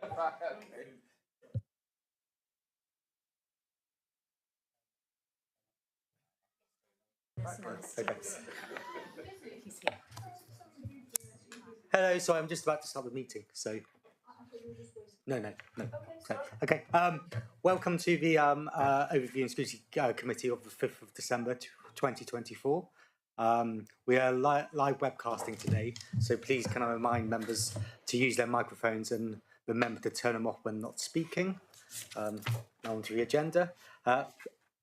Okay. Hello, sorry, I'm just about to start the meeting, so. No. Okay. Welcome to the Overview and Scrutiny Committee of the 5th of December 2024. We are live webcasting today, so please can I remind members to use their microphones and remember to turn them off when not speaking. Now on to the agenda.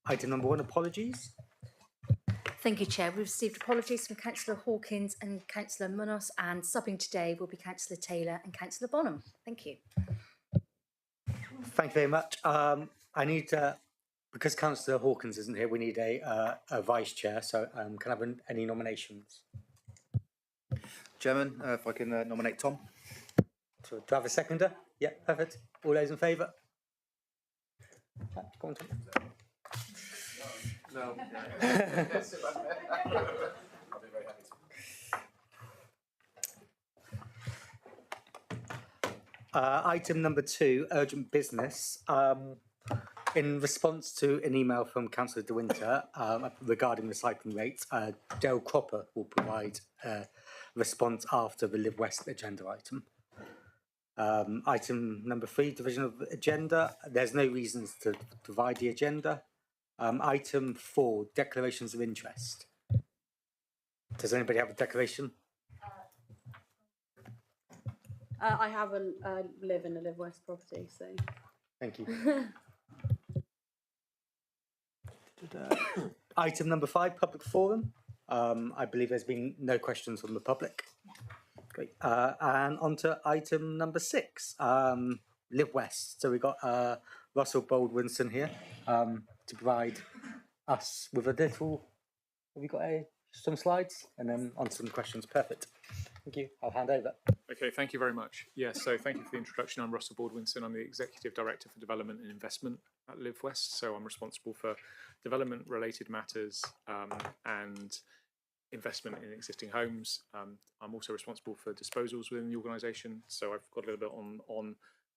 Item number 1, apologies. Thank you, Chair. We've received apologies from Councillor Hawkins and Councillor Munoz, and subbing today will be Councillor Taylor and Councillor Bonham. Thank you. Thank you very much. I need to, because Councillor Hawkins isn't here, we need a vice chair. So can I have any nominations? Chairman, if I can nominate Tom. So, do I have a seconder? Yeah, perfect. All those in favour? Go on, Tom. No. Item number 2, urgent business. In response to an email from Councillor De Winter regarding recycling rates, Dale Cropper will provide a response after the Live West agenda item. Item number 3, division of agenda. There's no reasons to divide the agenda. Item 4, declarations of interest. Does anybody have a declaration? I haven't live in a Live West property, so. Thank you. Item number 5, public forum. I believe there's been no questions from the public. Great. And on to item number 6, Live West. So we've got Russell Baldwinson here to provide us with a little. Have we got some slides and then on some questions? Perfect. Thank you. I'll hand over. Okay, thank you very much. Yes, so thank you for the introduction. I'm Russell Baldwinson. I'm the Executive Director for Development and Investment at Live West. So I'm responsible for development-related matters and investment in existing homes. I'm also responsible for disposals within the organisation. So I've got a little bit on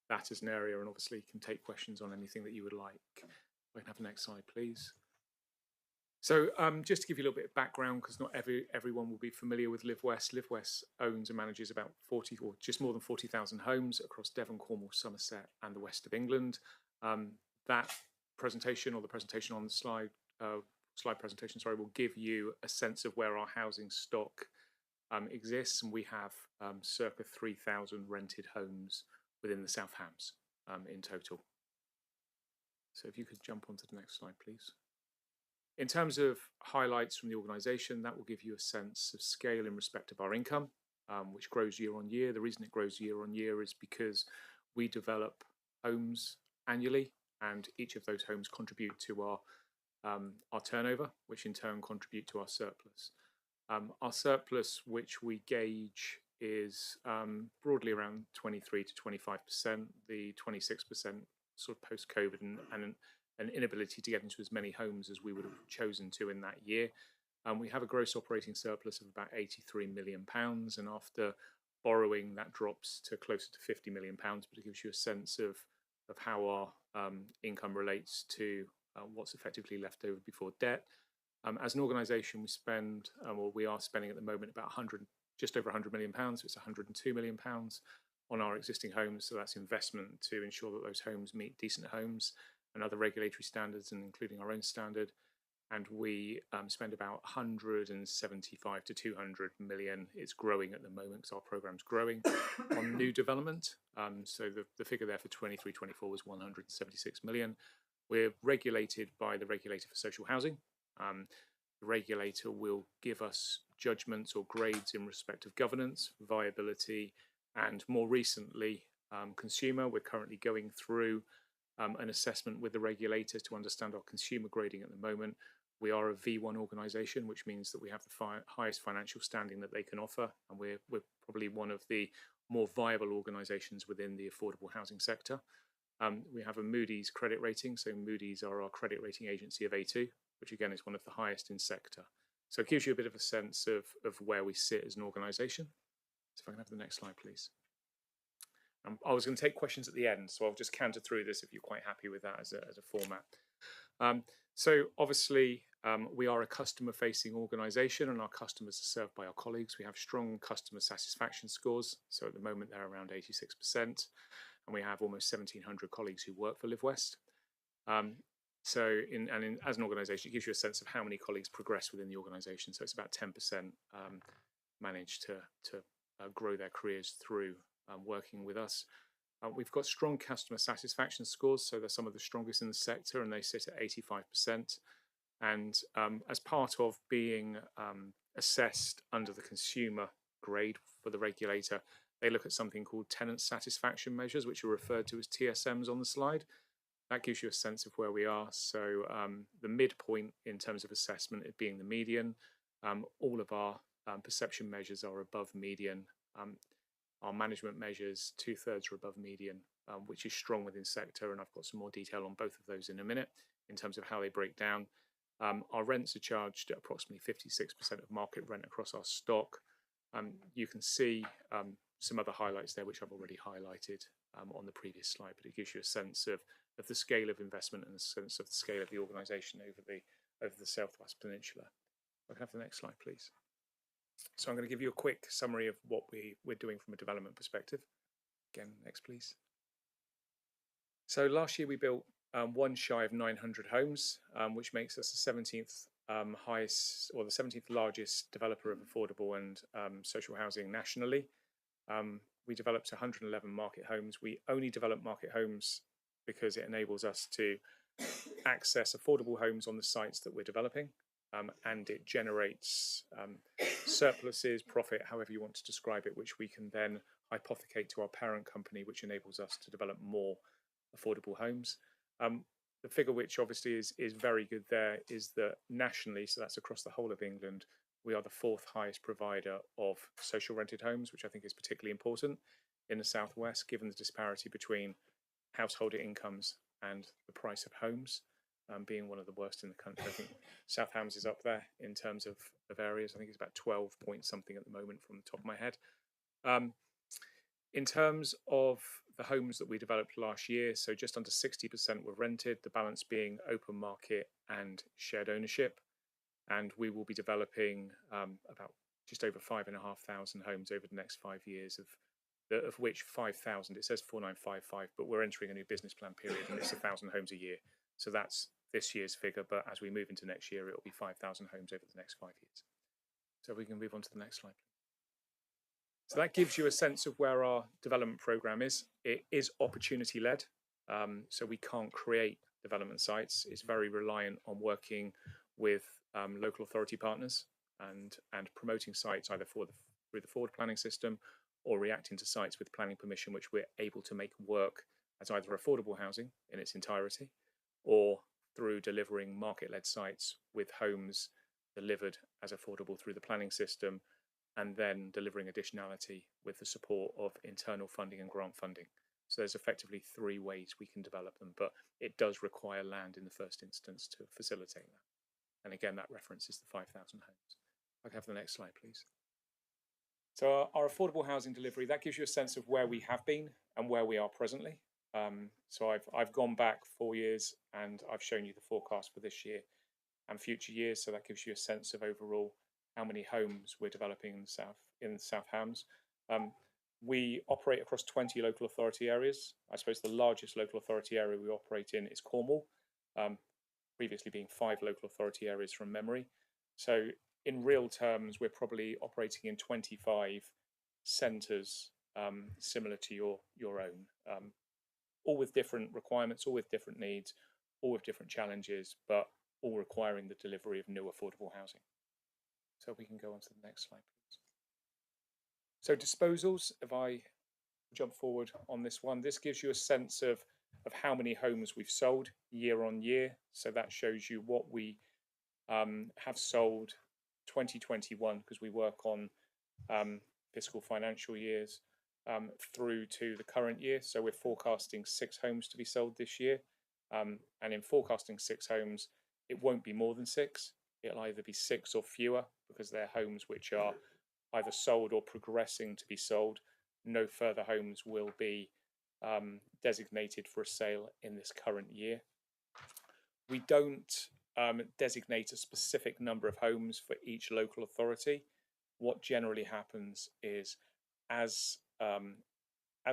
that as an area, and obviously can take questions on anything that you would like. I can have the next slide, please. So just to give you a little bit of background, because not everyone will be familiar with Live West. Live West owns and manages about 40 or just more than 40,000 homes across Devon, Cornwall, Somerset and the west of England. That presentation, or the presentation on the slide presentation, sorry, will give you a sense of where our housing stock exists, and we have circa 3,000 rented homes within the South Hams in total. So if you could jump onto the next slide, please. In terms of highlights from the organisation, that will give you a sense of scale in respect of our income, which grows year on year. The reason it grows year on year is because we develop homes annually, and each of those homes contribute to our turnover, which in turn contribute to our surplus. Our surplus, which we gauge, is broadly around 23 to 25%, the 26% sort of post-COVID and an inability to get into as many homes as we would have chosen to in that year. We have a gross operating surplus of about £83 million, and after borrowing that drops to closer to £50 million, but it gives you a sense of how our income relates to what's effectively left over before debt. As an organisation, we are spending at the moment about just over £100 million, so it's £102 million on our existing homes, so that's investment to ensure that those homes meet decent homes and other regulatory standards, and including our own standard. And we spend about 175 to 200 million. It's growing at the moment because our programme's growing on new development. So the figure there for 23-24 was 176 million. We're regulated by the Regulator for Social Housing. The regulator will give us judgments or grades in respect of governance, viability, and more recently, consumer. We're currently going through an assessment with the regulator to understand our consumer grading at the moment. We are a V1 organisation, which means that we have the highest financial standing that they can offer, and we're probably one of the more viable organisations within the affordable housing sector. We have a Moody's credit rating, so Moody's are our credit rating agency of A2, which again is one of the highest in sector. So it gives you a bit of a sense of where we sit as an organisation. So if I can have the next slide, please. I was going to take questions at the end, so I'll just canter through this if you're quite happy with that as a format. So obviously, we are a customer-facing organisation, and our customers are served by our colleagues. We have strong customer satisfaction scores. So at the moment, they're around 86%, and we have almost 1,700 colleagues who work for LiveWest. As an organisation, it gives you a sense of how many colleagues progress within the organisation. So it's about 10% manage to grow their careers through working with us. We've got strong customer satisfaction scores, so they're some of the strongest in the sector, and they sit at 85%. And as part of being assessed under the consumer grade for the regulator, they look at something called tenant satisfaction measures, which are referred to as TSMs on the slide. That gives you a sense of where we are. So the midpoint in terms of assessment, it being the median, all of our perception measures are above median. Our management measures, 2/3 are above median, which is strong within sector, and I've got some more detail on both of those in a minute in terms of how they break down. Our rents are charged at approximately 56% of market rent across our stock. You can see some other highlights there, which I've already highlighted on the previous slide, but it gives you a sense of the scale of investment and a sense of the scale of the organisation over the South West Peninsula. I can have the next slide, please. So I'm going to give you a quick summary of what we're doing from a development perspective. Again, next, please. So last year we built one shy of 900 homes, which makes us the 17th highest, or the 17th largest developer of affordable and social housing nationally. We developed 111 market homes. We only develop market homes because it enables us to access affordable homes on the sites that we're developing. And it generates surpluses, profit, however you want to describe it, which we can then hypothecate to our parent company, which enables us to develop more affordable homes. The figure, which obviously is very good there, is that nationally, so that's across the whole of England, we are the 4th highest provider of social rented homes, which I think is particularly important in the South West, given the disparity between household incomes and the price of homes. Being one of the worst in the country. I think South Hams is up there in terms of areas. I think it's about 12 point something at the moment from the top of my head. In terms of the homes that we developed last year, so just under 60% were rented, the balance being open market and shared ownership. And we will be developing about just over 5,500 homes over the next 5 years, of which 5,000, it says 4,955, but we're entering a new business plan period and it's 1,000 homes a year. So that's this year's figure, but as we move into next year, it will be 5,000 homes over the next 5 years. So we can move on to the next slide. So that gives you a sense of where our development program is. It is opportunity led, so we can't create development sites. It's very reliant on working with local authority partners and promoting sites either through the forward planning system or reacting to sites with planning permission, which we're able to make work as either affordable housing in its entirety, or through delivering market-led sites with homes delivered as affordable through the planning system, and then delivering additionality with the support of internal funding and grant funding. So there's effectively 3 ways we can develop them, but it does require land in the first instance to facilitate that. And again, that reference is the 5,000 homes. I can have the next slide, please. So our affordable housing delivery, that gives you a sense of where we have been and where we are presently. So I've gone back 4 years and I've shown you the forecast for this year and future years. So that gives you a sense of overall how many homes we're developing in the South Hams. We operate across 20 local authority areas. I suppose the largest local authority area we operate in is Cornwall, previously being 5 local authority areas from memory. So in real terms, we're probably operating in 25 centres similar to your own. All with different requirements, all with different needs, all with different challenges, but all requiring the delivery of new affordable housing. So we can go on to the next slide, please. So disposals, if I jump forward on this one, this gives you a sense of how many homes we've sold year on year. So that shows you what we have sold 2021, because we work on fiscal financial years, through to the current year. So we're forecasting 6 homes to be sold this year. And in forecasting 6 homes, it won't be more than 6. It'll either be 6 or fewer, because they're homes which are either sold or progressing to be sold. no further homes will be designated for a sale in this current year. We don't designate a specific number of homes for each local authority. What generally happens is, as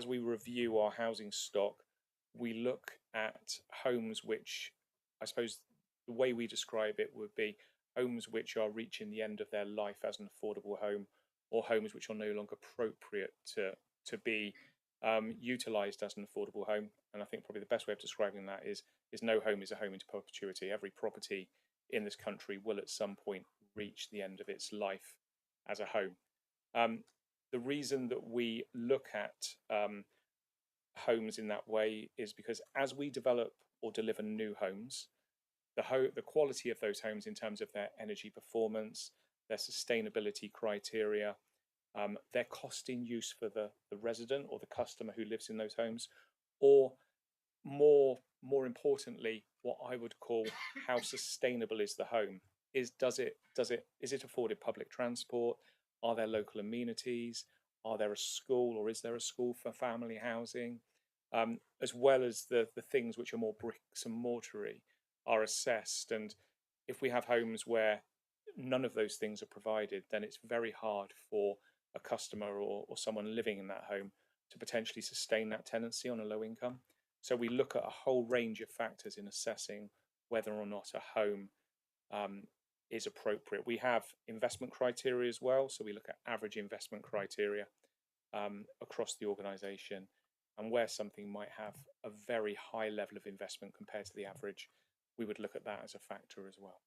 we review our housing stock, we look at homes which, I suppose the way we describe it would be homes which are reaching the end of their life as an affordable home, or homes which are no longer appropriate to be utilised as an affordable home. And I think probably the best way of describing that is no home is a home into perpetuity. Every property in this country will at some point reach the end of its life as a home. The reason that we look at homes in that way is because as we develop or deliver new homes, the quality of those homes in terms of their energy performance, their sustainability criteria, their cost in use for the resident or the customer who lives in those homes, or more importantly, what I would call how sustainable is the home. Is it afforded public transport? Are there local amenities? Are there a school, or is there a school for family housing? As well as the things which are more bricks and mortary are assessed. And if we have homes where none of those things are provided, then it's very hard for a customer or someone living in that home to potentially sustain that tenancy on a low income. So we look at a whole range of factors in assessing whether or not a home is appropriate. We have investment criteria as well. So we look at average investment criteria across the organisation, and where something might have a very high level of investment compared to the average, we would look at that as a factor as well.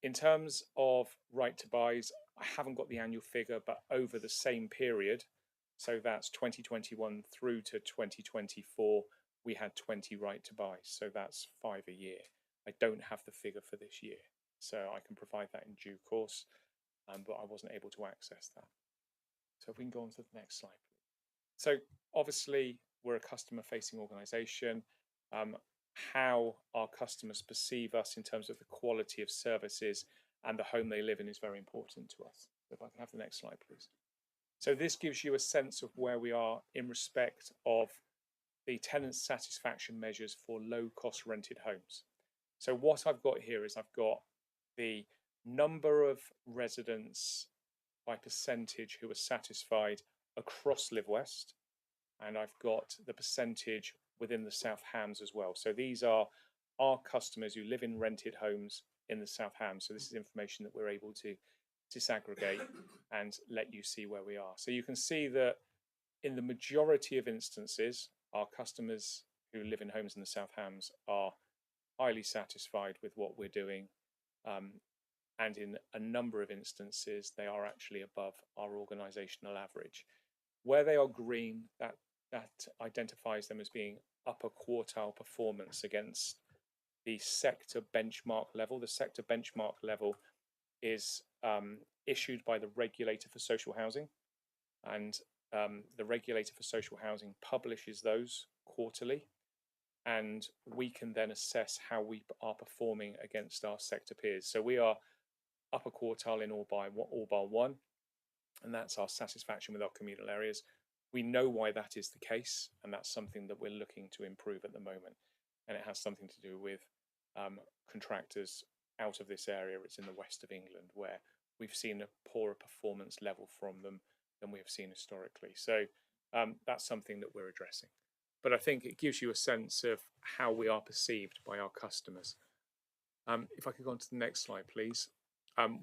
In terms of right to buys, I haven't got the annual figure, but over the same period, so that's 2021 through to 2024, we had 20 right to buys. So that's 5 a year. I don't have the figure for this year, so I can provide that in due course, but I wasn't able to access that. So if we can go on to the next slide, please. So obviously, we're a customer-facing organisation. How our customers perceive us in terms of the quality of services and the home they live in is very important to us. So if I can have the next slide, please. So this gives you a sense of where we are in respect of the tenant satisfaction measures for low-cost rented homes. So what I've got here is I've got the number of residents by percentage who are satisfied across Live West, and I've got the percentage within the South Hams as well. So these are our customers who live in rented homes in the South Hams. So this is information that we're able to disaggregate and let you see where we are. So you can see that in the majority of instances, our customers who live in homes in the South Hams are highly satisfied with what we're doing. And in a number of instances, they are actually above our organisational average. Where they are green, that identifies them as being upper quartile performance against the sector benchmark level. The sector benchmark level is issued by the regulator for social housing, and the regulator for social housing publishes those quarterly, and we can then assess how we are performing against our sector peers. So we are upper quartile in all bar one, and that's our satisfaction with our communal areas. We know why that is the case, and that's something that we're looking to improve at the moment. And it has something to do with contractors out of this area. It's in the west of England, where we've seen a poorer performance level from them than we have seen historically. So that's something that we're addressing. But I think it gives you a sense of how we are perceived by our customers. If I could go on to the next slide, please.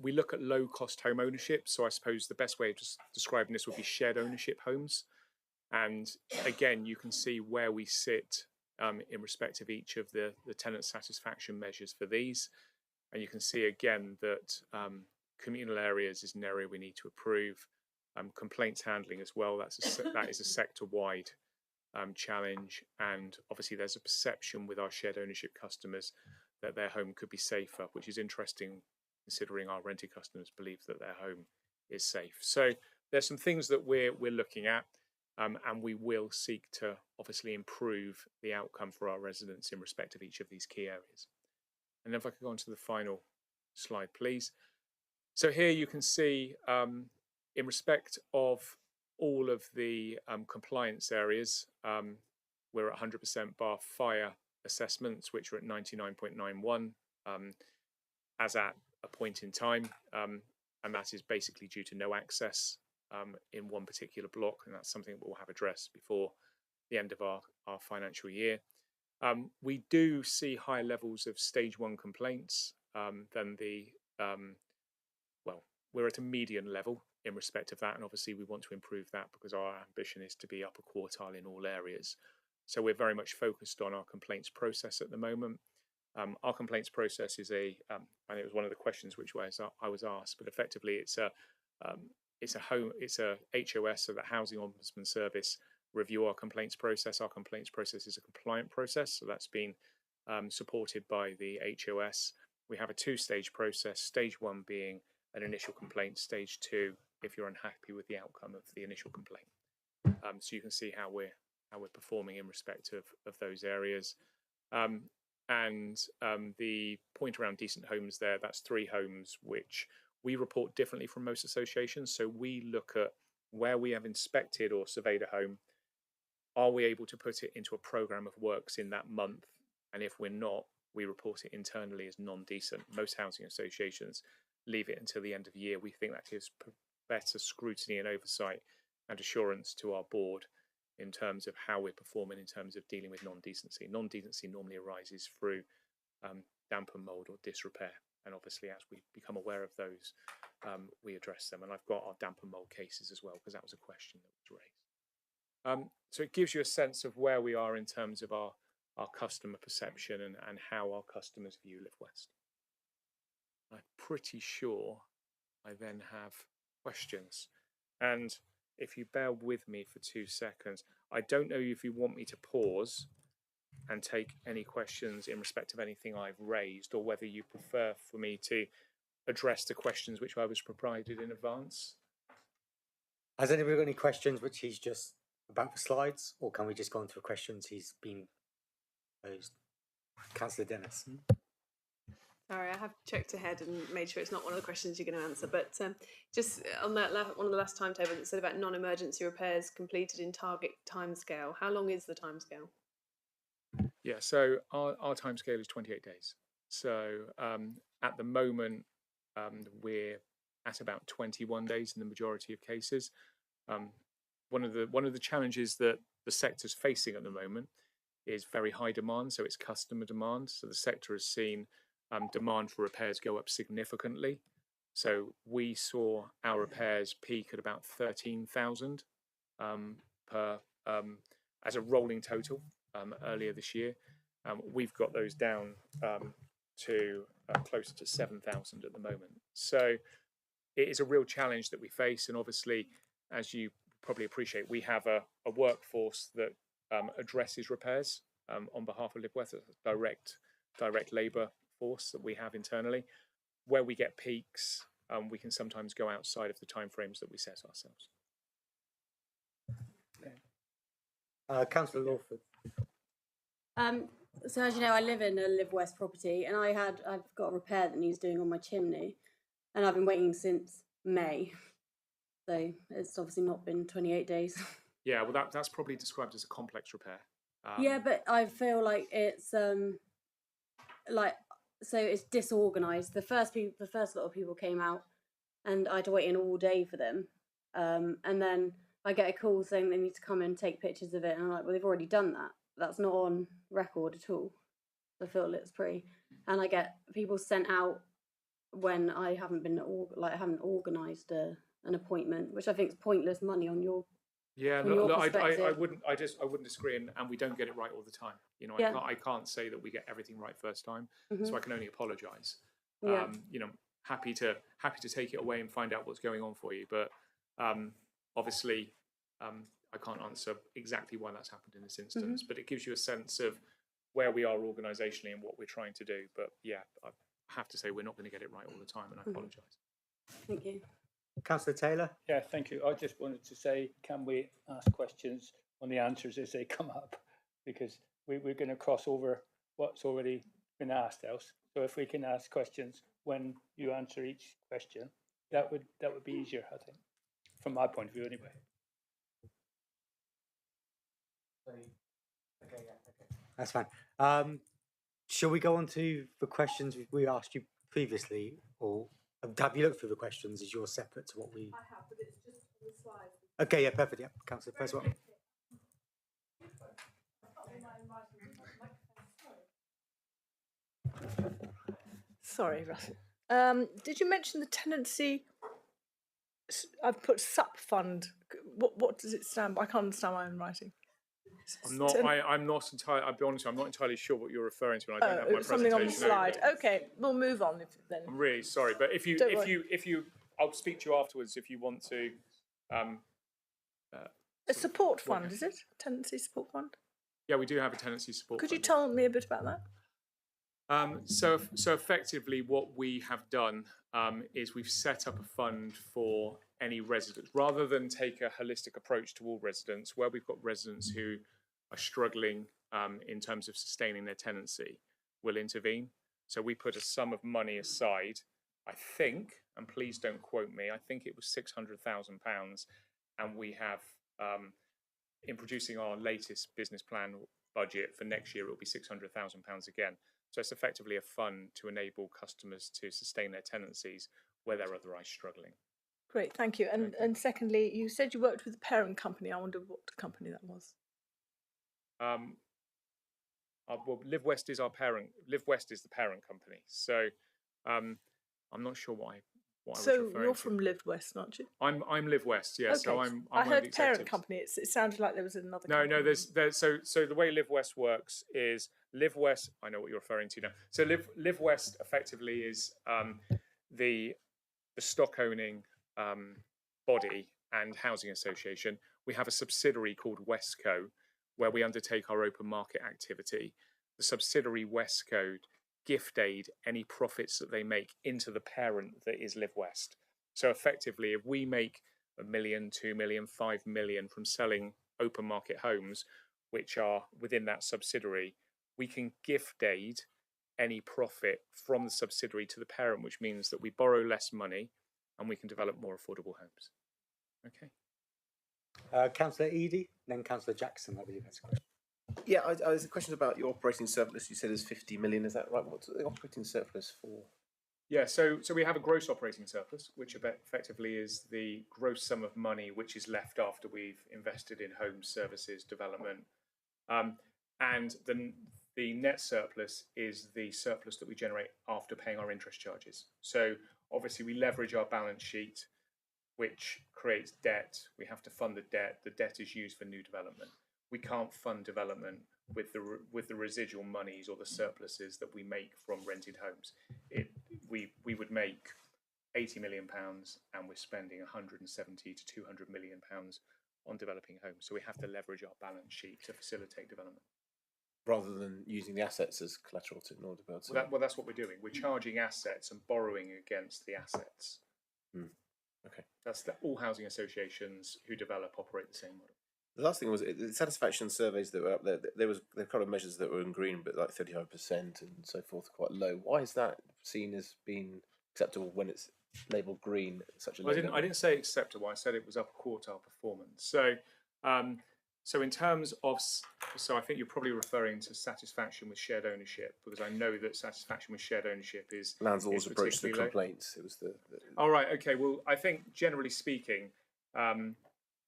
We look at low-cost home ownership. So I suppose the best way of just describing this would be shared ownership homes. And again, you can see where we sit in respect of each of the tenant satisfaction measures for these. And you can see again that communal areas is an area we need to improve. Complaints handling as well, that is a sector-wide challenge. And obviously there's a perception with our shared ownership customers that their home could be safer, which is interesting considering our rented customers believe that their home is safe. So there's some things that we're looking at, and we will seek to obviously improve the outcome for our residents in respect of each of these key areas. And then if I could go on to the final slide, please. So here you can see in respect of all of the compliance areas, we're at 100% bar fire assessments, which are at 99.91 as at a point in time. And that is basically due to no access in one particular block. And that's something that we'll have addressed before the end of our financial year. We do see higher levels of stage 1 complaints than the, well, we're at a median level in respect of that. And obviously we want to improve that because our ambition is to be upper quartile in all areas. So we're very much focused on our complaints process at the moment. Our complaints process is and it was one of the questions which I was asked, but effectively it's a HOS, so the Housing Ombudsman Service review our complaints process. Our complaints process is a compliant process, so that's been supported by the HOS. We have a 2-stage process, stage 1 being an initial complaint, stage 2 if you're unhappy with the outcome of the initial complaint. So you can see how we're performing in respect of those areas. And the point around decent homes there, that's 3 homes which we report differently from most associations. So we look at where we have inspected or surveyed a home. Are we able to put it into a programme of works in that month? And if we're not, we report it internally as non-decent. Most housing associations leave it until the end of the year. We think that gives better scrutiny and oversight and assurance to our board in terms of how we're performing in terms of dealing with non-decency. Non-decency normally arises through damp and mould or disrepair. And obviously, as we become aware of those, we address them. And I've got our damp and mould cases as well, because that was a question that was raised. So it gives you a sense of where we are in terms of our customer perception and how our customers view Live West. I'm pretty sure I then have questions. And if you bear with me for 2 seconds, I don't know if you want me to pause and take any questions in respect of anything I've raised, or whether you prefer for me to address the questions which I was provided in advance. Has anybody got any questions which he's just about the slides, or can we just go on to the questions he's been posed? Councillor Dennis. Sorry, I have checked ahead and made sure it's not one of the questions you're going to answer. But just on that one of the last timetables, it said about non-emergency repairs completed in target timescale. How long is the timescale? Yeah, so our timescale is 28 days. So at the moment, we're at about 21 days in the majority of cases. One of the challenges that the sector's facing at the moment is very high demand. So it's customer demand. So the sector has seen demand for repairs go up significantly. So we saw our repairs peak at about 13,000 per as a rolling total earlier this year. We've got those down to closer to 7,000 at the moment. So it is a real challenge that we face, and obviously, as you probably appreciate, we have a workforce that addresses repairs on behalf of Live West, direct labour force that we have internally. Where we get peaks, we can sometimes go outside of the timeframes that we set ourselves. Councillor Lawford. So as you know, I live in a Live West property, and I've got a repair that needs doing on my chimney, and I've been waiting since May. So it's obviously not been 28 days. Yeah, well, that's probably described as a complex repair. Yeah, but I feel like it's so it's disorganised. The first lot of people came out, and I had to wait in all day for them, and then I get a call saying they need to come and take pictures of it, and I'm like, well, they've already done that. That's not on record at all. I feel it's and I get people sent out when I haven't been I haven't organised an appointment, which I think is pointless money on your. Yeah, no, I wouldn't disagree, and we don't get it right all the time. You know, yeah. I can't say that we get everything right first time, so I can only apologise. Yeah. You know, happy to take it away and find out what's going on for you, but obviously, I can't answer exactly why that's happened in this instance. But it gives you a sense of where we are organisationally and what we're trying to do. But yeah, I have to say we're not going to get it right all the time, and I apologise. Thank you. Councillor Taylor? Yeah, thank you. I just wanted to say, can we ask questions on the answers as they come up? Because we're going to cross over what's already been asked else. So if we can ask questions when you answer each question, that would be easier, I think, from my point of view anyway. That's fine. Shall we go on to the questions we asked you previously, or have you looked through the questions? Is yours separate to what we? I have, but it's just on the slides. Okay, yeah, perfect. Yeah, Councillor, first one. Sorry, Russ. Did you mention the tenancy? I've put SUP fund. What does it stand for? I can't understand my own writing. I'm not. I'm not entirely. I'll be honest. I'm not entirely sure what you're referring to, and I don't have my something on the presentation slide. open. Okay, we'll move on then. I'm really sorry, but if you, I'll speak to you afterwards if you want to. A support fund, is it? Tenancy support fund? Yeah, we do have a tenancy support. Could you fund. tell me a bit about that? So effectively, what we have done is we've set up a fund for any residents, rather than take a holistic approach to all residents. Where we've got residents who are struggling in terms of sustaining their tenancy, we'll intervene. So we put a sum of money aside. I think, and please don't quote me, I think it was £600,000, and we have, in producing our latest business plan budget for next year, it will be £600,000 again. So it's effectively a fund to enable customers to sustain their tenancies where they're otherwise struggling. Great, thank you. And secondly, you said you worked with a parent company. I wonder what company that was. Well, Live West is our parent. Live West is the parent company. So I'm not sure what I was referring to. So you're from Live West, aren't you? I'm Live West, yeah. Okay. So I'm I one heard of the parent company. It sounded like there was another. No, company. no. There's so the way Live West works is Live West. I know what you're referring to now. So Live West effectively is the stock owning body and housing association. We have a subsidiary called Westco, where we undertake our open market activity. The subsidiary Westco gift aid any profits that they make into the parent that is Live West. So effectively, if we make £1 million, 2 million, 5 million from selling open market homes, which are within that subsidiary, we can gift aid any profit from the subsidiary to the parent, which means that we borrow less money and we can develop more affordable homes. Okay. Councillor Eadie, then Councillor Jackson, I believe that's a question. Yeah, I was a question about your operating surplus. You said is 50 million. Is that right? What's the operating surplus for? Yeah, so we have a gross operating surplus, which effectively is the gross sum of money which is left after we've invested in homes, services, development, and the net surplus is the surplus that we generate after paying our interest charges. So obviously we leverage our balance sheet, which creates debt. We have to fund the debt. The debt is used for new development. We can't fund development with the residual monies or the surpluses that we make from rented homes. We would make £80 million and we're spending 170 to 200 million pounds on developing homes. So we have to leverage our balance sheet to facilitate development. Rather than using the assets as collateral in order to be able to... Well, that's what we're doing. We're charging assets and borrowing against the assets. Okay. That's all housing associations who develop operate the same model. The last thing was the satisfaction surveys that were up there. There were kind of measures that were in green, but like 35% and so forth, quite low. Why is that seen as being acceptable when it's labelled green? Such a low I didn't say acceptable. I said it was upper quartile performance. So in terms of, I think you're probably referring to satisfaction with shared ownership, because I know that satisfaction with shared ownership is landlords' approach to complaints. It was the. All right. Okay. Well, I think generally speaking,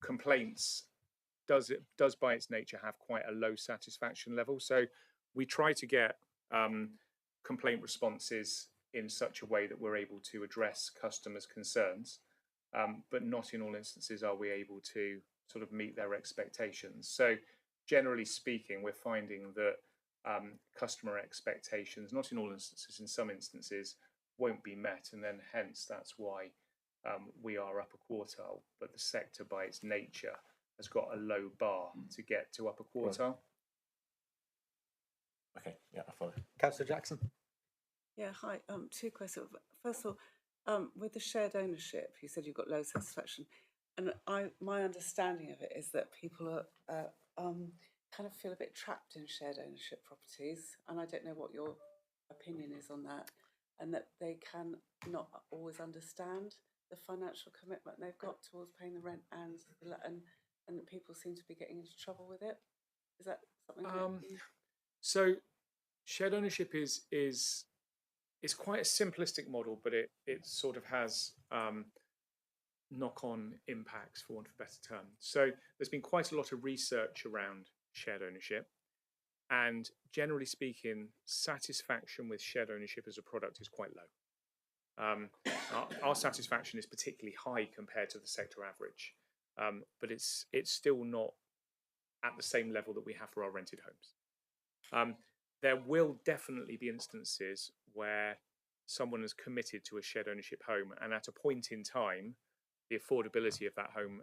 complaints does by its nature have quite a low satisfaction level. So we try to get complaint responses in such a way that we're able to address customers' concerns, but not in all instances are we able to sort of meet their expectations. So generally speaking, we're finding that customer expectations, not in all instances, in some instances, won't be met, and then hence that's why we are upper quartile, but the sector by its nature has got a low bar to get to upper quartile. Okay, yeah, I follow. Councillor Jackson. Yeah, hi. Two questions. First of all, with the shared ownership, you said you've got low satisfaction, and my understanding of it is that people are kind of feel a bit trapped in shared ownership properties, and I don't know what your opinion is on that, and that they can not always understand the financial commitment they've got towards paying the rent and that people seem to be getting into trouble with it. Is that something that you... So shared ownership is quite a simplistic model, but it sort of has knock-on impacts, for want of a better term. So there's been quite a lot of research around shared ownership, and generally speaking, satisfaction with shared ownership as a product is quite low. Our satisfaction is particularly high compared to the sector average, but it's still not at the same level that we have for our rented homes. There will definitely be instances where someone is committed to a shared ownership home, and at a point in time, the affordability of that home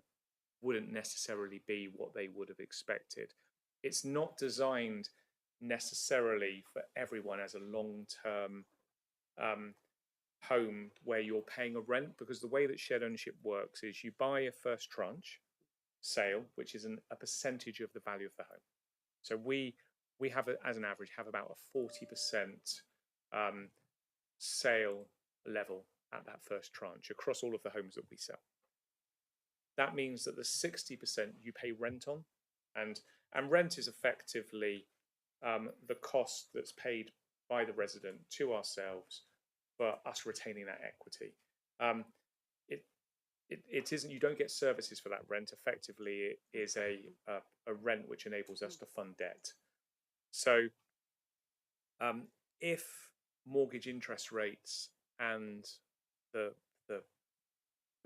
wouldn't necessarily be what they would have expected. It's not designed necessarily for everyone as a long-term home where you're paying a rent, because the way that shared ownership works is you buy a first tranche sale, which is a percentage of the value of the home. So we have, as an average, have about a 40% sale level at that first tranche across all of the homes that we sell. That means that the 60% you pay rent on, and rent is effectively the cost that's paid by the resident to ourselves for us retaining that equity. It isn't, you don't get services for that rent. Effectively, it is a rent which enables us to fund debt. So if mortgage interest rates and the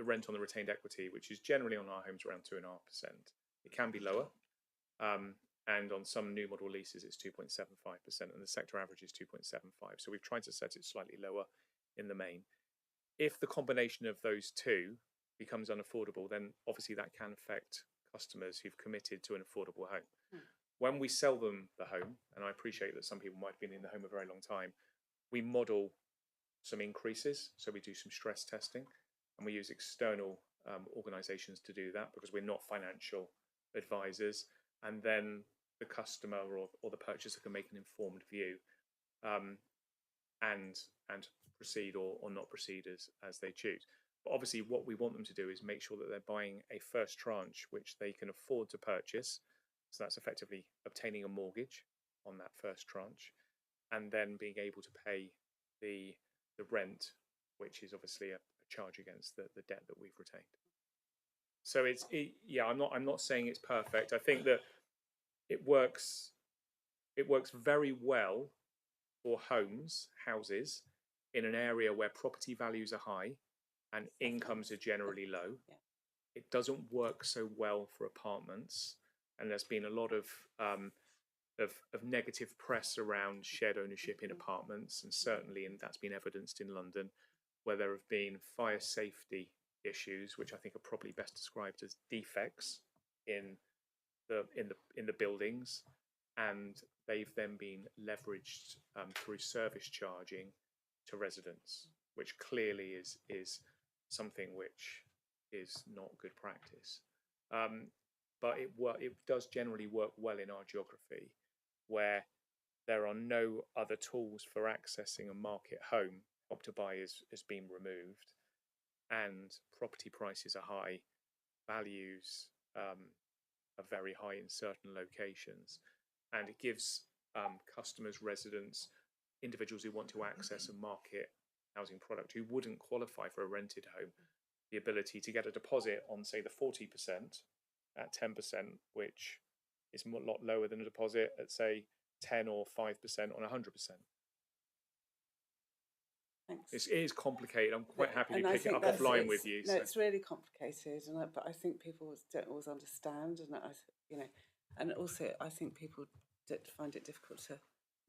rent on the retained equity, which is generally on our homes around 2.5%, it can be lower. And on some new model leases, it's 2.75%, and the sector average is 2.75%. So we've tried to set it slightly lower in the main. If the combination of those two becomes unaffordable, then obviously that can affect customers who've committed to an affordable home. When we sell them the home, and I appreciate that some people might have been in the home a very long time, we model some increases. So we do some stress testing, and we use external organisations to do that, because we're not financial advisors. And then the customer or the purchaser can make an informed view and proceed or not proceed as they choose. But obviously what we want them to do is make sure that they're buying a first tranche which they can afford to purchase. So that's effectively obtaining a mortgage on that first tranche, and then being able to pay the rent, which is obviously a charge against the debt that we've retained. So I'm not saying it's perfect. I think that it works very well for houses in an area where property values are high and incomes are generally low. It doesn't work so well for apartments, and there's been a lot of negative press around shared ownership in apartments, and certainly, and that's been evidenced in London, where there have been fire safety issues, which I think are probably best described as defects in the buildings, and they've then been leveraged through service charging to residents, which clearly is something which is not good practice. But it does generally work well in our geography, where there are no other tools for accessing a market home. Help to Buy has been removed, and property prices are high, values are very high in certain locations, and it gives customers, residents, individuals who want to access a market housing product who wouldn't qualify for a rented home, the ability to get a deposit on, say, the 40% at 10%, which is a lot lower than a deposit at, say, 10 or 5% on 100%. Thanks. It is complicated. I'm quite happy to pick it up offline with you. No, it's really complicated, but I think people don't always understand, and also I think people find it difficult to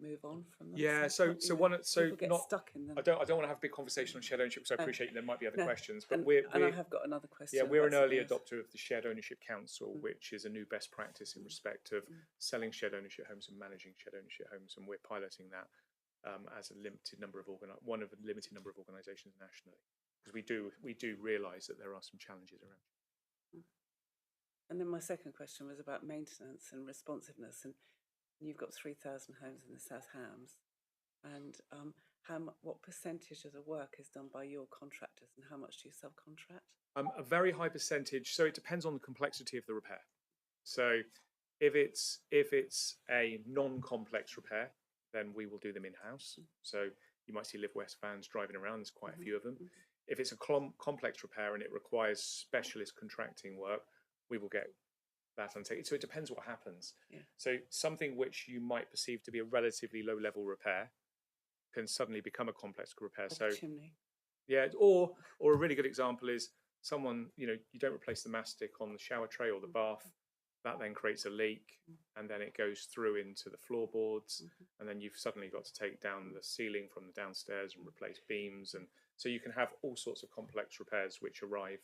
move on from them. Yeah, people get stuck in them. I don't want to have a big conversation on shared ownership, because I appreciate there might be other questions, but I have got another question. Yeah, we're an early adopter of the Shared Ownership Council, which is a new best practice in respect of selling shared ownership homes and managing shared ownership homes, and we're piloting that as one of a limited number of organisations nationally, because we do realise that there are some challenges around. And then my second question was about maintenance and responsiveness, and you've got 3,000 homes in the South Hams, and what percentage of the work is done by your contractors, and how much do you subcontract? A very high percentage. So it depends on the complexity of the repair. So If it's a non-complex repair, then we will do them in-house. So you might see Live West vans driving around. There's quite a few of them. If it's a complex repair and it requires specialist contracting work, we will get that undertaken. So it depends what happens. Yeah. So something which you might perceive to be a relatively low-level repair can suddenly become a complex repair. Like So a chimney. yeah, or a really good example is someone, you don't replace the mastic on the shower tray or the bath. That then creates a leak, and then it goes through into the floorboards, and then you've suddenly got to take down the ceiling from the downstairs and replace beams, and so you can have all sorts of complex repairs which rise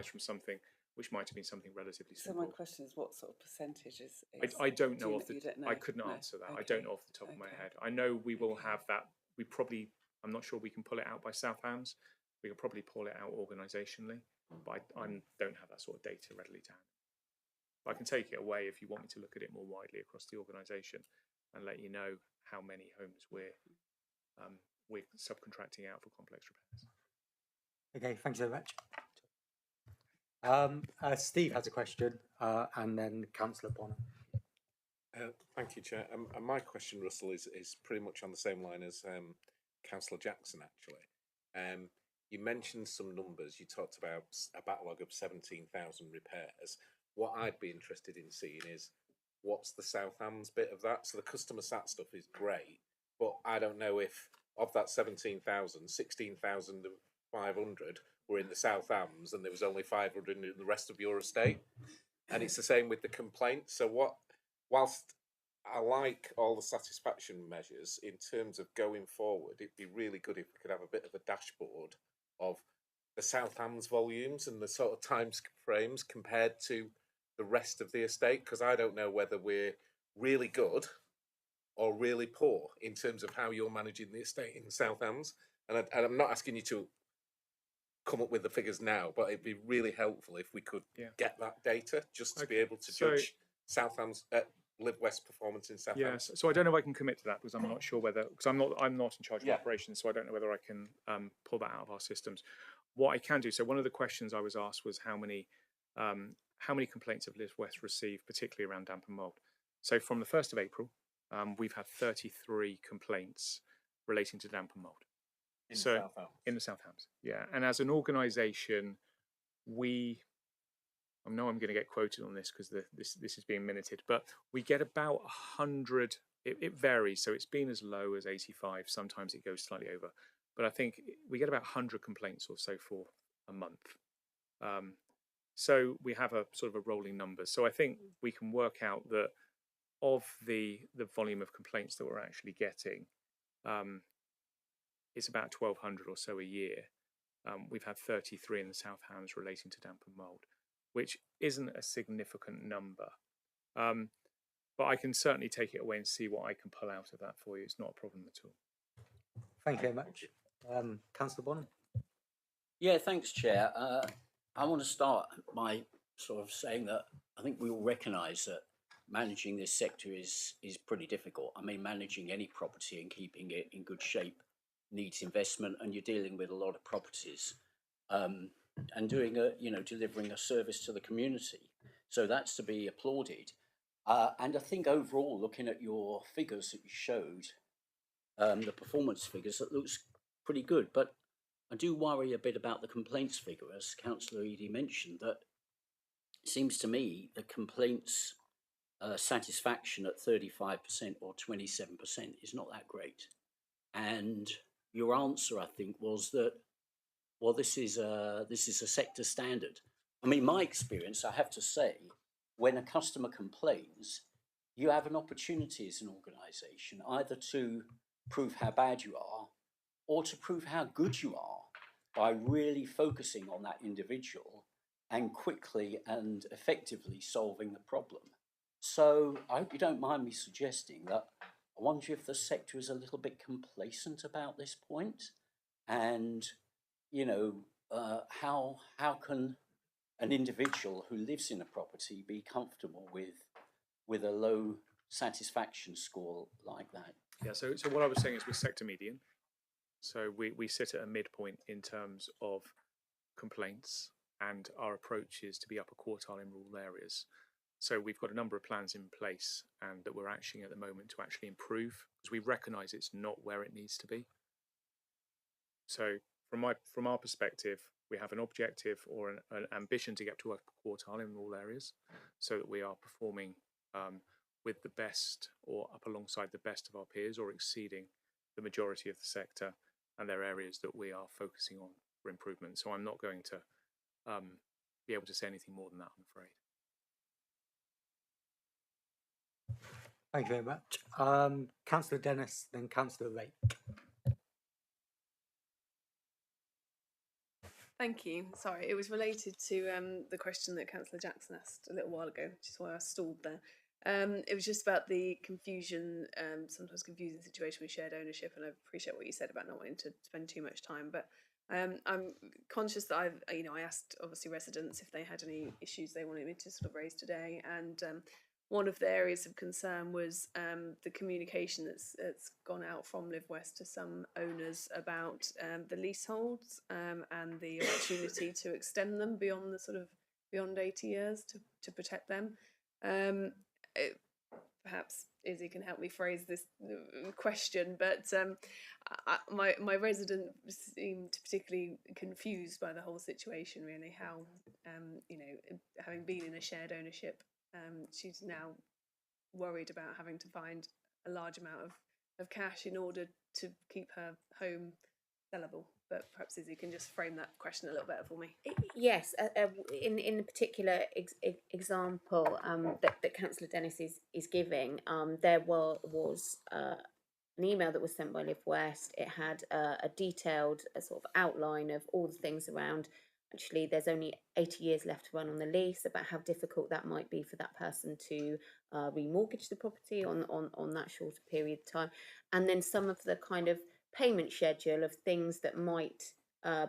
from something which might have been something relatively So simple. my question is, what sort of percentage is I don't know you don't know? I couldn't No. answer that. I Okay. don't know off the top of my Okay. head. I know we will Okay. have that. I'm not sure we can pull it out by South Hams. We could probably pull it out organisationally, but I don't have that sort of data readily to hand. I can take it away if you want me to look at it more widely across the organisation and let you know how many homes we're subcontracting out for complex repairs. Okay, thanks very much. Steve has a question, and then Councillor Bonham. Thank you, Chair. And my question, Russell, is pretty much on the same line as Councillor Jackson, actually. You mentioned some numbers. You talked about a backlog of 17,000 repairs. What I'd be interested in seeing is what's the South Hams bit of that. So the customer sat stuff is great, but I don't know if of that 17,000, 16,500 were in the South Hams and there was only 500 in the rest of your estate. And it's the same with the complaints. So whilst I like all the satisfaction measures, in terms of going forward, it'd be really good if we could have a bit of a dashboard of the South Hams volumes and the sort of time frames compared to the rest of the estate, because I don't know whether we're really good or really poor in terms of how you're managing the estate in South Hams. And I'm not asking you to come up with the figures now, but it'd be really helpful if we could get that data just to be able to judge South Hams Live West performance in South Hams. So I don't know if I can commit to that because I'm not sure whether, because I'm not in charge of operations, so I don't know whether I can pull that out of our systems. What I can do, so one of the questions I was asked was how many complaints have Live West received, particularly around damp and mould. So from the 1st of April, we've had 33 complaints relating to damp and mould. In the South Hams? In the South Hams, yeah. And as an organisation, I know I'm going to get quoted on this because this is being minuted, but we get about 100. It varies, so it's been as low as 85. Sometimes it goes slightly over, but I think we get about 100 complaints or so for a month. So we have a sort of a rolling number. So I think we can work out that of the volume of complaints that we're actually getting, it's about 1,200 or so a year. We've had 33 in the South Hams relating to damp and mould, which isn't a significant number. But I can certainly take it away and see what I can pull out of that for you. It's not a problem at all. Thank you very much. Councillor Bonham. Yeah, thanks, Chair. I want to start by sort of saying that I think we all recognise that managing this sector is pretty difficult. I mean, managing any property and keeping it in good shape needs investment, and you're dealing with a lot of properties and doing delivering a service to the community. So that's to be applauded. And I think overall, looking at your figures that you showed, the performance figures, it looks pretty good. But I do worry a bit about the complaints figure, as Councillor Eadie mentioned, that it seems to me the complaints satisfaction at 35% or 27% is not that great. And your answer, I think, was that, well, this is a sector standard. I mean, my experience, I have to say, when a customer complains, you have an opportunity as an organisation either to prove how bad you are or to prove how good you are by really focusing on that individual and quickly and effectively solving the problem. So I hope you don't mind me suggesting that I wonder if the sector is a little bit complacent about this point, and how can an individual who lives in a property be comfortable with a low satisfaction score like that? Yeah. So what I was saying is we're sector median. So we sit at a midpoint in terms of complaints, and our approach is to be upper quartile in rural areas. So we've got a number of plans in place and that we're actioning at the moment to actually improve, because we recognise it's not where it needs to be. So from our perspective, we have an objective or an ambition to get to a quartile in all areas, so that we are performing with the best or up alongside the best of our peers, or exceeding the majority of the sector, and there are areas that we are focusing on for improvement. So I'm not going to be able to say anything more than that, I'm afraid. Thank you very much. Councillor Dennis, then Councillor Rake. Thank you. Sorry, it was related to the question that Councillor Jackson asked a little while ago, which is why I stalled there. It was just about the confusion, sometimes confusing situation with shared ownership, and I appreciate what you said about not wanting to spend too much time, but I'm conscious that I asked obviously residents if they had any issues they wanted me to sort of raise today, and one of the areas of concern was the communication that's gone out from Live West to some owners about the leaseholds and the opportunity to extend them beyond the sort of beyond 80 years to protect them. Perhaps Izzy can help me phrase this question, but my resident seemed particularly confused by the whole situation. Really, how having been in a shared ownership, she's now worried about having to find a large amount of cash in order to keep her home sellable. But perhaps Izzy can just frame that question a little better for me. Yes, in the particular example that Councillor Dennis is giving, there was an email that was sent by Live West. It had a detailed sort of outline of all the things around. Actually, there's only 80 years left to run on the lease, about how difficult that might be for that person to remortgage the property on that shorter period of time, and then some of the kind of payment schedule of things that might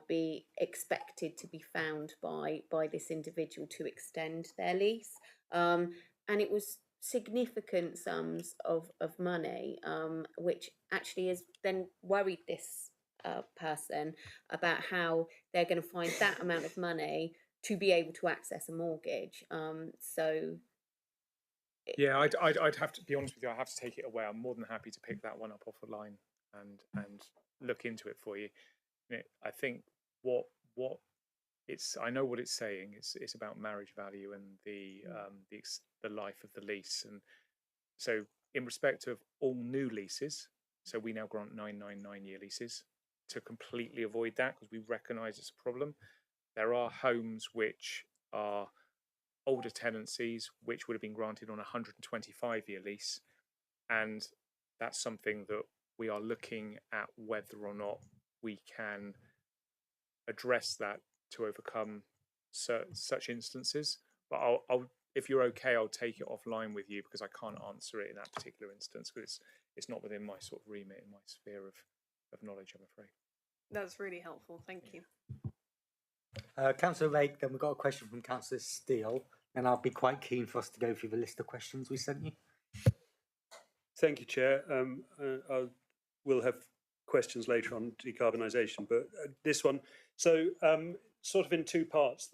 be expected to be found by this individual to extend their lease, and it was significant sums of money, which actually has then worried this person about how they're going to find that amount of money to be able to access a mortgage. Yeah, I'd have to be honest with you. I have to take it away. I'm more than happy to pick that one up off the line and look into it for you. I think what it's, I know what it's saying. It's about marriage value and the life of the lease, and so in respect of all new leases, so we now grant 999-year leases to completely avoid that, because we recognise it's a problem. There are homes which are older tenancies which would have been granted on a 125-year lease, and that's something that we are looking at whether or not we can address that to overcome such instances. But I'll if you're okay, I'll take it offline with you, because I can't answer it in that particular instance, because it's not within my sort of remit, in my sphere of knowledge, I'm afraid. That's really helpful. Thank you. Councillor Rake, then we've got a question from Councillor Steele, and I'll be quite keen for us to go through the list of questions we sent you. Thank you, Chair. We'll have questions later on decarbonisation, but this one, so sort of in two parts.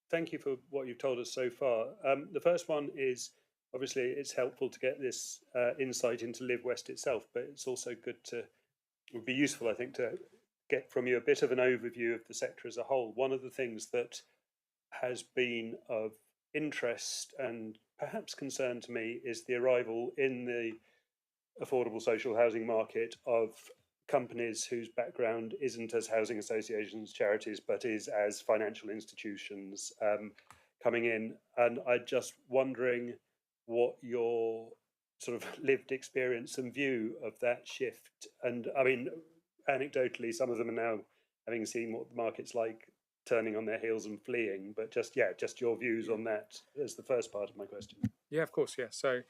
Thank you for what you've told us so far. The first one is, obviously, it's helpful to get this insight into Live West itself, but it's also good to, would be useful, I think, to get from you a bit of an overview of the sector as a whole. One of the things that has been of interest and perhaps concern to me is the arrival in the affordable social housing market of companies whose background isn't as housing associations, charities, but is as financial institutions coming in. And I'm just wondering what your sort of lived experience and view of that shift. And I mean, anecdotally, some of them are now, having seen what the market's like, turning on their heels and fleeing. But just your views on that as the first part of my question. Yeah, of course. Yeah. So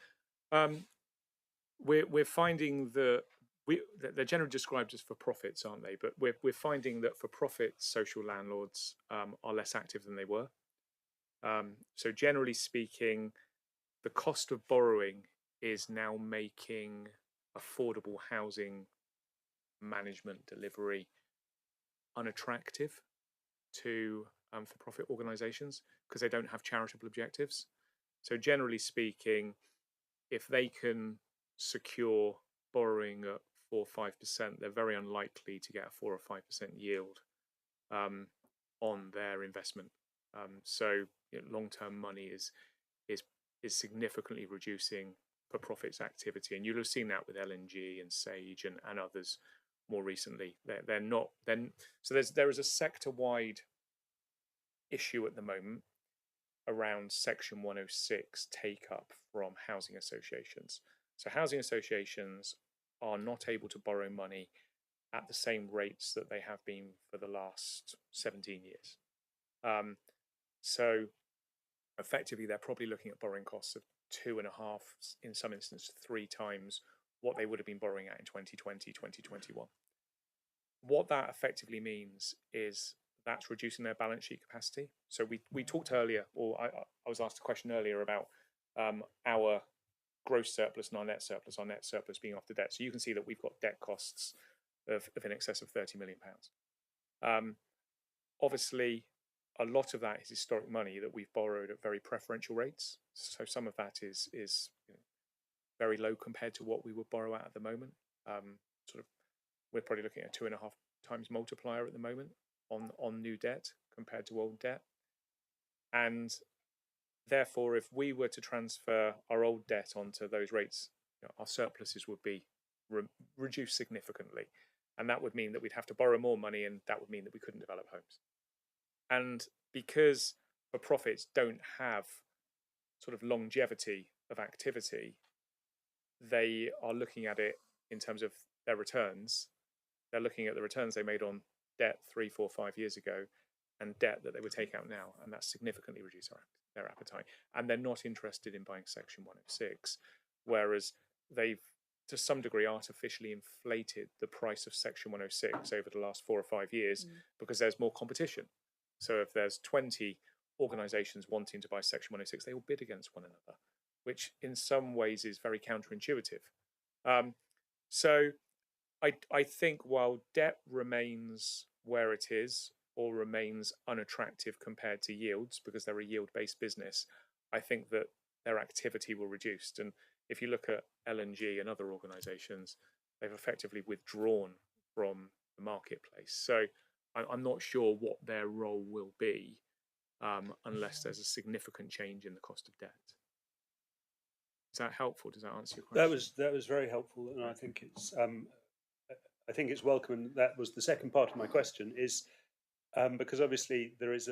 we're finding that they're generally described as for profits, aren't they? But we're finding that for profit social landlords are less active than they were. So generally speaking, the cost of borrowing is now making affordable housing management delivery unattractive to for-profit organisations, because they don't have charitable objectives. So generally speaking, if they can secure borrowing at 4 or 5%, they're very unlikely to get a 4 or 5% yield on their investment. So long-term money is significantly reducing for profits activity, and you'll have seen that with LNG and Sage and others more recently. They're not then. So there is a sector-wide issue at the moment around Section 106 take up from housing associations. So housing associations are not able to borrow money at the same rates that they have been for the last 17 years. So effectively, they're probably looking at borrowing costs of 2.5, in some instances 3 times what they would have been borrowing at in 2020, 2021. What that effectively means is that's reducing their balance sheet capacity. So we talked earlier, or I was asked a question earlier about our gross surplus and our net surplus being after debt. So you can see that we've got debt costs of in excess of £30 million. Obviously, a lot of that is historic money that we've borrowed at very preferential rates. So some of that is very low compared to what we would borrow at the moment. We're probably looking at 2.5 times multiplier at the moment on new debt compared to old debt. And therefore, if we were to transfer our old debt onto those rates, our surpluses would be reduced significantly. And that would mean that we'd have to borrow more money, and that would mean that we couldn't develop homes. And because for profits don't have sort of longevity of activity, they are looking at it in terms of their returns. They're looking at the returns they made on debt 3, 4, 5 years ago and debt that they would take out now, and that significantly reduces their appetite. And they're not interested in buying Section 106, whereas they've, to some degree, artificially inflated the price of Section 106 over the last 4 or 5 years because there's more competition. So if there's 20 organisations wanting to buy Section 106, they all bid against one another, which in some ways is very counterintuitive. So I think while debt remains where it is or remains unattractive compared to yields because they're a yield-based business, I think that their activity will reduce. And if you look at LNG and other organisations, they've effectively withdrawn from the marketplace. So I'm not sure what their role will be unless there's a significant change in the cost of debt. Is that helpful? Does that answer your question? That was very helpful, and I think it's welcome. And that was the second part of my question, is because obviously there is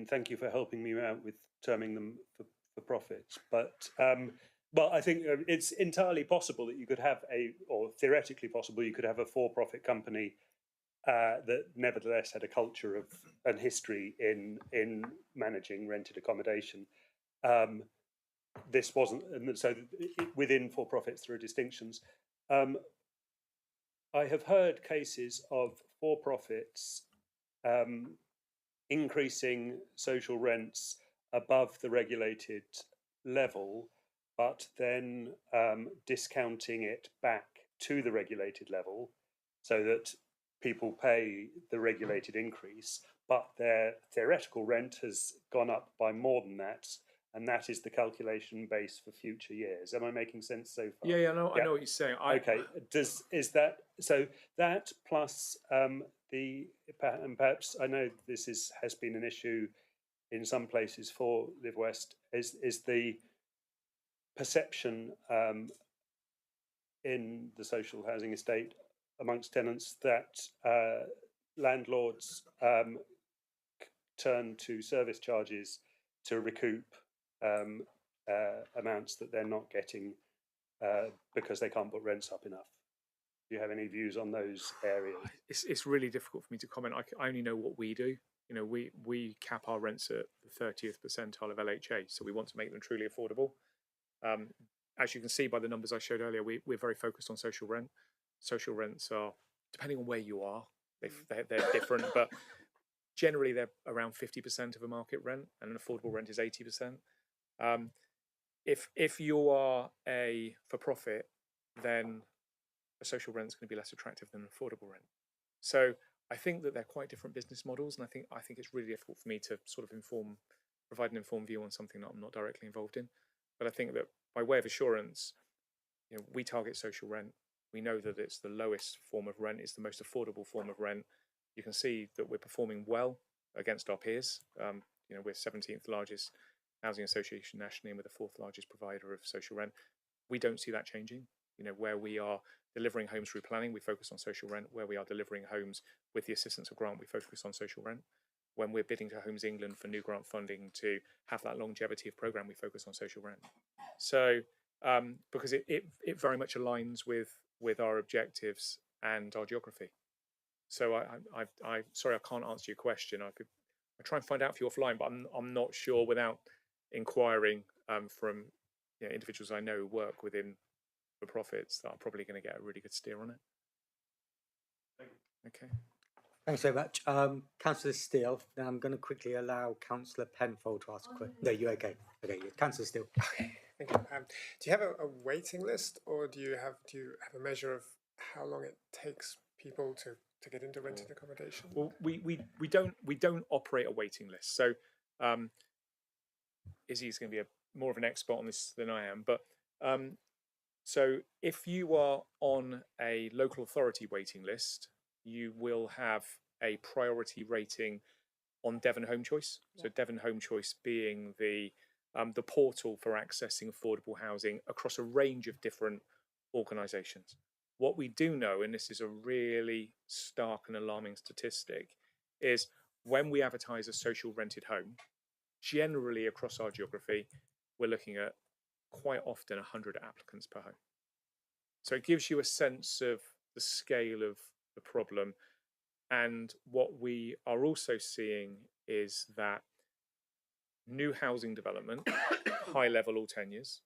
thank you for helping me out with terming them for profits, but I think it's entirely possible that you could have or theoretically possible you could have a for-profit company that nevertheless had a culture of and history in managing rented accommodation. This wasn't, and so within for-profits there are distinctions. I have heard cases of for-profits increasing social rents above the regulated level, but then discounting it back to the regulated level so that people pay the regulated increase, but their theoretical rent has gone up by more than that, and that is the calculation base for future years. Am I making sense so far? Yeah, I know what you're saying. Okay, is that so? That plus and perhaps I know this has been an issue in some places for Live West, is the perception in the social housing estate amongst tenants that landlords turn to service charges to recoup amounts that they're not getting because they can't put rents up enough. Do you have any views on those areas? It's really difficult for me to comment. I only know what we do. We cap our rents at the 30th percentile of LHA, so we want to make them truly affordable. As you can see by the numbers I showed earlier, we're very focused on social rent. Social rents are, depending on where you are, they're different, but generally they're around 50% of a market rent, and an affordable rent is 80%. If you are a for-profit, then a social rent is going to be less attractive than an affordable rent. So I think that they're quite different business models, and I think it's really difficult for me to sort of inform provide an informed view on something that I'm not directly involved in. But I think that by way of assurance, we target social rent. We know that it's the lowest form of rent, it's the most affordable form of rent. You can see that we're performing well against our peers. We're 17th largest housing association nationally and we're the 4th largest provider of social rent. We don't see that changing. Where we are delivering homes through planning, we focus on social rent. Where we are delivering homes with the assistance of grant, we focus on social rent. When we're bidding to Homes England for new grant funding to have that longevity of programme, we focus on social rent. So because it very much aligns with our objectives and our geography. So I sorry, I can't answer your question. I try and find out for you offline, but I'm not sure without inquiring from individuals I know who work within for profits that I'm probably going to get a really good steer on it. Okay. Thanks so much. Councillor Steele, now I'm going to quickly allow Councillor Penfold to ask a question. No, you okay? Okay, Councillor Steele. Okay, thank you. Do you have a waiting list, or do you have a measure of how long it takes people to get into rented accommodation? Well, we don't operate a waiting list. So Izzy's going to be more of an expert on this than I am. But so if you are on a local authority waiting list, you will have a priority rating on Devon Home Choice. So Devon Home Choice being the portal for accessing affordable housing across a range of different organisations. What we do know, and this is a really stark and alarming statistic, is when we advertise a social rented home, generally across our geography, we're looking at quite often 100 applicants per home. So it gives you a sense of the scale of the problem. And what we are also seeing is that new housing development, high level all tenures,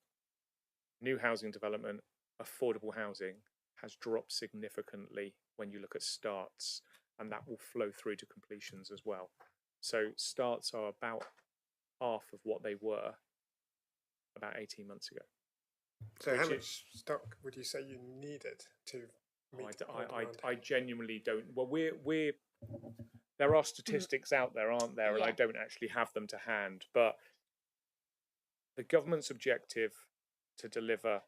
new housing development, affordable housing has dropped significantly when you look at starts, and that will flow through to completions as well. So starts are about half of what they were about 18 months ago. So how much stock would you say you needed to meet I genuinely don't. Well, there are statistics out there, aren't there? And I don't actually have them to hand. But the government's objective to deliver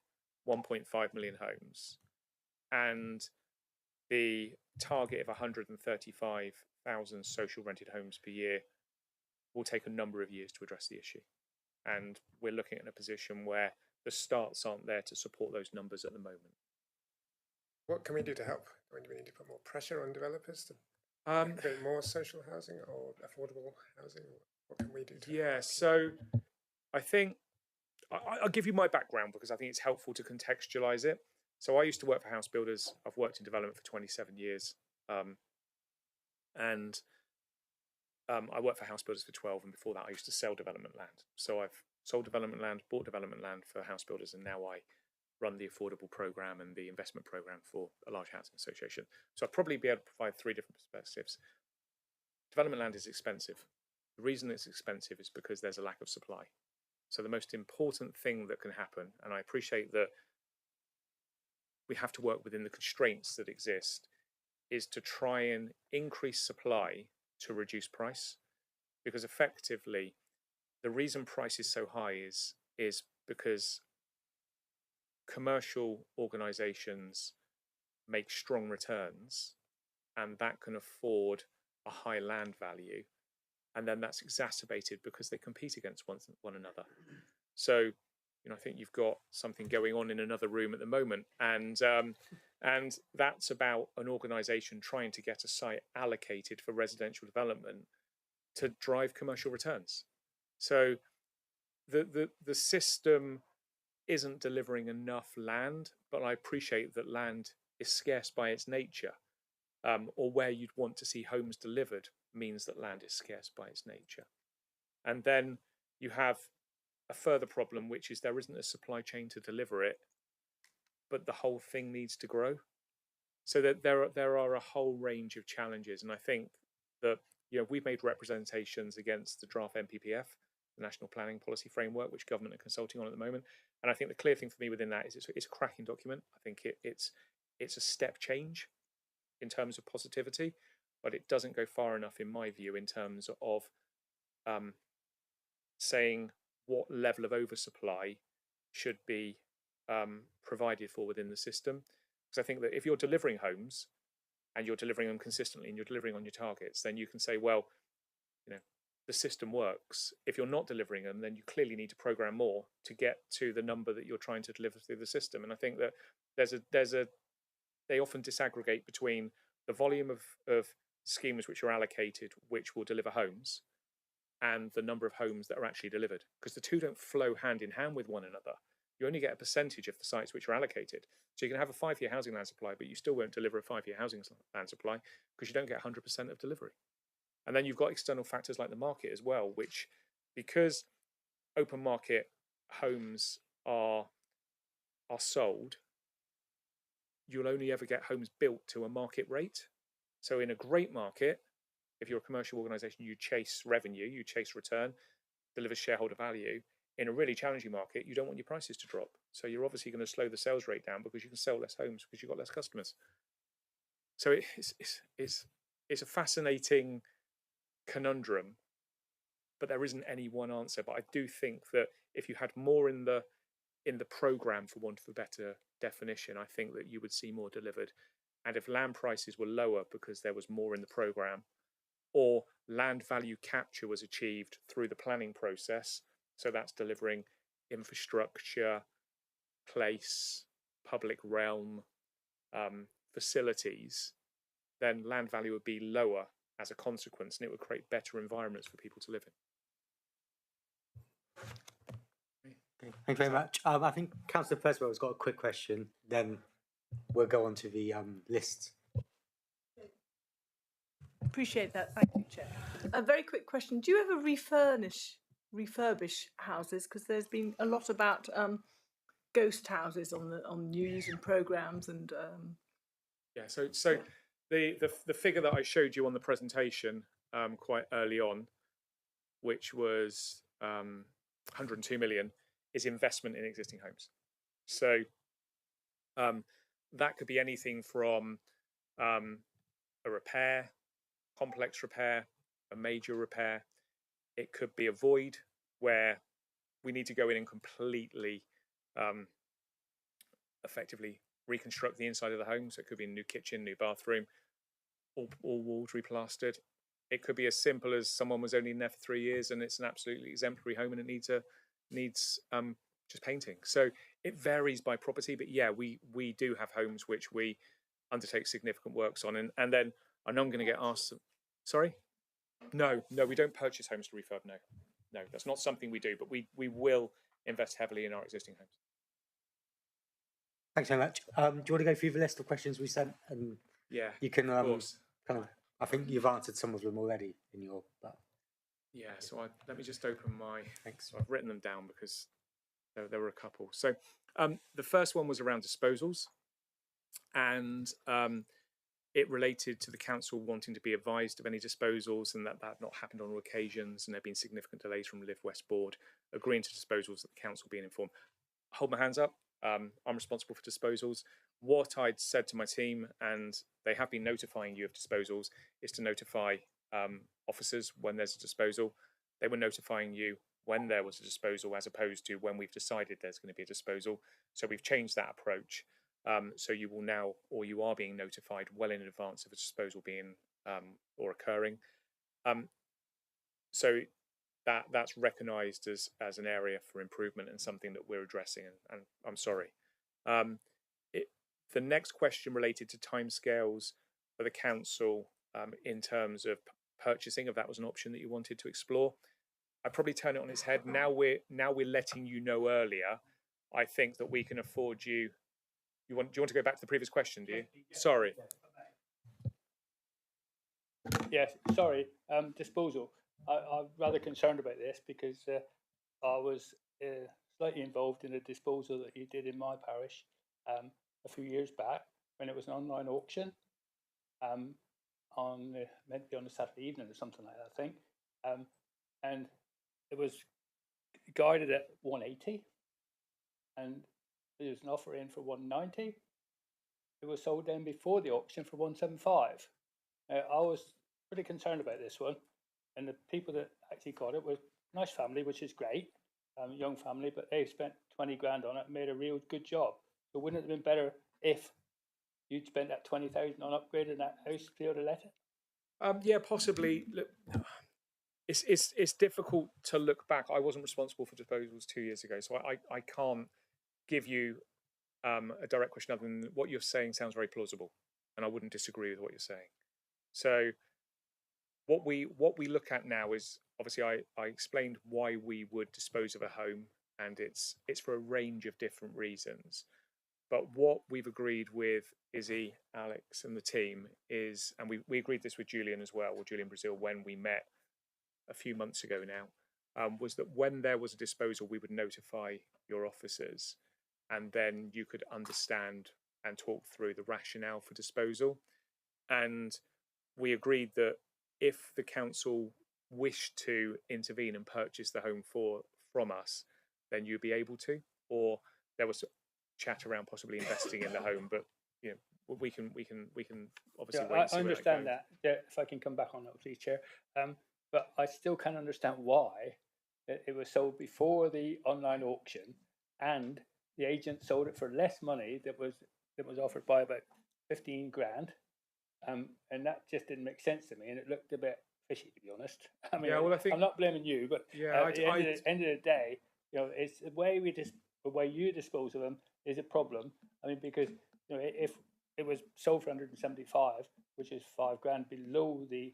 1.5 million homes and the target of 135,000 social rented homes per year will take a number of years to address the issue. And we're looking at a position where the starts aren't there to support those numbers at the moment. What can we do to help? Do we need to put more pressure on developers to create more social housing or affordable housing? What can we do to help? So I think I'll give you my background because I think it's helpful to contextualise it. So I used to work for house builders. I've worked in development for 27 years. And I worked for house builders for 12, and before that I used to sell development land. So I've sold development land, bought development land for house builders, and now I run the affordable programme and the investment programme for a large housing association. So I'd probably be able to provide 3 different perspectives. Development land is expensive. The reason it's expensive is because there's a lack of supply. So the most important thing that can happen, and I appreciate that we have to work within the constraints that exist, is to try and increase supply to reduce price, because effectively the reason price is so high is because commercial organisations make strong returns, and that can afford a high land value, and then that's exacerbated because they compete against one another. So I think you've got something going on in another room at the moment, and that's about an organisation trying to get a site allocated for residential development to drive commercial returns. So the system isn't delivering enough land, but I appreciate that land is scarce by its nature, or where you'd want to see homes delivered means that land is scarce by its nature. And then you have a further problem, which is there isn't a supply chain to deliver it, but the whole thing needs to grow. So that there are a whole range of challenges, and I think that we've made representations against the draft NPPF, the National Planning Policy Framework, which government are consulting on at the moment. And I think the clear thing for me within that is it's a cracking document. I think it's a step change in terms of positivity, but it doesn't go far enough, in my view, in terms of saying what level of oversupply should be provided for within the system. Because I think that if you're delivering homes and you're delivering them consistently and you're delivering on your targets, then you can say, well, the system works. If you're not delivering them, then you clearly need to program more to get to the number that you're trying to deliver through the system. And I think that they often disaggregate between the volume of schemes which are allocated, which will deliver homes, and the number of homes that are actually delivered, because the two don't flow hand in hand with one another. You only get a percentage of the sites which are allocated. So you can have a 5-year housing land supply, but you still won't deliver a 5-year housing land supply because you don't get 100% of delivery. And then you've got external factors like the market as well, which, because open market homes are sold, you'll only ever get homes built to a market rate. So in a great market, if you're a commercial organisation, you chase revenue, you chase return, deliver shareholder value. In a really challenging market, you don't want your prices to drop. So you're obviously going to slow the sales rate down because you can sell less homes because you've got less customers. So it's a fascinating conundrum, but there isn't any one answer. But I do think that if you had more in the programme, for want of a better definition, I think that you would see more delivered. And if land prices were lower because there was more in the programme, or land value capture was achieved through the planning process, so that's delivering infrastructure, place, public realm, facilities, then land value would be lower as a consequence, and it would create better environments for people to live in. Okay, thank you very much. I think Councillor Percival has got a quick question, then we'll go on to the list. Appreciate that. Thank you, Chair. A very quick question. Do you ever refurbish houses? Because there's been a lot about ghost houses on news and programmes and. Yeah. So the figure that I showed you on the presentation quite early on, which was 102 million, is investment in existing homes. So that could be anything from a repair, complex repair, a major repair. It could be a void where we need to go in and completely effectively reconstruct the inside of the home. So it could be a new kitchen, new bathroom, all walls replastered. It could be as simple as someone was only in there for 3 years and it's an absolutely exemplary home and it needs just painting. So it varies by property, but yeah, we do have homes which we undertake significant works on, and then I know I'm going to get asked. Sorry, no, we don't purchase homes to refurb. No, that's not something we do, but we will invest heavily in our existing homes. Thanks very much. Do you want to go through the list of questions we sent? And yeah, you can kind of. I think you've answered some of them already in your. But... Yeah, so let me just open my. Thanks. So I've written them down because there were a couple. So the first one was around disposals, and it related to the council wanting to be advised of any disposals, and that had not happened on all occasions, and there have been significant delays from Live West Board agreeing to disposals that the council being informed. Hold my hands up. I'm responsible for disposals. What I'd said to my team, and they have been notifying you of disposals, is to notify officers when there's a disposal. They were notifying you when there was a disposal, as opposed to when we've decided there's going to be a disposal. So we've changed that approach. So you will now, or you are being notified well in advance of a disposal being or occurring. So that's recognised as an area for improvement and something that we're addressing. And I'm sorry. The next question related to timescales for the council in terms of purchasing, if that was an option that you wanted to explore. I'd probably turn it on its head. Now we're letting you know earlier. I think that we can afford you. Do you want to go back to the previous question? Do you? Sorry. Yes, sorry. Disposal. I'm rather concerned about this because I was slightly involved in a disposal that you did in my parish a few years back when it was an online auction meant to be on a Saturday evening or something like that, I think. And it was guided at 180, and there was an offer in for 190. It was sold then before the auction for 175. I was pretty concerned about this one, and the people that actually got it were nice family, which is great, young family, but they spent 20 grand on it and made a real good job. So wouldn't it have been better if you'd spent that 20,000 on upgrading that house to be able to let it? Yeah, possibly. Look, it's difficult to look back. I wasn't responsible for disposals 2 years ago, so I can't give you a direct question other than what you're saying sounds very plausible, and I wouldn't disagree with what you're saying. So what we look at now is, obviously I explained why we would dispose of a home, and it's for a range of different reasons. But what we've agreed with Izzy, Alex, and the team is, and we agreed this with Julian as well, or Julian Brazil, when we met a few months ago now, was that when there was a disposal, we would notify your officers, and then you could understand and talk through the rationale for disposal. And we agreed that if the council wished to intervene and purchase the home from us, then you'd be able to, or there was chat around possibly investing in the home, but you know, we can obviously wait and see. I understand that. Yeah, if I can come back on that, please, Chair. But I still can't understand why it was sold before the online auction, and the agent sold it for less money that was offered by about 15 grand, and that just didn't make sense to me, and it looked a bit fishy, to be honest. I mean, yeah, well, I think, I'm not blaming you, but at the end of the day, you know, it's the way you dispose of them is a problem. I mean, because you know, if it was sold for 175, which is 5 grand below the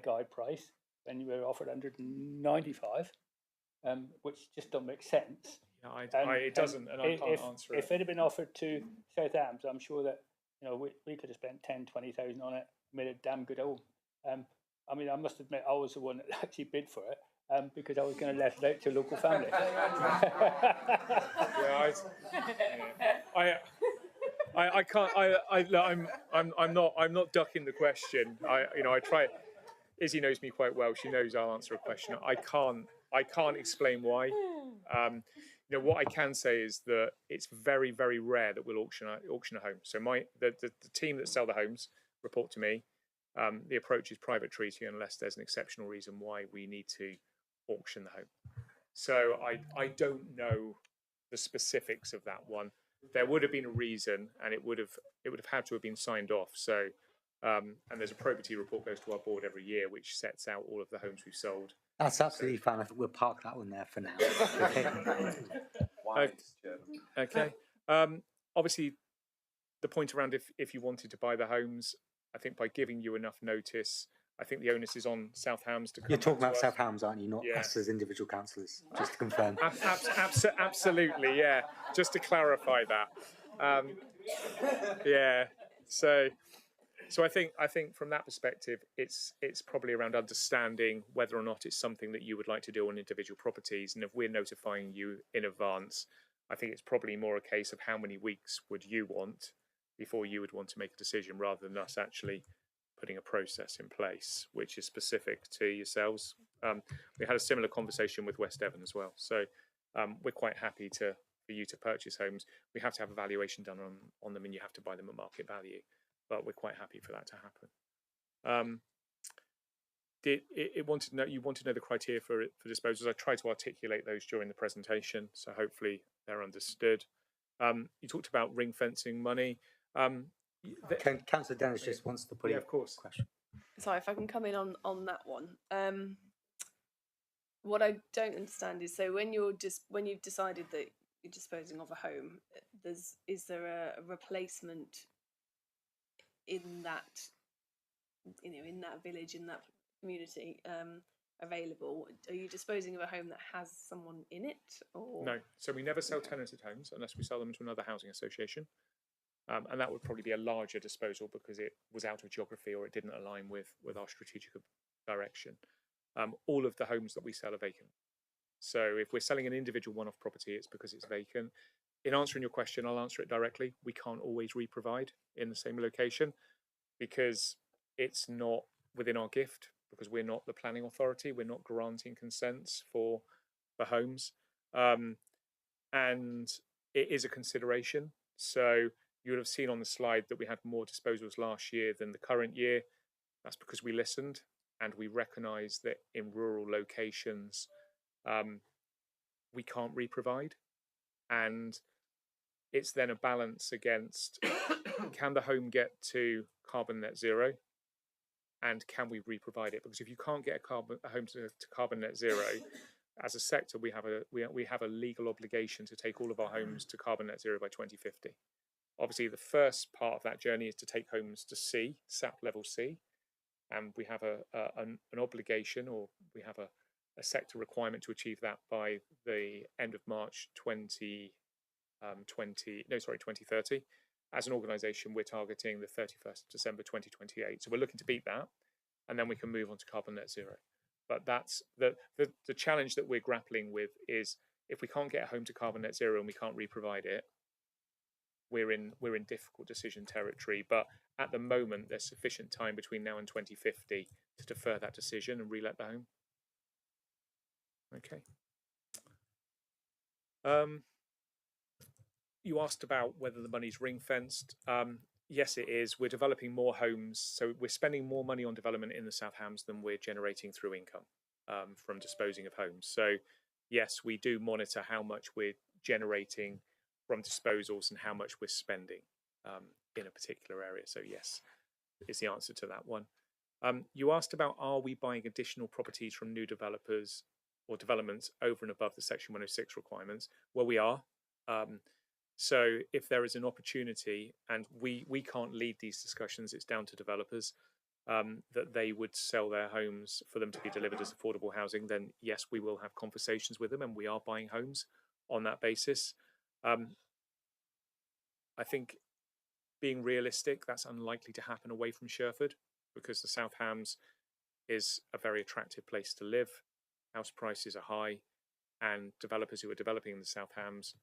guide price, then you were offered 195, which just don't make sense. Yeah, it doesn't, and I can't answer it. If it had been offered to Southampton, I'm sure that we could have spent 10,000-20,000 on it, made a damn good home. I mean, I must admit, I was the one that actually bid for it. Because I was going to let it out to a local family. I can't. I'm not ducking the question. I try. Izzy knows me quite well. She knows I'll answer a question. I can't explain why. What I can say is that it's very, very rare that we'll auction a home. So the team that sell the homes report to me. The approach is private treaty unless there's an exceptional reason why we need to auction the home. So I don't know the specifics of that one. There would have been a reason, and it would have had to have been signed off. So and there's a probity report goes to our board every year which sets out all of the homes we've sold. That's absolutely fine. I think we'll park that one there for now. Okay. Obviously, the point around if you wanted to buy the homes, I think by giving you enough notice, I think the onus is on South Hams to come. You're talking about South Hams, aren't you? Not us as individual councillors, just to confirm. Absolutely, yeah. Just to clarify that. Yeah. So I think from that perspective, it's probably around understanding whether or not it's something that you would like to do on individual properties, and if we're notifying you in advance, I think it's probably more a case of how many weeks would you want before you would want to make a decision, rather than us actually putting a process in place which is specific to yourselves. We had a similar conversation with West Devon as well. So we're quite happy for you to purchase homes. We have to have a valuation done on them, and you have to buy them at market value. But we're quite happy for that to happen. You want to know the criteria for disposals. I tried to articulate those during the presentation, so hopefully they're understood. You talked about ring fencing money. Councillor Dennis just wants to put in a question. Sorry, if I can come in on that one. What I don't understand is, so when you've decided that you're disposing of a home, is there a replacement in that village, in that community, available? Are you disposing of a home that has someone in it, or no? So we never sell tenanted homes unless we sell them to another housing association. And that would probably be a larger disposal because it was out of geography or it didn't align with our strategic direction. All of the homes that we sell are vacant. So if we're selling an individual one-off property, it's because it's vacant. In answering your question, I'll answer it directly. We can't always re-provide in the same location because it's not within our gift, because we're not the planning authority. We're not granting consents for homes. And it is a consideration. So you would have seen on the slide that we had more disposals last year than the current year. That's because we listened and we recognised that in rural locations, we can't re-provide, and it's then a balance against can the home get to carbon net zero, and can we re-provide it? Because if you can't get a home to carbon net zero, as a sector, we have a legal obligation to take all of our homes to carbon net zero by 2050. Obviously, the first part of that journey is to take homes to C, SAP level C, and we have an obligation, or we have a sector requirement to achieve that by the end of March 2030. As an organisation, we're targeting the 31st of December 2028. So we're looking to beat that, and then we can move on to carbon net zero. But that's the challenge that we're grappling with is if we can't get a home to carbon net zero and we can't re-provide it, we're in difficult decision territory. But at the moment, there's sufficient time between now and 2050 to defer that decision and re-let the home. Okay. You asked about whether the money's ring-fenced. Yes, it is. We're developing more homes, so we're spending more money on development in the South Hams than we're generating through income from disposing of homes. So yes, we do monitor how much we're generating from disposals and how much we're spending in a particular area. So yes, is the answer to that one. You asked about, are we buying additional properties from new developers or developments over and above the Section 106 requirements? Well, we are. So if there is an opportunity, and we can't lead these discussions, it's down to developers, that they would sell their homes for them to be delivered as affordable housing, then yes, we will have conversations with them, and we are buying homes on that basis. I think, being realistic, that's unlikely to happen away from Sherford, because the South Hams is a very attractive place to live. House prices are high, and developers who are developing in the South Hams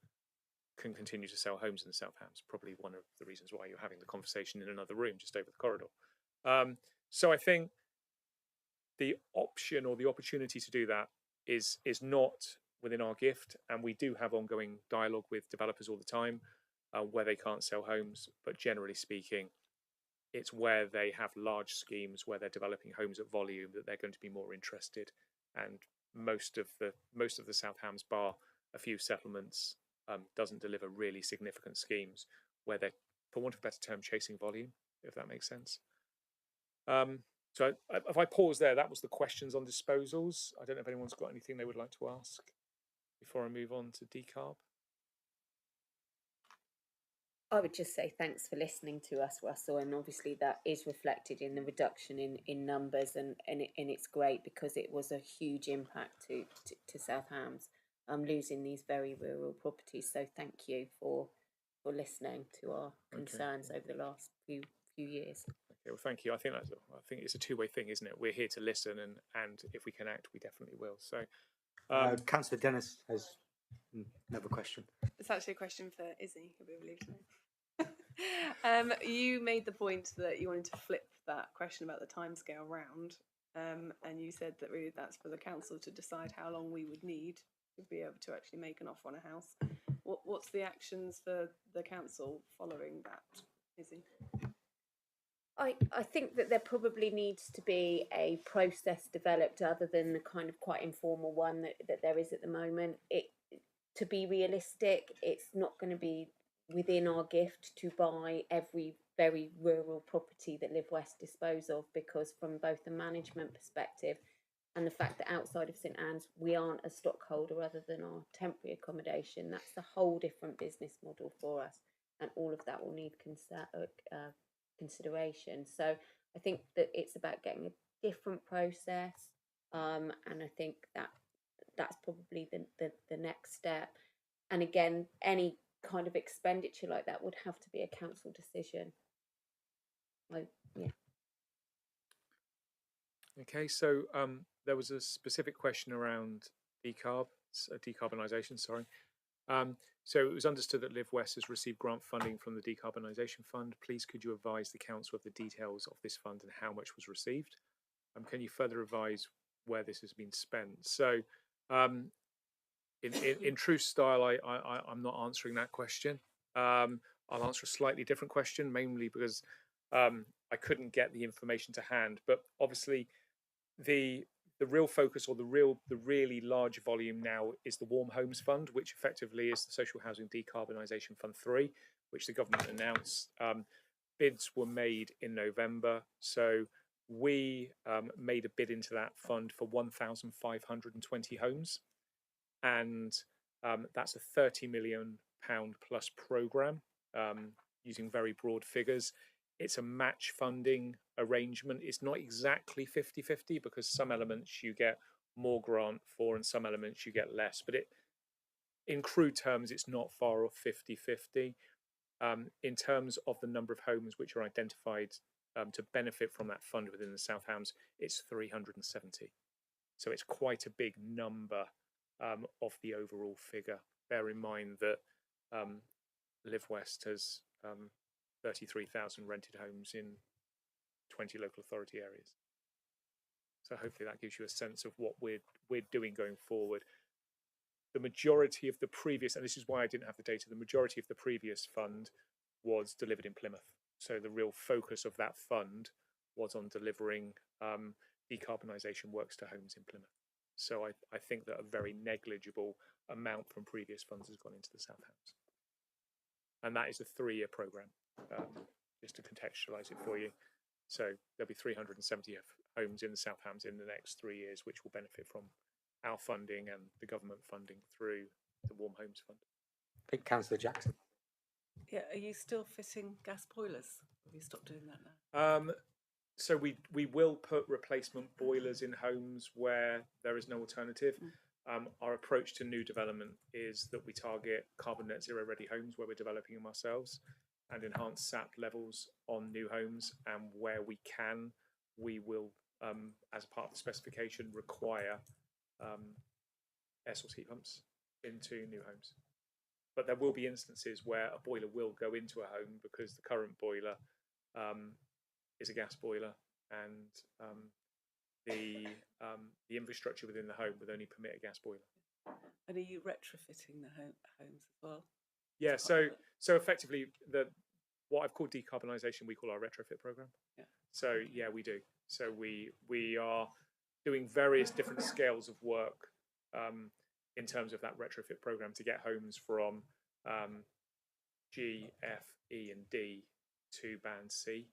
can continue to sell homes in the South Hams. Probably one of the reasons why you're having the conversation in another room just over the corridor. So I think the option or the opportunity to do that is not within our gift, and we do have ongoing dialogue with developers all the time where they can't sell homes, but generally speaking, it's where they have large schemes where they're developing homes at volume that they're going to be more interested. And most of the South Hams, bar a few settlements, doesn't deliver really significant schemes where they're, for want of a better term, chasing volume, if that makes sense. So if I pause there, that was the questions on disposals. I don't know if anyone's got anything they would like to ask before I move on to decarb. I would just say thanks for listening to us, Russell, and obviously that is reflected in the reduction in numbers, and it's great because it was a huge impact to South Hams, losing these very rural properties. So thank you for listening to our concerns over the last few years. Okay, well, thank you. I think it's a two-way thing, isn't it? We're here to listen, and if we can act, we definitely will. So, Councillor Dennis has another question. It's actually a question for Izzy, who we believe today. You made the point that you wanted to flip that question about the timescale round, and you said that really that's for the council to decide how long we would need to be able to actually make an offer on a house. What's the actions for the council following that, Izzy? I think that there probably needs to be a process developed other than the kind of quite informal one that there is at the moment. To be realistic, it's not going to be within our gift to buy every very rural property that Live West dispose of, because from both the management perspective and the fact that outside of St Anne's we aren't a stockholder other than our temporary accommodation, that's a whole different business model for us, and all of that will need consideration. So I think that it's about getting a different process, and I think that's probably the next step. And again, any kind of expenditure like that would have to be a council decision. Yeah. Okay, so there was a specific question around decarbonisation. Sorry. So it was understood that Live West has received grant funding from the Decarbonisation Fund. Please could you advise the council of the details of this fund and how much was received? Can you further advise where this has been spent? So in true style, I'm not answering that question. I'll answer a slightly different question, mainly because I couldn't get the information to hand. But obviously, the the real focus, or the really large volume now, is the Warm Homes Fund, which effectively is the Social Housing Decarbonisation Fund 3, which the government announced. Bids were made in November, so we made a bid into that fund for 1,520 homes, and that's a £30 million plus programme, using very broad figures. It's a match funding arrangement. It's not exactly 50-50 because some elements you get more grant for and some elements you get less, but in crude terms, it's not far off 50-50. In terms of the number of homes which are identified to benefit from that fund within the South Hams, it's 370. So it's quite a big number of the overall figure. Bear in mind that Live West has 33,000 rented homes in 20 local authority areas. So hopefully that gives you a sense of what we're doing going forward. The majority of the previous, and this is why I didn't have the data, the majority of the previous fund was delivered in Plymouth. So the real focus of that fund was on delivering decarbonisation works to homes in Plymouth. So I think that a very negligible amount from previous funds has gone into the South Hams. And that is a 3-year programme, just to contextualise it for you. So there'll be 370 homes in the South Hams in the next 3 years, which will benefit from our funding and the government funding through the Warm Homes Fund. Okay, Councillor Jackson. Yeah, are you still fitting gas boilers? Have you stopped doing that now? So we will put replacement boilers in homes where there is no alternative. Our approach to new development is that we target carbon net zero ready homes where we're developing them ourselves, and enhance SAP levels on new homes. And where we can, we will, as part of the specification, require air source heat pumps into new homes. But there will be instances where a boiler will go into a home because the current boiler is a gas boiler, and the infrastructure within the home would only permit a gas boiler. And are you retrofitting the homes as well? Yeah, so effectively what I've called decarbonisation, we call our retrofit programme. Yeah. So yeah, we do. So we are doing various different scales of work in terms of that retrofit programme to get homes from G, F, E and D to band C.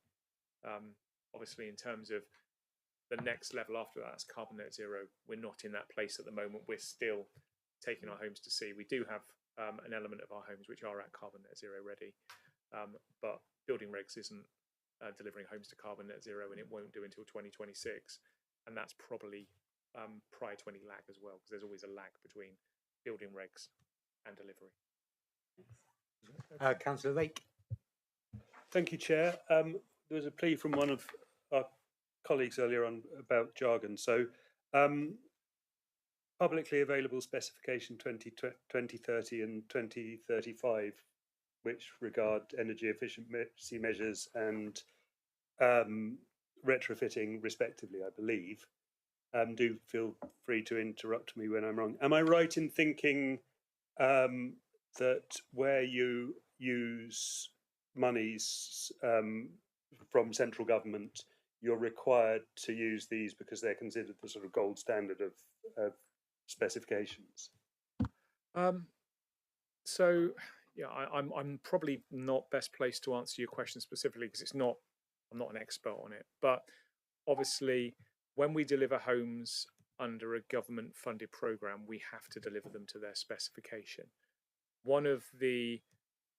Obviously in terms of the next level after that, it's carbon net zero. We're not in that place at the moment. We're still taking our homes to C. We do have an element of our homes which are at carbon net zero ready, but building regs isn't delivering homes to carbon net zero, and it won't do until 2026, and that's probably prior to any lag as well, because there's always a lag between building regs and delivery. Councillor Lake. Thank you, Chair. There was a plea from one of our colleagues earlier on about jargon. So publicly available specification 2030 and 2035, which regard energy efficiency measures and retrofitting respectively, I believe. Do feel free to interrupt me when I'm wrong. Am I right in thinking that where you use monies from central government, you're required to use these because they're considered the sort of gold standard of specifications? So yeah, I'm probably not best placed to answer your question specifically because I'm not an expert on it. But obviously, when we deliver homes under a government funded programme, we have to deliver them to their specification. One of the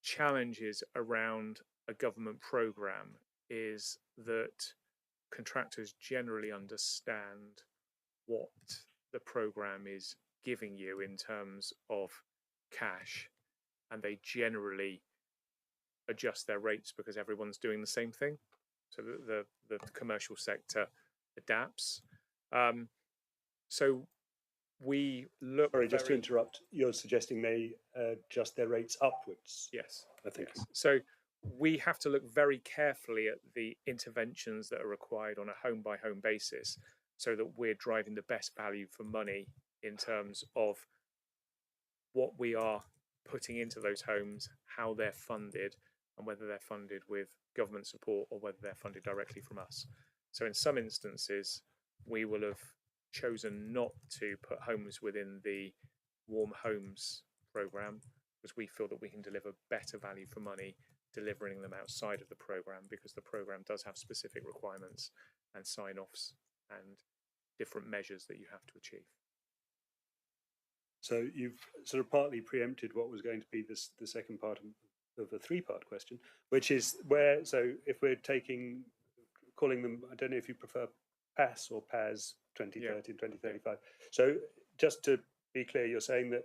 challenges around a government programme is that contractors generally understand what the programme is giving you in terms of cash, and they generally adjust their rates because everyone's doing the same thing. So the commercial sector adapts. So we look. Sorry, just to interrupt. You're suggesting they adjust their rates upwards? Yes. I think. Yes. So we have to look very carefully at the interventions that are required on a home by home basis, so that we're driving the best value for money in terms of what we are putting into those homes, how they're funded, and whether they're funded with government support or whether they're funded directly from us. So in some instances, we will have chosen not to put homes within the warm homes program because we feel that we can deliver better value for money delivering them outside of the program, because the program does have specific requirements and sign-offs and different measures that you have to achieve. So you've sort of partly preempted what was going to be the second part of a three-part question, which is where, so if we're calling them, I don't know if you prefer PAS or PAS 2030 and 2035. So just to be clear, you're saying that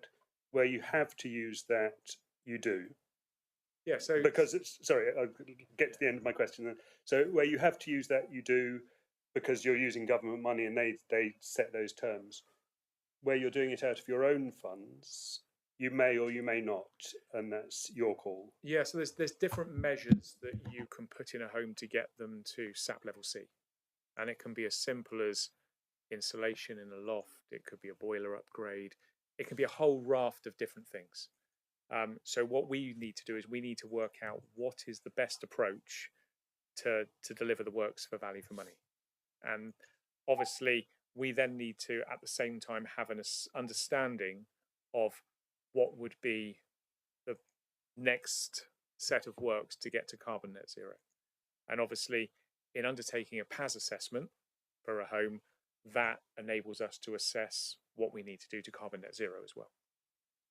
where you have to use that, you do. Yeah, so because sorry, I'll get to the end of my question then. So where you have to use that, you do, because you're using government money and they set those terms. Where you're doing it out of your own funds, you may or you may not, and that's your call. Yeah, so there's different measures that you can put in a home to get them to SAP level C, and it can be as simple as insulation in a loft. It could be a boiler upgrade. It can be a whole raft of different things. So what we need to do is we need to work out what is the best approach to deliver the works for value for money. And obviously, we then need to, at the same time, have an understanding of what would be the next set of works to get to carbon net zero. And obviously, in undertaking a PAS assessment for a home, that enables us to assess what we need to do to carbon net zero as well.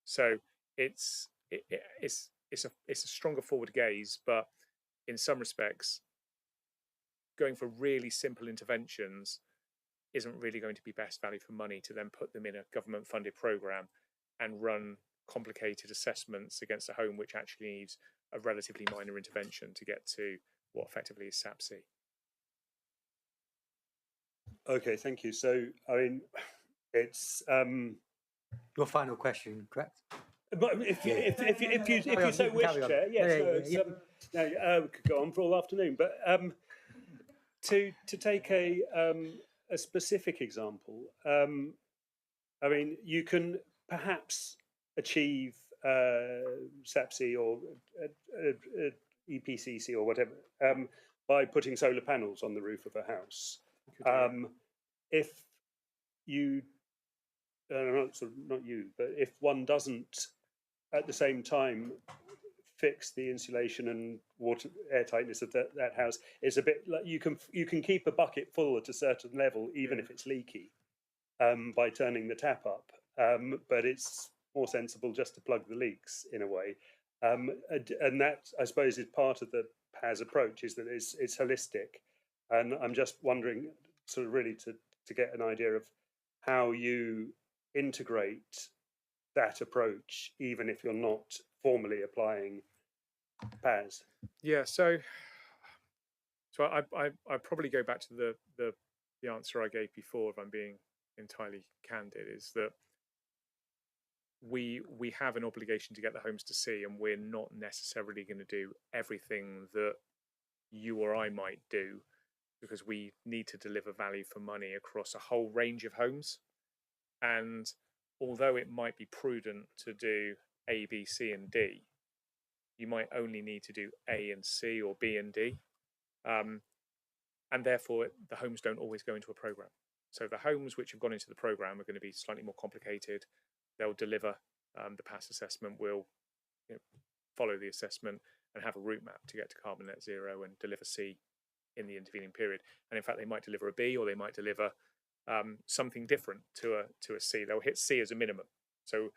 So it's a stronger forward gaze, but in some respects, going for really simple interventions isn't really going to be best value for money to then put them in a government funded program and run complicated assessments against a home which actually needs a relatively minor intervention to get to what effectively is SAP C. Okay, thank you. So, I mean, it's your final question, correct? But if you so wish, Chair, yes. We could go on for all afternoon. But to take a specific example, I mean, you can perhaps achieve SAPC or EPCC or whatever by putting solar panels on the roof of a house. If you, not you, but if one doesn't at the same time fix the insulation and water airtightness of that house, it's a bit like you can keep a bucket full at a certain level even if it's leaky by turning the tap up, but it's more sensible just to plug the leaks in a way, and that, I suppose, is part of the PAS approach, is that it's holistic. And I'm just wondering, sort of really to get an idea of how you integrate that approach, even if you're not formally applying PAS. Yeah, so I probably go back to the answer I gave before, if I'm being entirely candid, is that we have an obligation to get the homes to C, and we're not necessarily going to do everything that you or I might do, because we need to deliver value for money across a whole range of homes. And although it might be prudent to do A, B, C, and D, you might only need to do A and C or B and D. And therefore, the homes don't always go into a program. So the homes which have gone into the program are going to be slightly more complicated. They'll deliver the PAS assessment, will follow the assessment and have a route map to get to carbon net zero and deliver C in the intervening period. And in fact, they might deliver a B, or they might deliver something different to a C. They'll hit C as a minimum. So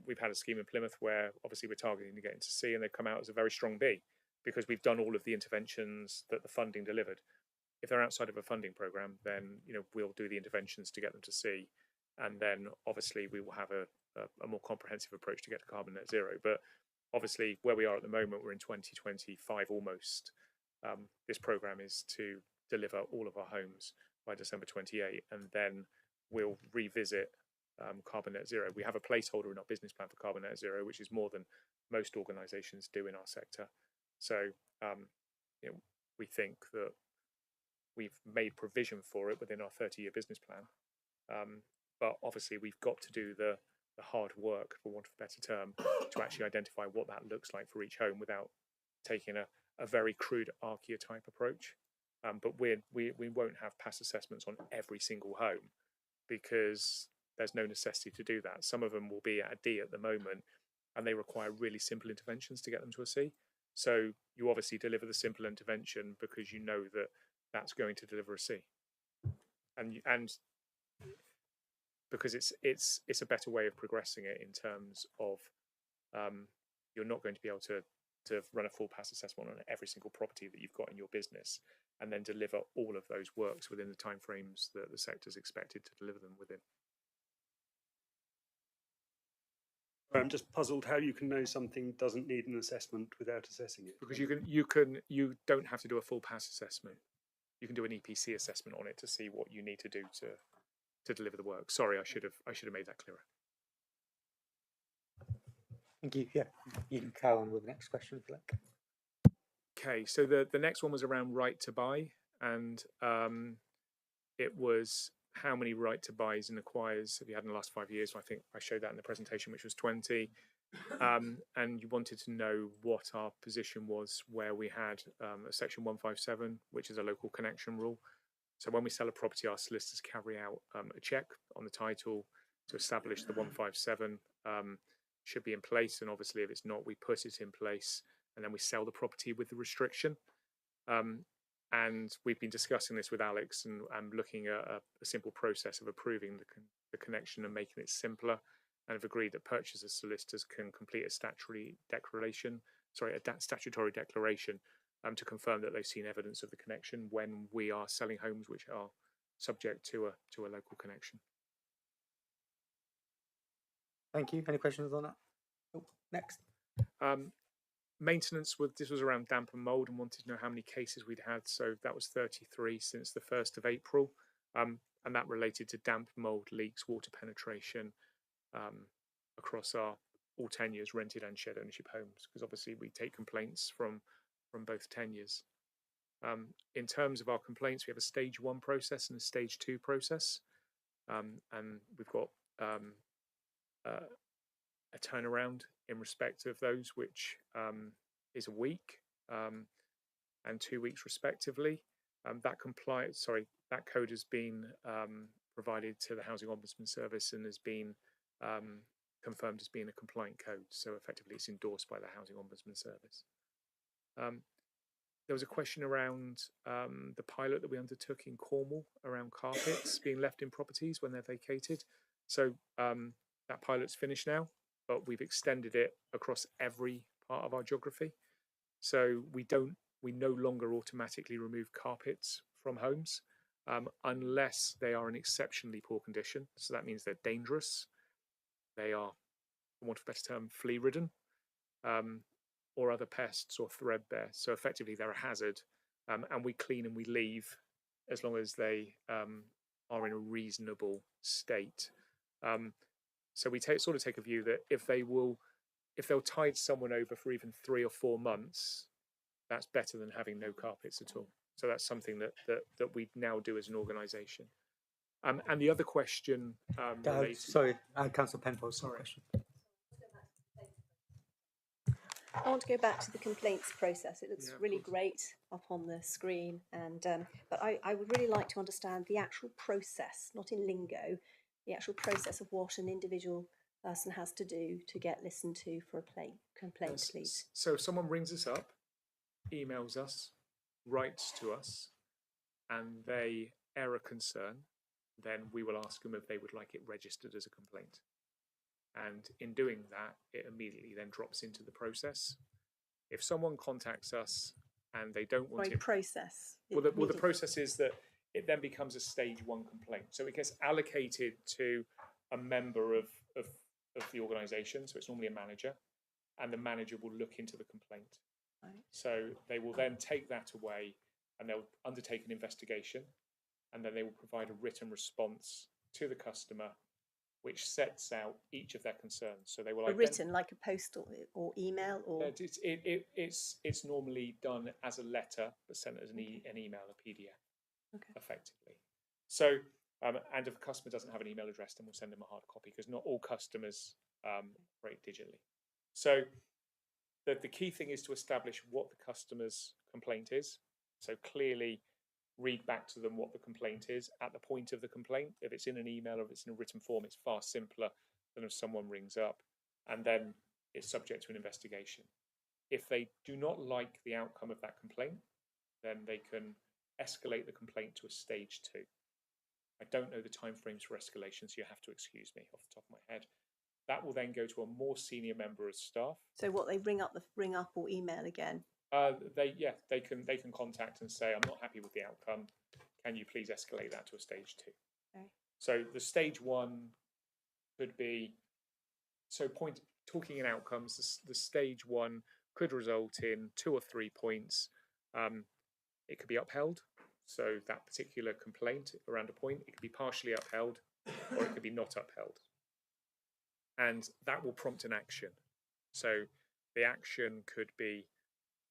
we've had a scheme in Plymouth where obviously we're targeting to get into C, and they've come out as a very strong B because we've done all of the interventions that the funding delivered. If they're outside of a funding program, then we'll do the interventions to get them to C, and then obviously we will have a more comprehensive approach to get to carbon net zero. But obviously, where we are at the moment, we're in 2025 almost. This program is to deliver all of our homes by December 28, and then we'll revisit carbon net zero. We have a placeholder in our business plan for carbon net zero, which is more than most organisations do in our sector. So we think that we've made provision for it within our 30-year business plan. But obviously, we've got to do the hard work, for want of a better term, to actually identify what that looks like for each home without taking a very crude archetype approach. But we won't have PAS assessments on every single home. because there's no necessity to do that. Some of them will be at a D at the moment, and they require really simple interventions to get them to a C. So you obviously deliver the simple intervention because you know that that's going to deliver a C, and because it's a better way of progressing it in terms of you're not going to be able to run a full pass assessment on every single property that you've got in your business and then deliver all of those works within the timeframes that the sector's expected to deliver them within. I'm just puzzled how you can know something doesn't need an assessment without assessing it. Because you don't have to do a full pass assessment. You can do an EPC assessment on it to see what you need to do to deliver the work. Sorry, I should have made that clearer. Thank you. Yeah, you can carry on with the next question if you like. Okay, so the next one was around right to buy, and it was how many right to buys and acquires have you had in the last 5 years? I think I showed that in the presentation, which was 20. And you wanted to know what our position was where we had a section 157, which is a local connection rule. So when we sell a property, our solicitors carry out a check on the title to establish the 157 should be in place. And obviously, if it's not, we put it in place and then we sell the property with the restriction. And we've been discussing this with Alex and looking at a simple process of approving the connection and making it simpler, and have agreed that purchaser solicitors can complete a statutory declaration to confirm that they've seen evidence of the connection when we are selling homes which are subject to a local connection. Thank you. Any questions on that? Oh, next. Maintenance, this was around damp and mould, and wanted to know how many cases we'd had. So that was 33 since the 1st of April. And that related to damp, mould, leaks, water penetration across all tenures, rented and shared ownership homes, because obviously we take complaints from both tenures. In terms of our complaints, we have a stage 1 process and a stage 2 process. And we've got a turnaround in respect of those, which is a week and 2 weeks respectively. That code has been provided to the Housing Ombudsman Service and has been confirmed as being a compliant code. So effectively, it's endorsed by the Housing Ombudsman Service. There was a question around the pilot that we undertook in Cornwall around carpets being left in properties when they're vacated. So that pilot's finished now, but we've extended it across every part of our geography. So we no longer automatically remove carpets from homes unless they are in exceptionally poor condition. So that means they're dangerous, they are, for want of a better term, flea-ridden, or other pests or threadbare. So effectively they're a hazard, and we clean and we leave as long as they are in a reasonable state. So we take a view that if they'll tide someone over for even 3 or 4 months, that's better than having no carpets at all. So that's something that we now do as an organisation. And the other question sorry, Councillor Penfold, sorry. Question. I want to go back to the complaints process. It looks really great up on the screen, and but I would really like to understand the actual process, not in lingo, the actual process of what an individual person has to do to get listened to for a complaint, please. So if someone rings us up, emails us, writes to us, and they air a concern, then we will ask them if they would like it registered as a complaint. And in doing that, it immediately then drops into the process. If someone contacts us and they don't want it... process. Well, the process is that it then becomes a stage 1 complaint. So it gets allocated to a member of the organisation. So it's normally a manager, and the manager will look into the complaint. Right. So they will then take that away and they'll undertake an investigation, and then they will provide a written response to the customer which sets out each of their concerns. So they will written, like a post or email, or it's normally done as a letter, but sent as an email, a PDF, effectively. So and if a customer doesn't have an email address, then we'll send them a hard copy, because not all customers operate digitally. So the key thing is to establish what the customer's complaint is. So clearly, read back to them what the complaint is at the point of the complaint. If it's in an email or if it's in a written form, it's far simpler than if someone rings up, and then it's subject to an investigation. If they do not like the outcome of that complaint, then they can escalate the complaint to a stage 2. I don't know the timeframes for escalation, so you have to excuse me off the top of my head. That will then go to a more senior member of staff. So what, they ring up or email again? They can contact and say, I'm not happy with the outcome. Can you please escalate that to a stage 2? Okay. So the stage 1 could be, talking in outcomes, the stage 1 could result in 2 or 3 points. It could be upheld. So that particular complaint around a point, it could be partially upheld or it could be not upheld. And that will prompt an action. So the action could be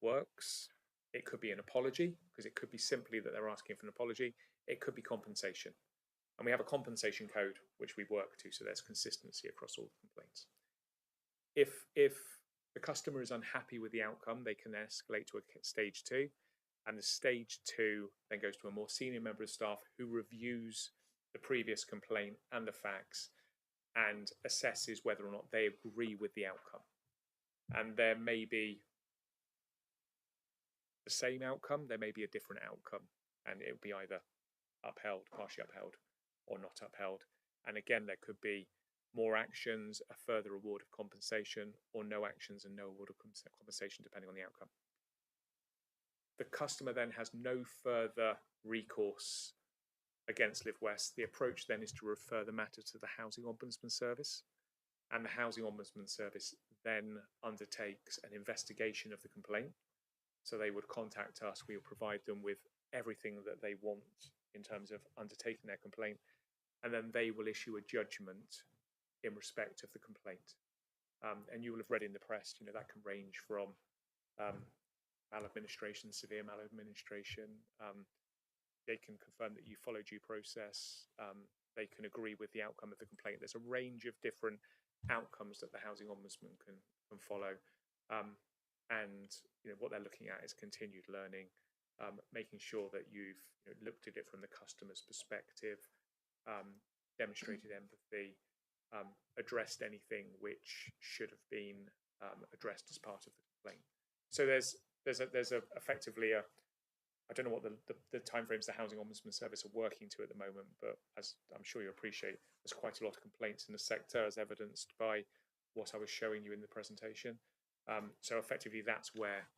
works, it could be an apology, because it could be simply that they're asking for an apology, it could be compensation. And we have a compensation code which we work to, so there's consistency across all the complaints. If the customer is unhappy with the outcome, they can escalate to a stage 2, and the stage 2 then goes to a more senior member of staff who reviews the previous complaint and the facts and assesses whether or not they agree with the outcome. And there may be the same outcome, there may be a different outcome, and it will be either upheld, partially upheld, or not upheld. And again, there could be more actions, a further award of compensation, or no actions and no award of compensation, depending on the outcome. The customer then has no further recourse against Live West. The approach then is to refer the matter to the Housing Ombudsman Service, and the Housing Ombudsman Service then undertakes an investigation of the complaint. So they would contact us, we will provide them with everything that they want in terms of undertaking their complaint, and then they will issue a judgment in respect of the complaint. And you will have read in the press, that can range from maladministration, severe maladministration. They can confirm that you follow due process. They can agree with the outcome of the complaint. There's a range of different outcomes that the Housing Ombudsman can follow. And what they're looking at is continued learning, making sure that you've looked at it from the customer's perspective, demonstrated empathy, addressed anything which should have been addressed as part of the complaint. So there's effectively a, I don't know what the timeframes the Housing Ombudsman Service are working to at the moment, but as I'm sure you appreciate, there's quite a lot of complaints in the sector, as evidenced by what I was showing you in the presentation. So effectively, that's where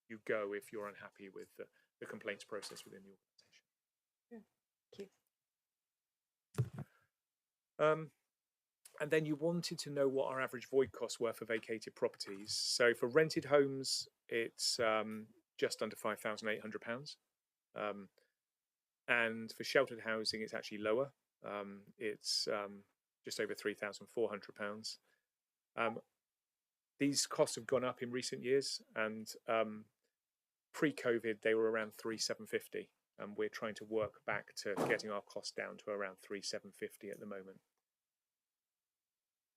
you go if you're unhappy with the complaints process within the organisation. Yeah. Thank you. And then you wanted to know what our average void costs were for vacated properties. So for rented homes, it's just under £5,800. And for sheltered housing, it's actually lower. It's just over £3,400. These costs have gone up in recent years, and pre-COVID they were around £3,750, and we're trying to work back to getting our costs down to around £3,750 at the moment.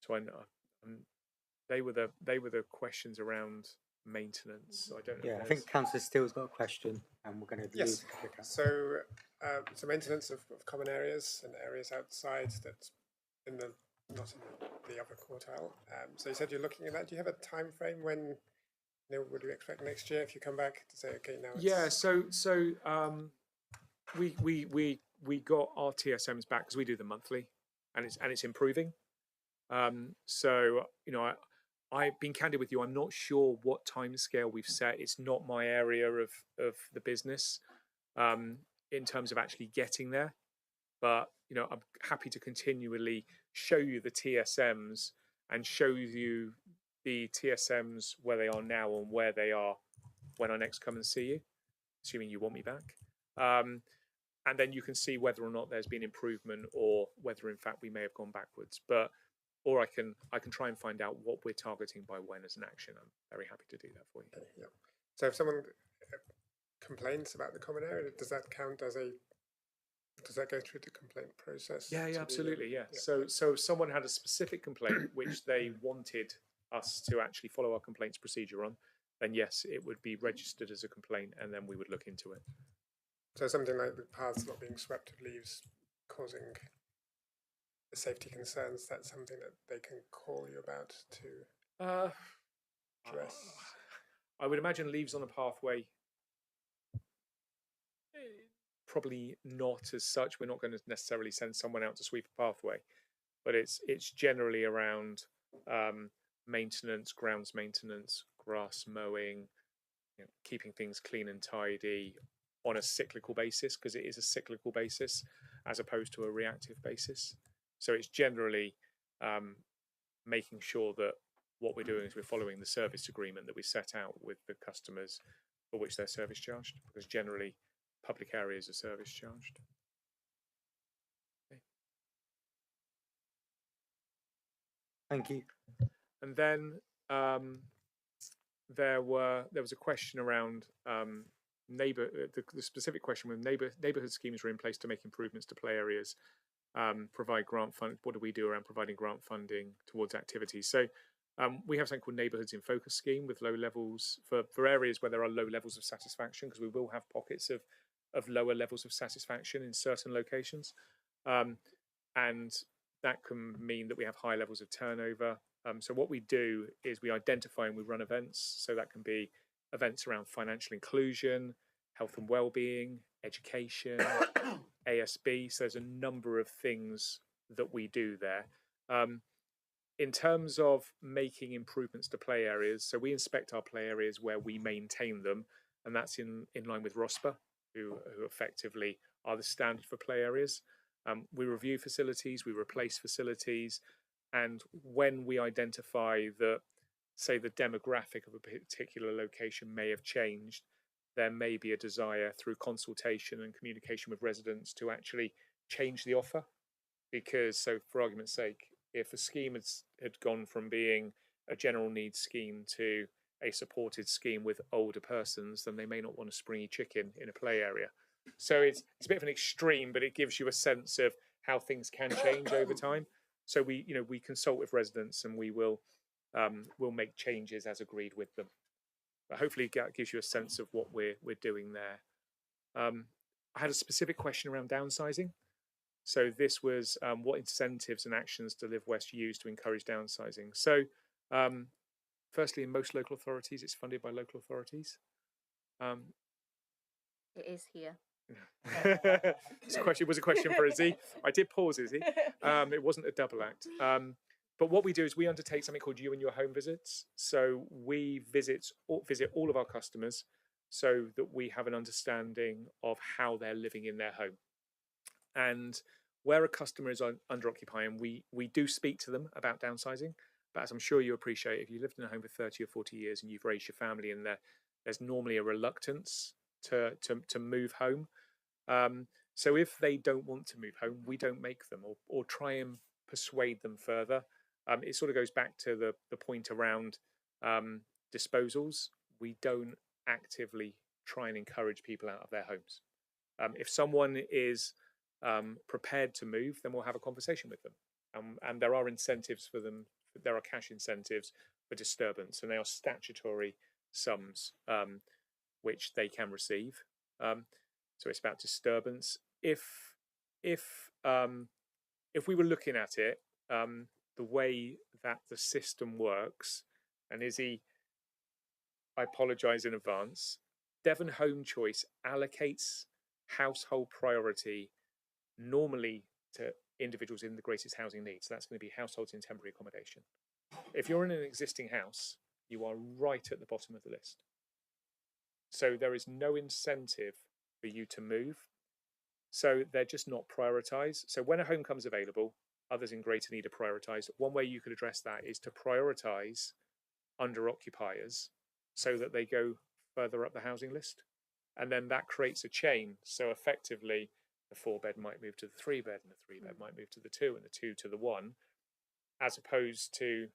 So they were the questions around maintenance. So I don't know. Yeah, I think Councillor Steele's got a question, and we're going to yes. So maintenance of common areas and areas outside that's not in the upper quartile. So you said you're looking at that. Do you have a time frame when? Would you expect next year if you come back to say, okay, now? Yeah. So we got our TSMs back because we do them monthly, and it's improving. So I've been candid with you. I'm not sure what timescale we've set. It's not my area of the business in terms of actually getting there. But I'm happy to continually show you the TSMs and show you the TSMs where they are now and where they are when I next come and see you, assuming you want me back. And then you can see whether or not there's been improvement or whether in fact we may have gone backwards. Or I can try and find out what we're targeting by when as an action. I'm very happy to do that for you. Okay, yeah. So if someone complains about the common area, does that count as does that go through the complaint process? Yeah, absolutely, yeah. So if someone had a specific complaint which they wanted us to actually follow our complaints procedure on, then yes, it would be registered as a complaint, and then we would look into it. So something like the paths not being swept of leaves causing safety concerns, that's something that they can call you about to address? I would imagine leaves on a pathway, probably not as such. We're not going to necessarily send someone out to sweep a pathway, but it's generally around maintenance, grounds maintenance, grass mowing, keeping things clean and tidy on a cyclical basis, because it is a cyclical basis as opposed to a reactive basis. So it's generally making sure that what we're doing is we're following the service agreement that we set out with the customers for which they're service charged, because generally public areas are service charged. Okay. Thank you. And then there was a question around the specific question with neighbourhood schemes were in place to make improvements to play areas, provide grant fund. What do we do around providing grant funding towards activities? So we have something called Neighbourhoods in Focus scheme with low levels for areas where there are low levels of satisfaction, because we will have pockets of lower levels of satisfaction in certain locations, and that can mean that we have high levels of turnover. So what we do is we identify and we run events. So that can be events around financial inclusion, health and well-being, education, ASB. So there's a number of things that we do there. In terms of making improvements to play areas, so we inspect our play areas where we maintain them, and that's in line with ROSPA, who effectively are the standard for play areas. We review facilities, we replace facilities, and when we identify that, say, the demographic of a particular location may have changed, there may be a desire through consultation and communication with residents to actually change the offer. Because, so for argument's sake, if a scheme had gone from being a general needs scheme to a supported scheme with older persons, then they may not want a springy chicken in a play area. So it's a bit of an extreme, but it gives you a sense of how things can change over time. So we consult with residents, and we'll make changes as agreed with them. But hopefully that gives you a sense of what we're doing there. I had a specific question around downsizing. So this was what incentives and actions do Live West use to encourage downsizing? So firstly, in most local authorities, it's funded by local authorities. It is here. It was a question for Izzy. I did pause, Izzy. It wasn't a double act. But what we do is we undertake something called You and Your Home visits. So we visit all of our customers so that we have an understanding of how they're living in their home. And where a customer is under occupying, we do speak to them about downsizing. But as I'm sure you appreciate, if you lived in a home for 30 or 40 years and you've raised your family in there, there's normally a reluctance to move home. So if they don't want to move home, we don't make them or try and persuade them further. It sort of goes back to the point around disposals. We don't actively try and encourage people out of their homes. If someone is prepared to move, then we'll have a conversation with them. And there are incentives for them. There are cash incentives for disturbance, and they are statutory sums which they can receive. So it's about disturbance. If we were looking at it, the way that the system works, and Izzy, I apologise in advance, Devon Home Choice allocates household priority normally to individuals in the greatest housing needs. So that's going to be households in temporary accommodation. If you're in an existing house, you are right at the bottom of the list. So there is no incentive for you to move. So they're just not prioritised. So when a home comes available, others in greater need are prioritised. One way you could address that is to prioritise under occupiers so that they go further up the housing list. And then that creates a chain. So effectively, the 4-bed might move to the 3-bed, and the 3-bed might move to the 2, and the 2 to the 1, as opposed to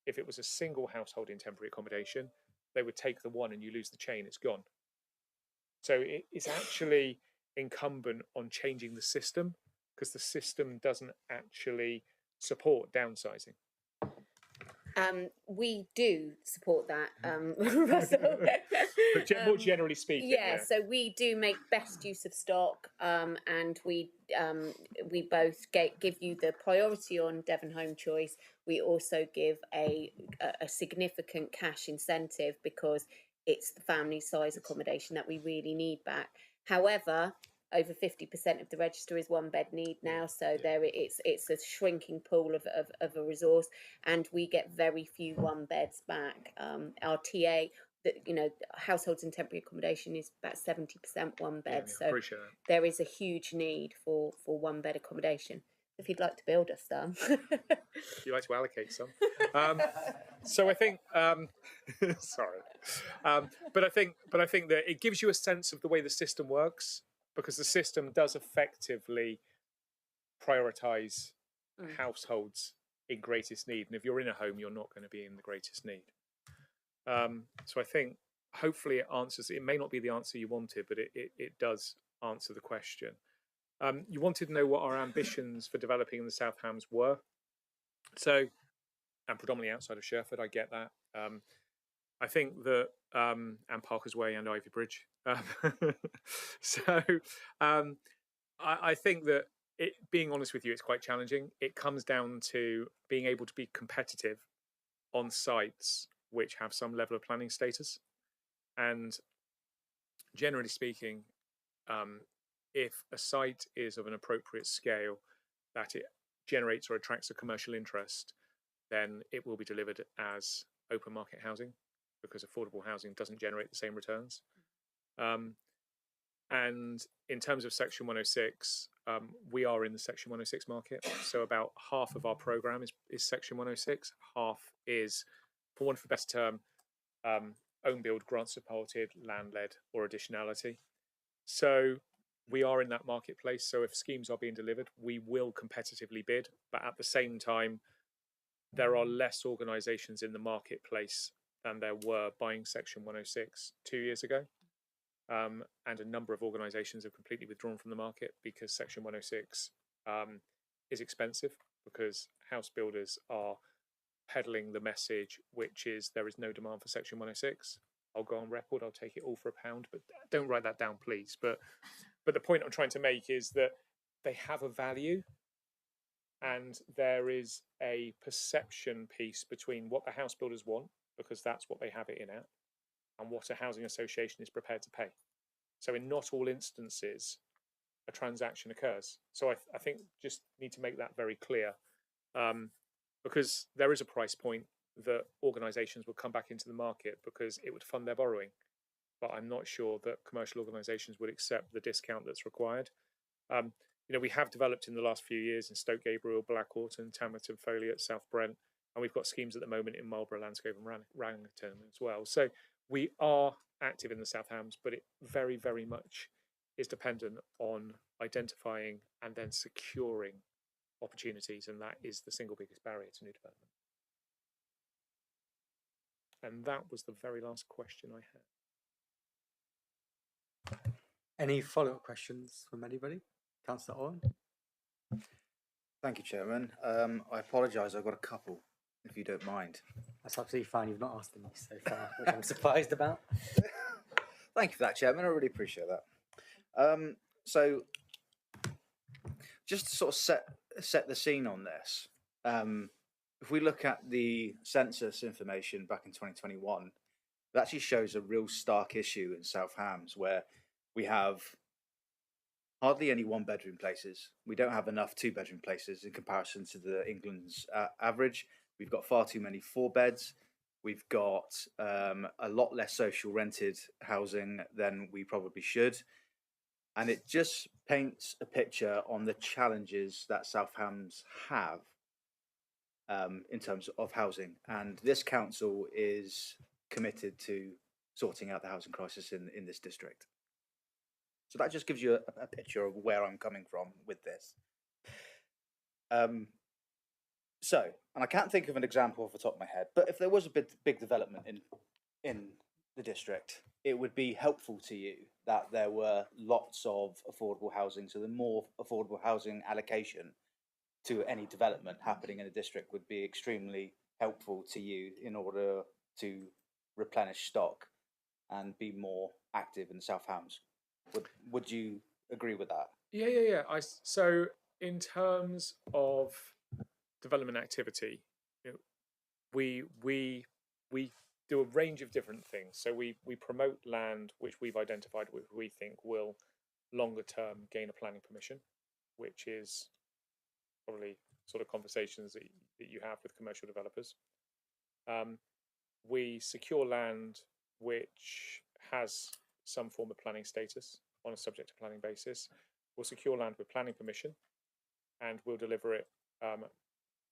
if it was a single household in temporary accommodation, they would take the 1 and you lose the chain, it's gone. So it's actually incumbent on changing the system, because the system doesn't actually support downsizing. We do support that, Russell. But more generally speaking, yeah, so we do make best use of stock, and we both give you the priority on Devon Home Choice. We also give a significant cash incentive because it's the family size accommodation that we really need back. However, over 50% of the register is one bed need now, so it's a shrinking pool of a resource, and we get very few one beds back. Our TA, households in temporary accommodation is about 70% one bed, so there is a huge need for one bed accommodation. If you'd like to build us some, you like to allocate some. So I think, sorry, but I think that it gives you a sense of the way the system works, because the system does effectively prioritise households in greatest need, and if you're in a home, you're not going to be in the greatest need. So I think hopefully it answers. It may not be the answer you wanted, but it does answer the question. You wanted to know what our ambitions for developing in the South Hams were. So, and predominantly outside of Sherford, I get that. I think that, and Parker's Way and Ivy Bridge. I think that, being honest with you, it's quite challenging. It comes down to being able to be competitive on sites which have some level of planning status. And generally speaking, if a site is of an appropriate scale that it generates or attracts a commercial interest, then it will be delivered as open market housing, because affordable housing doesn't generate the same returns. And in terms of Section 106, we are in the Section 106 market. So about half of our programme is Section 106. Half is, for want of a better term, own build, grant supported, land led, or additionality. So we are in that marketplace. So if schemes are being delivered, we will competitively bid. But at the same time, there are less organisations in the marketplace than there were buying Section 106 2 years ago. And a number of organisations have completely withdrawn from the market because Section 106 is expensive, because house builders are peddling the message, which is there is no demand for Section 106. I'll go on record, I'll take it all for £1, but don't write that down, please. But the point I'm trying to make is that they have a value, and there is a perception piece between what the house builders want, because that's what they have it in at, and what a housing association is prepared to pay. So in not all instances, a transaction occurs. So I think just need to make that very clear, because there is a price point that organisations will come back into the market because it would fund their borrowing. But I'm not sure that commercial organisations would accept the discount that's required. We have developed in the last few years in Stoke Gabriel, Blackwalton, Tamerton, Folliot, South Brent, and we've got schemes at the moment in Marlborough, Landscape and Rangerton as well. So we are active in the South Hams, but it very, very much is dependent on identifying and then securing opportunities, and that is the single biggest barrier to new development. And that was the very last question I had. Any follow-up questions from anybody? Councillor Owen? Thank you, Chairman. I apologise, I've got a couple, if you don't mind. That's absolutely fine. You've not asked them so far, which I'm surprised about. Thank you for that, Chairman. I really appreciate that. So, just to sort of set the scene on this, if we look at the census information back in 2021, it actually shows a real stark issue in South Hams, where we have hardly any one-bedroom places. We don't have enough two-bedroom places in comparison to the England's average. We've got far too many 4 beds. We've got a lot less social rented housing than we probably should. And it just paints a picture on the challenges that South Hams have in terms of housing. And this council is committed to sorting out the housing crisis in this district. So that just gives you a picture of where I'm coming from with this. And I can't think of an example off the top of my head, but if there was a big development in the district, it would be helpful to you that there were lots of affordable housing. So the more affordable housing allocation to any development happening in the district would be extremely helpful to you in order to replenish stock and be more active in the South Hams. Would you agree with that? Yeah. So in terms of development activity, we do a range of different things. So we promote land which we've identified which we think will longer term gain a planning permission, which is probably sort of conversations that you have with commercial developers. We secure land which has some form of planning status on a subject to planning basis. We'll secure land with planning permission, and we'll deliver it,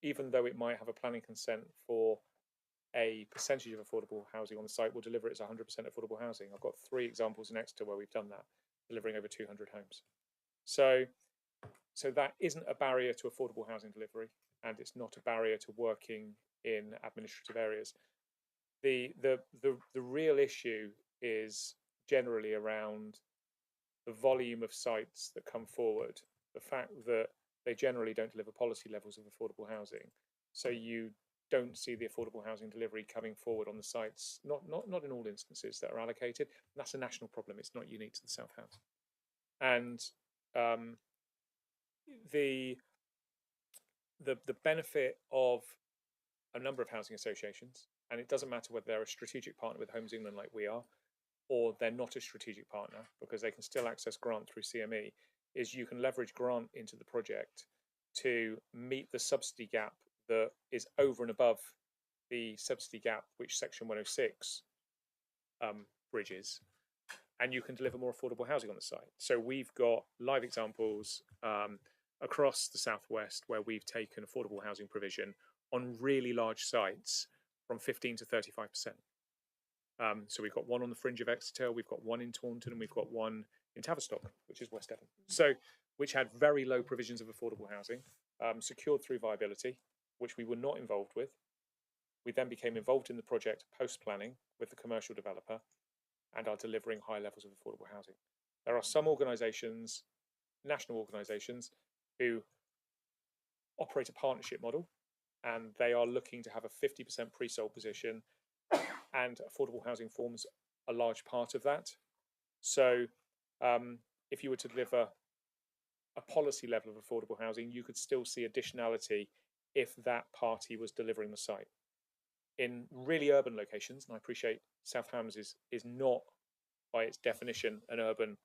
even though it might have a planning consent for a percentage of affordable housing on the site. We'll deliver it as 100% affordable housing. I've got 3 examples in Exeter where we've done that, delivering over 200 homes. So that isn't a barrier to affordable housing delivery, and it's not a barrier to working in administrative areas. The real issue is generally around the volume of sites that come forward, the fact that they generally don't deliver policy levels of affordable housing. So you don't see the affordable housing delivery coming forward on the sites, not in all instances that are allocated. And that's a national problem. It's not unique to the South Hams. And the benefit of a number of housing associations, and it doesn't matter whether they're a strategic partner with Homes England like we are, or they're not a strategic partner, because they can still access grant through CME, is you can leverage grant into the project to meet the subsidy gap that is over and above the subsidy gap which Section 106 bridges, and you can deliver more affordable housing on the site. So we've got live examples across the southwest where we've taken affordable housing provision on really large sites from 15 to 35%. So we've got one on the fringe of Exeter, we've got one in Taunton, and we've got one in Tavistock, which is West Devon. So, which had very low provisions of affordable housing, secured through viability, which we were not involved with. We then became involved in the project post-planning with the commercial developer and are delivering high levels of affordable housing. There are some organisations, national organisations, who operate a partnership model, and they are looking to have a 50% pre-sold position, and affordable housing forms a large part of that. So if you were to deliver a policy level of affordable housing, you could still see additionality if that party was delivering the site. In really urban locations, and I appreciate South Hams is not by its definition an urban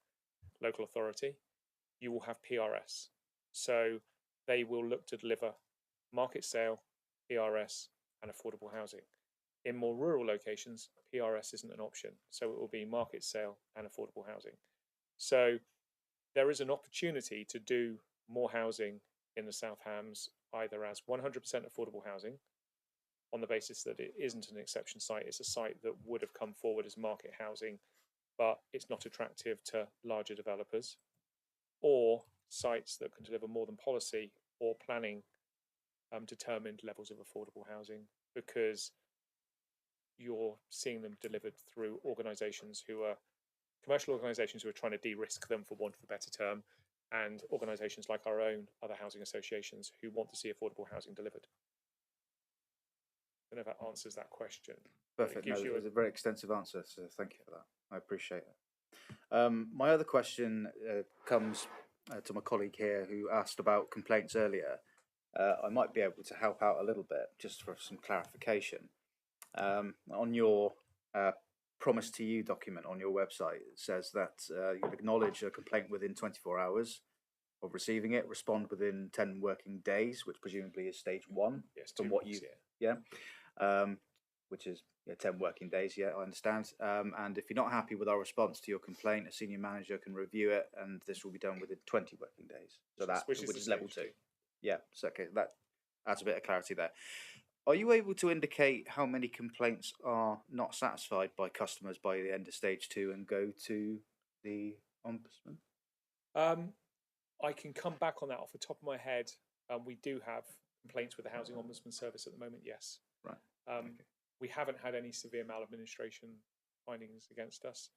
local authority, you will have PRS. So they will look to deliver market sale, PRS, and affordable housing. In more rural locations, PRS isn't an option. So it will be market sale and affordable housing. So there is an opportunity to do more housing in the South Hams, either as 100% affordable housing, on the basis that it isn't an exception site. It's a site that would have come forward as market housing, but it's not attractive to larger developers, or sites that can deliver more than policy or planning determined levels of affordable housing, because you're seeing them delivered through organisations who are commercial organisations who are trying to de-risk them, for want of a better term, and organisations like our own, other housing associations, who want to see affordable housing delivered. I don't know if that answers that question. Perfect. No, it was a very extensive answer, so thank you for that. I appreciate it. My other question comes to my colleague here who asked about complaints earlier. I might be able to help out a little bit just for some clarification. On your promise to you document on your website, it says that you'll acknowledge a complaint within 24 hours of receiving it, respond within 10 working days, which presumably is stage 1. Yes, from what you, which is 10 working days. Yeah, I understand. And if you're not happy with our response to your complaint, a senior manager can review it, and this will be done within 20 working days. So which is level 2. Yeah, so okay, that adds a bit of clarity there. Are you able to indicate how many complaints are not satisfied by customers by the end of stage 2 and go to the Ombudsman? I can come back on that off the top of my head. We do have complaints with the Housing Ombudsman Service at the moment, yes. Right. We haven't had any severe maladministration findings against us.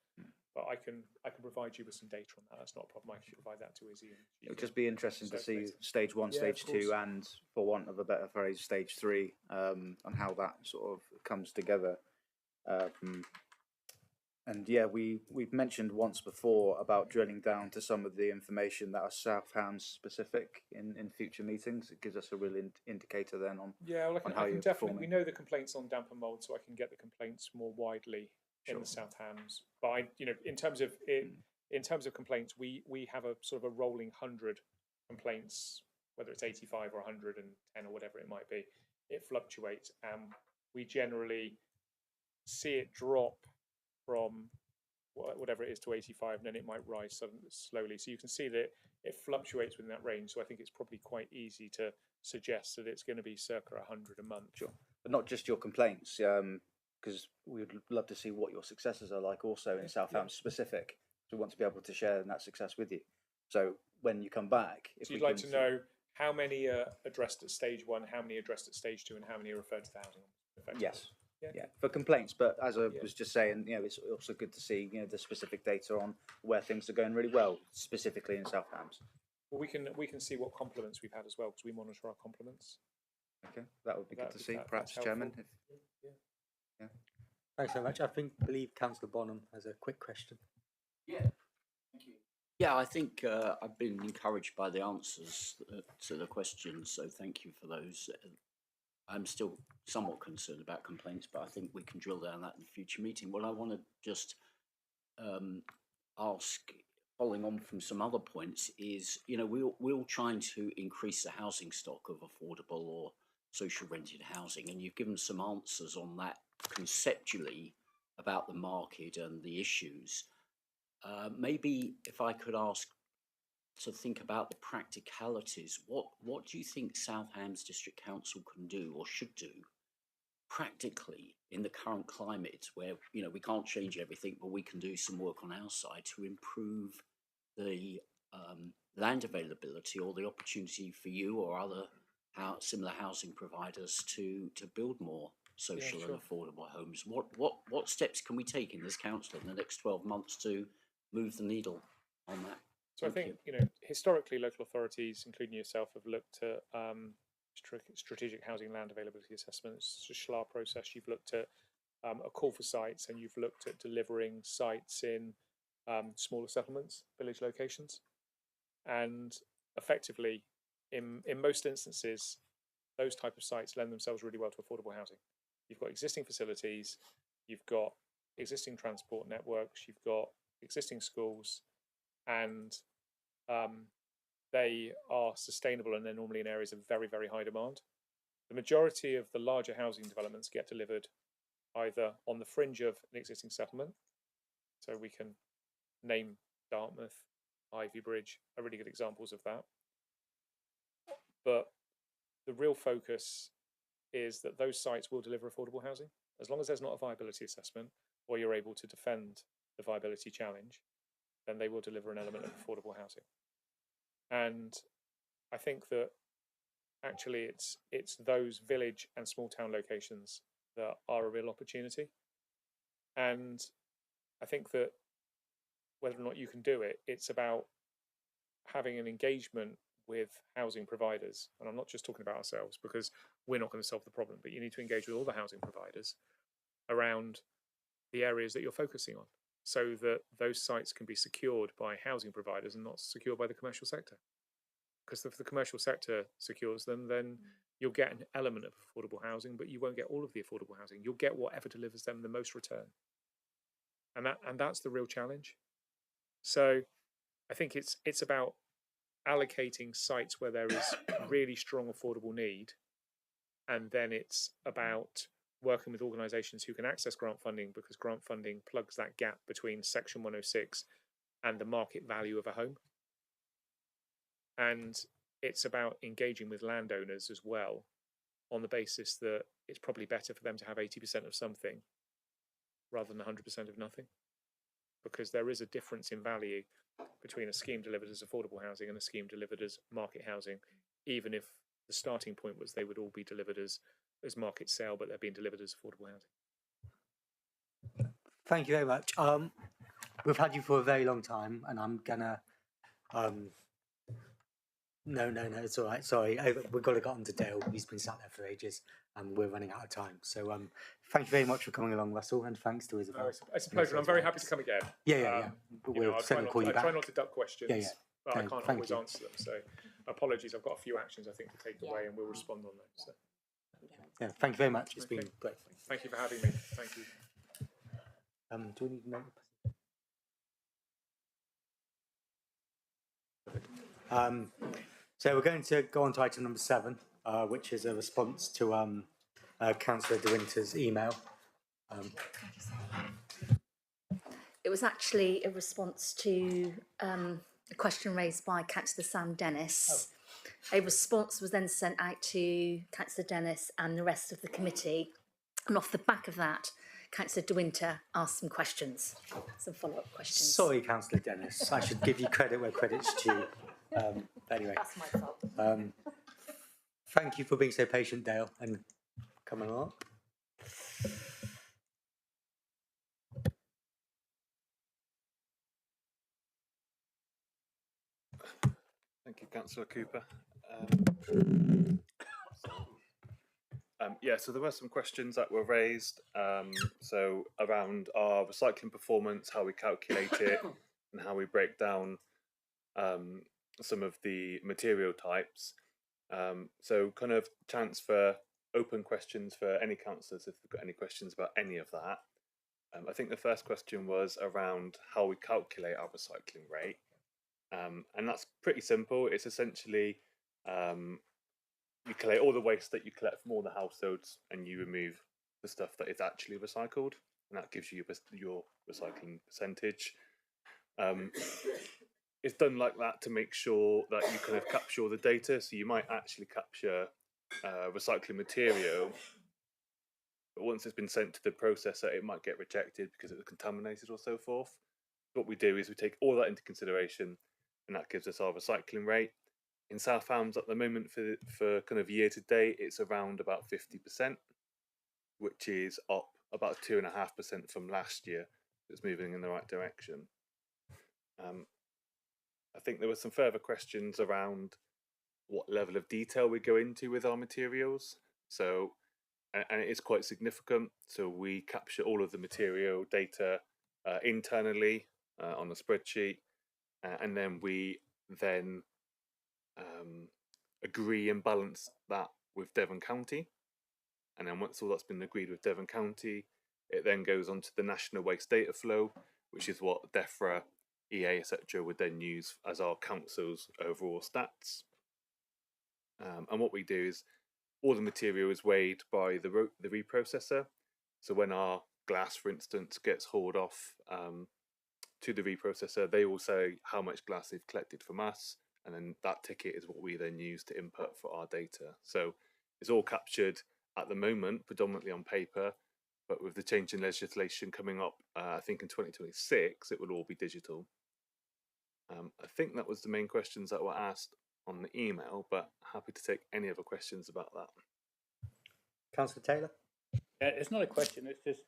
But I can provide you with some data on that. That's not a problem. I can provide that to Izzy. It would just be interesting to see stage one, Yeah, stage of course. two, and for want of a better phrase, stage three, and how that sort of comes together. And yeah, we've mentioned once before about drilling down to some of the information that are South Hams specific in future meetings. It gives us a real indicator then on Yeah, well, on I how can you're definitely. performing. We know the complaints on damp and mould, so I can get the complaints more widely in the South Hams. But in terms of complaints, we have a sort of a rolling 100 complaints, whether it's 85 or 110 or whatever it might be. It fluctuates, and we generally see it drop from whatever it is to 85, and then it might rise slowly. So you can see that it fluctuates within that range. So I think it's probably quite easy to suggest that it's going to be circa 100 a month. Sure, but not just your complaints, because we would love to see what your successes are like also in South Hams specific. So we want to be able to share that success with you. So when you come back, if so you'd like to know how many are addressed at stage one, how many are addressed at stage two, and how many are referred to the housing effectively? Yes. Yeah, for complaints, but as I was just saying, it's also good to see the specific data on where things are going really well, specifically in South Hams. Well, we can see what compliments we've had as well because we monitor our compliments. Okay, that would be good to see. Perhaps, Chairman. Yeah. Thanks so much. I believe Councillor Bonham has a quick question. Yeah, thank you. Yeah, I think I've been encouraged by the answers to the questions, so thank you for those. I'm still somewhat concerned about complaints, but I think we can drill down that in the future meeting. What I want to just ask, following on from some other points, is we're all trying to increase the housing stock of affordable or social rented housing, and you've given some answers on that conceptually about the market and the issues. Maybe if I could ask to think about the practicalities, what do you think South Hams District Council can do or should do practically in the current climate where we can't change everything, but we can do some work on our side to improve the land availability or the opportunity for you or other similar housing providers to build more social and affordable homes? What steps can we take in this council in the next 12 months to move the needle on that? So I think historically local authorities, including yourself, have looked at strategic housing land availability assessments. It's a SHLA process. You've looked at a call for sites, and you've looked at delivering sites in smaller settlements, village locations, and effectively, in most instances, those type of sites lend themselves really well to affordable housing. You've got existing facilities, you've got existing transport networks, you've got existing schools, and they are sustainable, and they're normally in areas of very, very high demand. The majority of the larger housing developments get delivered either on the fringe of an existing settlement, so we can name Dartmouth, Ivy Bridge are really good examples of that. But the real focus is that those sites will deliver affordable housing. As long as there's not a viability assessment or you're able to defend the viability challenge, then they will deliver an element of affordable housing. And I think that actually it's those village and small town locations that are a real opportunity. And I think that whether or not you can do it, it's about having an engagement with housing providers. And I'm not just talking about ourselves because we're not going to solve the problem, but you need to engage with all the housing providers around the areas that you're focusing on, so that those sites can be secured by housing providers and not secured by the commercial sector. Because if the commercial sector secures them, then you'll get an element of affordable housing, but you won't get all of the affordable housing. You'll get whatever delivers them the most return. And that's the real challenge. So I think it's about allocating sites where there is really strong affordable need, and then it's about working with organisations who can access grant funding, because grant funding plugs that gap between Section 106 and the market value of a home. And it's about engaging with landowners as well, on the basis that it's probably better for them to have 80% of something rather than 100% of nothing, because there is a difference in value between a scheme delivered as affordable housing and a scheme delivered as market housing, even if the starting point was they would all be delivered as market sale, but they're being delivered as affordable housing. Thank you very much. We've had you for a very long time, and I'm gonna. No, it's all right. Sorry, we've got to get on to Dale. He's been sat there for ages, and we're running out of time. So, thank you very much for coming along, Russell, and thanks to Isabel. It's a pleasure. I'm very happy to come again. Yeah. But You know, we'll certainly call you I back. try not to duck questions. Yeah. But I No, can't thank always you. answer them. So, apologies. I've got a few actions I think to take away, and we'll respond on those. So. Yeah, thank you very much. It's been great. Thank you for having me. Thank you. Do we need to make So we're going to go on to item number 7, which is a response to Councillor De Winter's email. It was actually a response to a question raised by Councillor Sam Dennis. A response was then sent out to Councillor Dennis and the rest of the committee. And off the back of that, Councillor De Winter asked some questions, some follow-up questions. Sorry, Councillor Dennis. I should give you credit where credit's due. Anyway. That's my fault. Thank you for being so patient, Dale, and coming along. Thank you, Councillor Cooper. So there were some questions that were raised. So around our recycling performance, how we calculate it, and how we break down some of the material types. So kind of chance for open questions for any councillors if they've got any questions about any of that. I think the first question was around how we calculate our recycling rate. And that's pretty simple. It's essentially you collect all the waste that you collect from all the households and you remove the stuff that is actually recycled, and that gives you your recycling percentage. It's done like that to make sure that you kind of capture all the data. So you might actually capture recycling material, but once it's been sent to the processor, it might get rejected because it was contaminated or so forth. What we do is we take all that into consideration, and that gives us our recycling rate. In South Hams at the moment for kind of year to date, it's around about 50%, which is up about 2.5% from last year. It's moving in the right direction. I think there were some further questions around what level of detail we go into with our materials. So, and it is quite significant. So we capture all of the material data internally on a spreadsheet, and then we agree and balance that with Devon County. And then once all that's been agreed with Devon County, it then goes on to the National Waste Data Flow, which is what DEFRA, EA, etc. would then use as our council's overall stats. And what we do is all the material is weighed by the reprocessor. So when our glass, for instance, gets hauled off to the reprocessor, they will say how much glass they've collected from us, and then that ticket is what we then use to input for our data. So it's all captured at the moment predominantly on paper, but with the change in legislation coming up, I think in 2026, it will all be digital. I think that was the main questions that were asked on the email, but happy to take any other questions about that. Councillor Taylor? It's not a question, it's just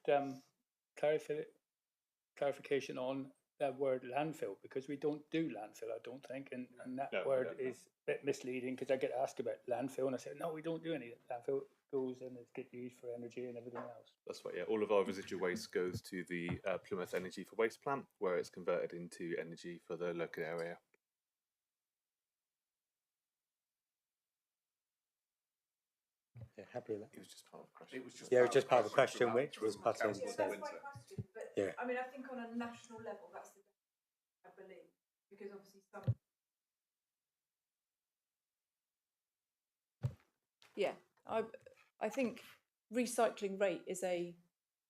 clarification on that word landfill, because we don't do landfill, I don't think, and that word is a bit misleading because I get asked about landfill and I say, no, we don't do any landfill. Goes and it gets used for energy and everything else. That's right, yeah. All of our residual waste goes to the Plymouth Energy for Waste plant, where it's converted into energy for the local area. Yeah, happy with that. It was just part of the question. It was just it was just part of the question, which was part of That's my question, but yeah. I mean, I think on a national level, that's the I believe, because obviously some. Yeah, I think recycling rate is a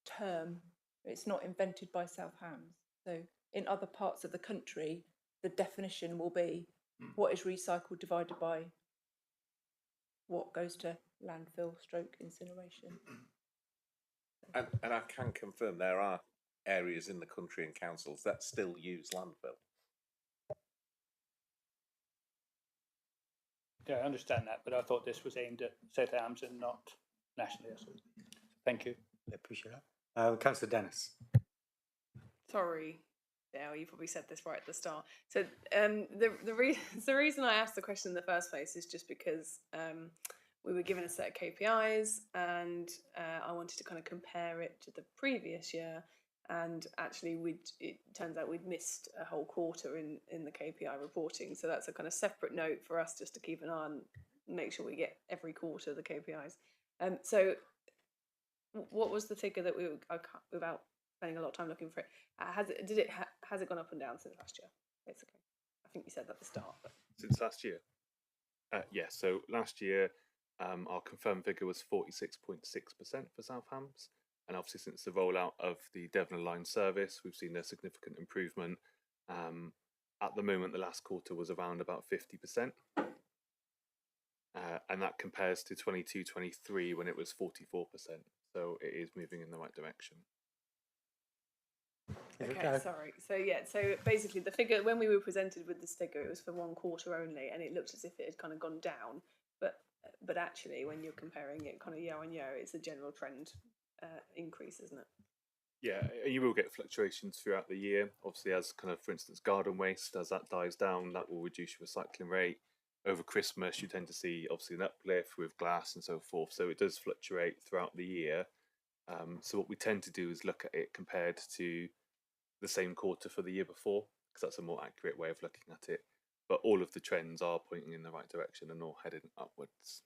term. It's not invented by South Hams. So in other parts of the country, the definition will be what is recycled divided by what goes to landfill stroke incineration. And I can confirm there are areas in the country and councils that still use landfill. Yeah, I understand that, but I thought this was aimed at South Hams and not nationally. So thank you. I appreciate that. Councillor Dennis. Sorry, Dale, you probably said this right at the start. So the reason I asked the question in the first place is just because we were given a set of KPIs, and I wanted to kind of compare it to the previous year. And actually, it turns out we'd missed a whole quarter in the KPI reporting. So that's a kind of separate note for us just to keep an eye on, make sure we get every quarter the KPIs. So what was the figure that without spending a lot of time looking for it, has it gone up and down since last year? Basically, I think you said that at the start. But. Since last year? Yeah, so last year our confirmed figure was 46.6% for South Hams. And obviously, since the rollout of the Devon Line service, we've seen a significant improvement. At the moment, the last quarter was around about 50%. And that compares to 22-23 when it was 44%. So it is moving in the right direction. Okay, sorry. So yeah, so basically the figure, when we were presented with this figure, it was for one quarter only, and it looked as if it had kind of gone down. But actually, when you're comparing it kind of year on year, it's a general trend increase, isn't it? Yeah, you will get fluctuations throughout the year. Obviously, as kind of, for instance, garden waste, as that dies down, that will reduce your recycling rate. Over Christmas, you tend to see obviously an uplift with glass and so forth. So it does fluctuate throughout the year. So what we tend to do is look at it compared to the same quarter for the year before, because that's a more accurate way of looking at it. But all of the trends are pointing in the right direction and all heading upwards.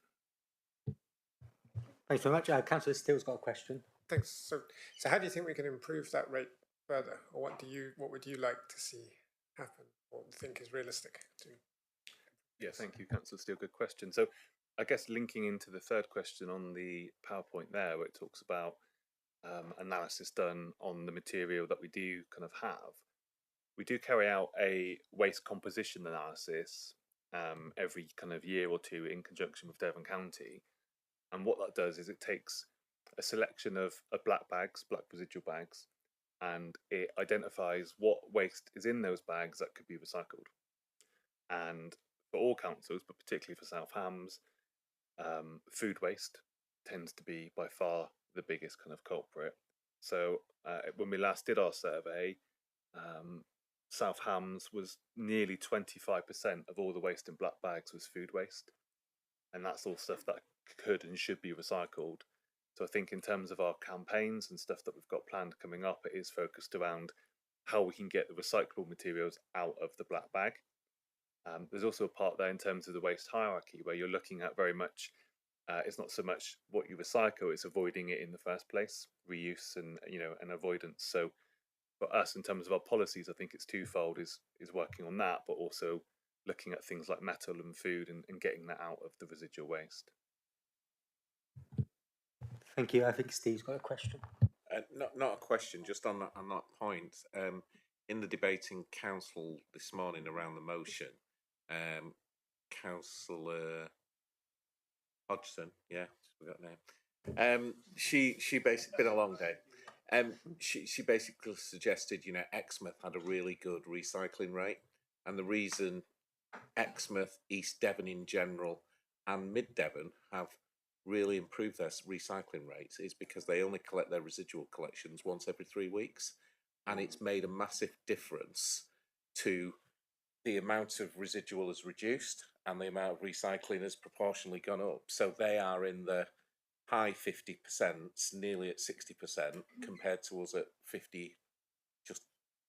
Thanks very much. Councillor Steele's got a question. Thanks. So how do you think we can improve that rate further, or what would you like to see happen, or think is realistic to? Yeah, thank you, Councillor Steele. Good question. So I guess linking into the third question on the PowerPoint there, where it talks about analysis done on the material that we do kind of have, we do carry out a waste composition analysis every kind of year or two in conjunction with Devon County. And what that does is it takes a selection of black residual bags, and it identifies what waste is in those bags that could be recycled. And for all councils, but particularly for South Hams, food waste tends to be by far the biggest kind of culprit. So when we last did our survey, South Hams was nearly 25% of all the waste in black bags was food waste. And that's all stuff that could and should be recycled. So I think in terms of our campaigns and stuff that we've got planned coming up, it is focused around how we can get the recyclable materials out of the black bag. There's also a part there in terms of the waste hierarchy where you're looking at very much, it's not so much what you recycle, it's avoiding it in the first place, reuse and avoidance. So for us, in terms of our policies, I think it's twofold, is working on that, but also looking at things like metal and food and getting that out of the residual waste. Thank you. I think Steve's got a question. Not a question, just on that point. In the debate in council this morning around the motion, Councillor Hodgson, yeah, forgot her name. She basically, been a long day. She basically suggested, Exmouth had a really good recycling rate, and the reason Exmouth, East Devon in general, and Mid Devon have really improved their recycling rates is because they only collect their residual collections once every 3 weeks, and it's made a massive difference to the amount of residual has reduced and the amount of recycling has proportionally gone up. So they are in the high 50%, nearly at 60%, compared to us at 50, just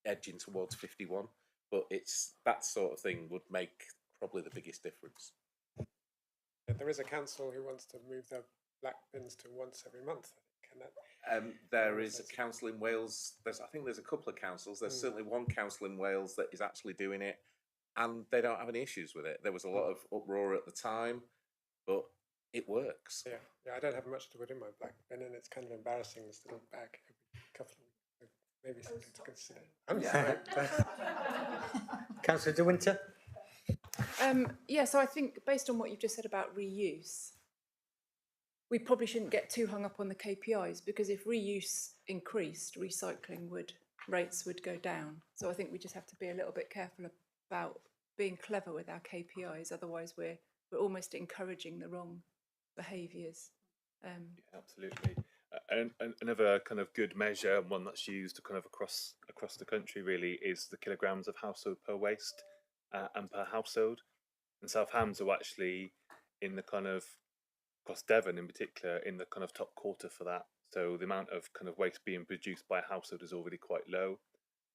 edging towards 51. But it's that sort of thing would make probably the biggest difference. There is a council who wants to move their black bins to once every month, I think. There is a council in Wales. I think there's a couple of councils. There's certainly one council in Wales that is actually doing it, and they don't have any issues with it. There was a lot of uproar at the time, but it works. Yeah, I don't have much to put in my black bin, and it's kind of embarrassing, this little bag every couple of weeks. So maybe something to consider. I'm sorry. Councillor De Winter. Yeah, so I think based on what you've just said about reuse, we probably shouldn't get too hung up on the KPIs, because if reuse increased, recycling rates would go down. So I think we just have to be a little bit careful about being clever with our KPIs. Otherwise, we're almost encouraging the wrong behaviours. Yeah, absolutely. Another kind of good measure, and one that's used kind of across the country really, is the kilograms of household per waste and per household. And South Hams are actually in the kind of, across Devon in particular, in the kind of top quarter for that. So the amount of kind of waste being produced by a household is already quite low.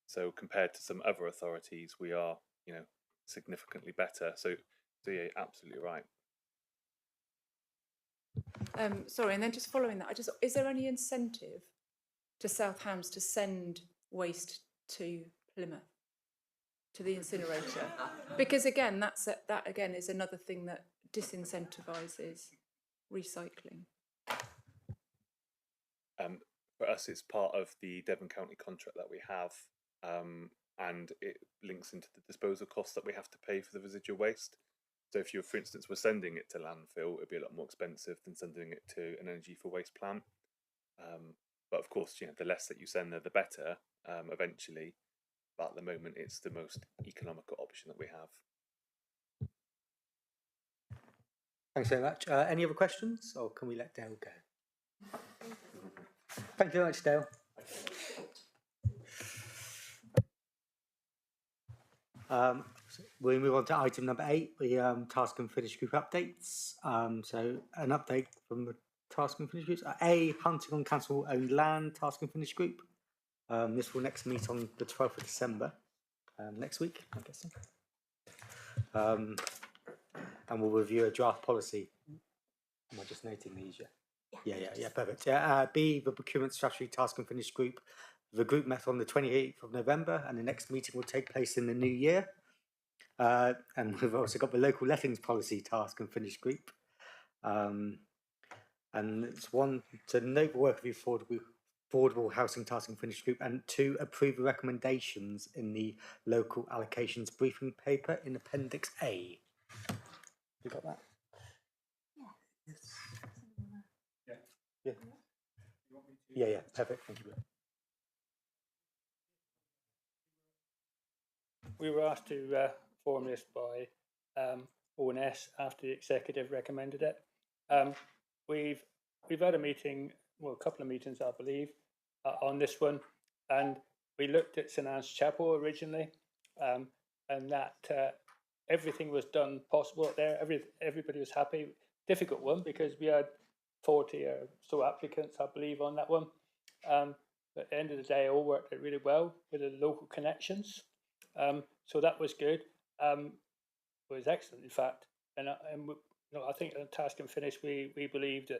So compared to some other authorities, we are, you know, significantly better. So yeah, absolutely right. Sorry, and then just following that, is there any incentive to South Hams to send waste to Plymouth, to the incinerator? Because again, that again is another thing that disincentivises recycling. For us, it's part of the Devon County contract that we have, and it links into the disposal costs that we have to pay for the residual waste. So if you, for instance, were sending it to landfill, it'd be a lot more expensive than sending it to an energy for waste plant. But of course, you know, the less that you send there, the better, eventually. But at the moment, it's the most economical option that we have. Thanks very much. Any other questions, or can we let Dale go? Thank you very much, Dale. We move on to item number 8, the task and finish group updates. So an update from the task and finish groups. A, hunting on council-owned land, task and finish group. This will next meet on the 12th of December, next week, I'm guessing. And we'll review a draft policy. Am I just noting these? Yeah, perfect. B, the procurement strategy task and finish group. The group met on the 28th of November, and the next meeting will take place in the new year. And we've also got the local lettings policy task and finish group. And it's 1, to note the work of the affordable housing task and finish group, and 2, approve the recommendations in the local allocations briefing paper in Appendix A. You got that? Yeah, perfect, thank you. We were asked to form this by ONS after the executive recommended it. We've had a meeting, well, a couple of meetings, I believe, on this one, and we looked at St Anne's Chapel originally, and that everything was done possible there. Everybody was happy. Difficult one because we had 40 or so applicants, I believe, on that one. But at the end of the day, all worked out really well with the local connections. So that was good. It was excellent, in fact. And you know, I think the task and finish, we believed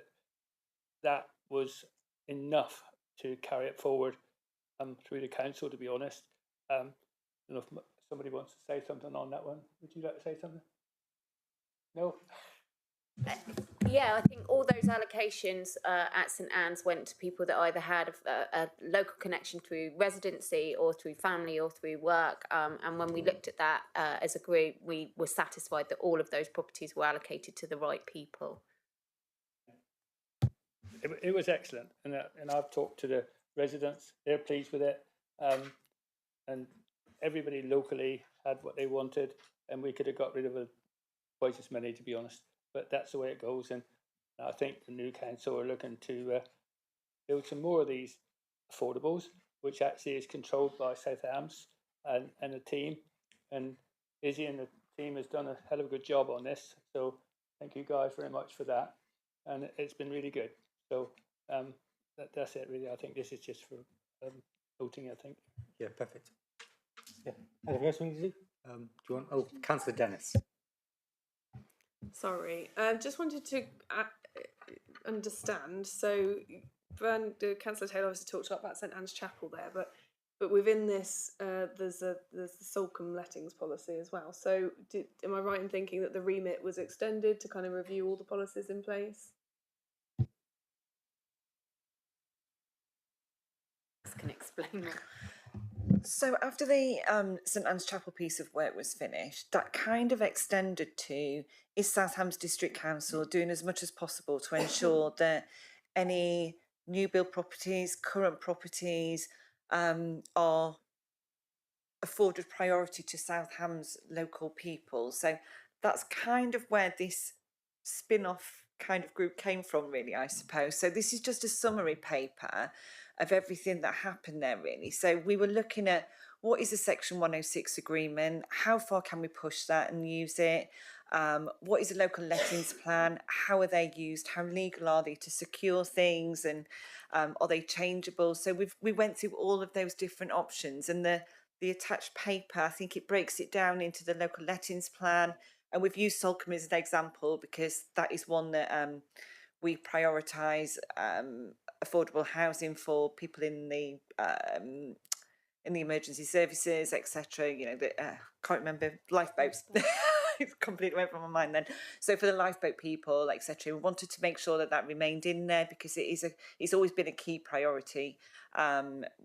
that was enough to carry it forward through the council, to be honest. I don't know if somebody wants to say something on that one. Would you like to say something? No? Yeah, I think all those allocations at St Anne's went to people that either had a local connection through residency or through family or through work. And when we looked at that as a group, we were satisfied that all of those properties were allocated to the right people. It was excellent, and I've talked to the residents. They're pleased with it, and everybody locally had what they wanted, and we could have got rid of twice as many, to be honest. But that's the way it goes, and I think the new council are looking to build some more of these affordables, which actually is controlled by South Hams and the team. And Izzy and the team has done a hell of a good job on this, so thank you guys very much for that. And it's been really good. So that's it, really. I think this is just for voting, I think. Yeah, perfect. Yeah. Anything else we need to do? Do you want? Oh, Councillor Dennis. Sorry, just wanted to understand. So, Councillor Taylor obviously talked about St Anne's Chapel there, but within this, there's the Salcombe lettings policy as well. So, am I right in thinking that the remit was extended to kind of review all the policies in place? Can explain that. So after the St Anne's Chapel piece of work was finished, that kind of extended to, is South Hams District Council doing as much as possible to ensure that any new build properties, current properties are afforded priority to South Hams local people. So that's kind of where this spin-off kind of group came from, really, I suppose. So this is just a summary paper of everything that happened there, really. So we were looking at what is a Section 106 agreement, how far can we push that and use it, what is a local lettings plan, how are they used, how legal are they to secure things, and are they changeable? So we went through all of those different options, and the attached paper, I think it breaks it down into the local lettings plan, and we've used Solcombe as an example because that is one that we prioritise affordable housing for people in the emergency services, etc. You know, can't remember lifeboats. It's completely went from my mind then. So for the lifeboat people, etc., we wanted to make sure that remained in there because it's always been a key priority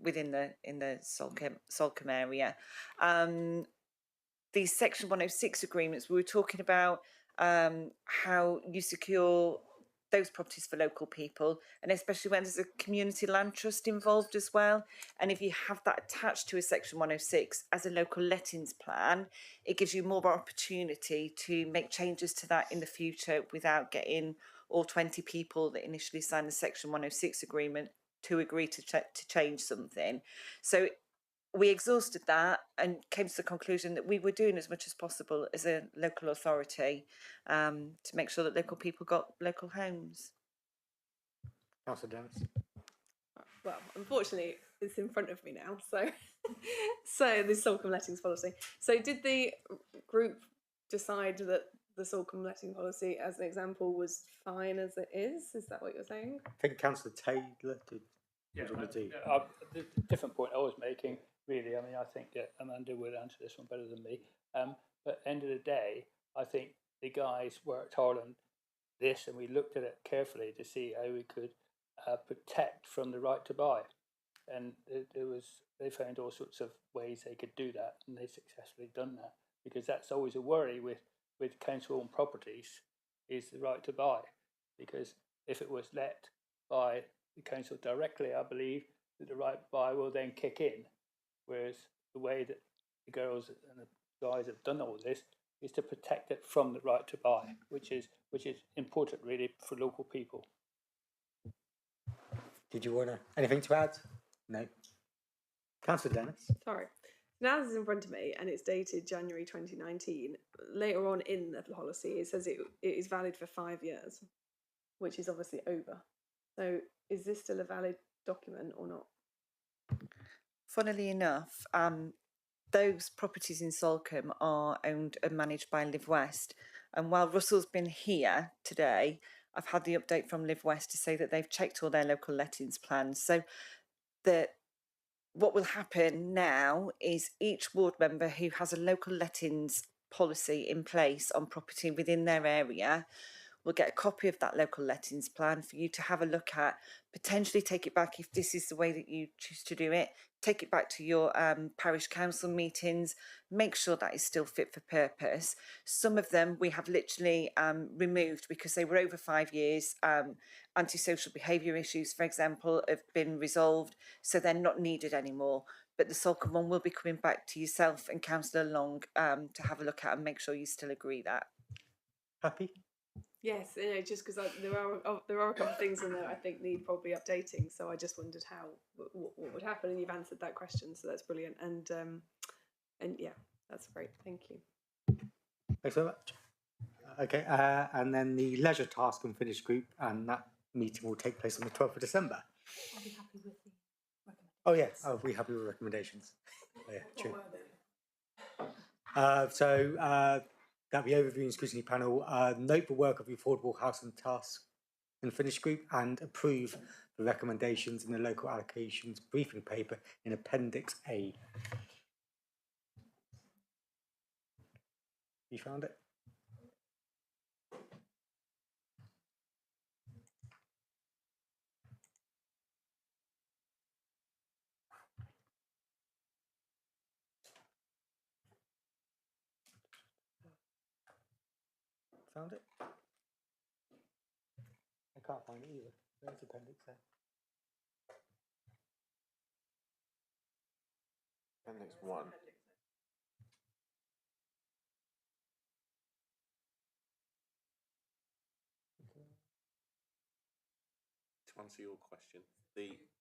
within the Solcombe area. These Section 106 agreements, we were talking about how you secure those properties for local people, and especially when there's a community land trust involved as well. And if you have that attached to a Section 106 as a local lettings plan, it gives you more opportunity to make changes to that in the future without getting all 20 people that initially signed the Section 106 agreement to agree to change something. So we exhausted that and came to the conclusion that we were doing as much as possible as a local authority to make sure that local people got local homes. Councillor Dennis. Well, unfortunately, it's in front of me now. So the Solcombe lettings policy. So did the group decide that the Solcombe letting policy, as an example, was fine as it is? Is that what you're saying? I think Councillor Taylor did. Yeah, the different point I was making, really, I mean, I think that Amanda would answer this one better than me. But at the end of the day, I think the guys worked hard on this, and we looked at it carefully to see how we could protect from the right to buy. And they found all sorts of ways they could do that, and they successfully done that, because that's always a worry with council-owned properties, is the right to buy. Because if it was let by the council directly, I believe that the right to buy will then kick in. Whereas the way that the girls and the guys have done all this is to protect it from the right to buy, which is important, really, for local people. Did you want anything to add? No. Councillor Dennis. Sorry. Now this is in front of me and it's dated January 2019. Later on in the policy, it says it is valid for 5 years, which is obviously over. So is this still a valid document or not? Funnily enough, those properties in Solcombe are owned and managed by Live West. And while Russell's been here today, I've had the update from Live West to say that they've checked all their local lettings plans. So what will happen now is each ward member who has a local lettings policy in place on property within their area will get a copy of that local lettings plan for you to have a look at, potentially take it back if this is the way that you choose to do it, take it back to your parish council meetings, make sure that is still fit for purpose. Some of them we have literally removed because they were over 5 years. Antisocial behaviour issues, for example, have been resolved, so they're not needed anymore. But the Solcombe one will be coming back to yourself and Councillor Long to have a look at and make sure you still agree that. Happy? Yes, you know, just because there are a couple of things in there I think need probably updating. So I just wondered what would happen, and you've answered that question, so that's brilliant. And yeah, that's great. Thank you. Thanks very much. Okay, and then the leisure task and finish group, and that meeting will take place on the 12th of December. I'll be happy with the recommendations. Oh yeah, are we happy with recommendations? Oh, yeah, true. That'll be overview and scrutiny panel. Note the work of the affordable housing task and finish group, and approve the recommendations in the local allocations briefing paper in Appendix A. You found it? Found it? I can't find it either. There's Appendix A. Appendix 1. to answer your question,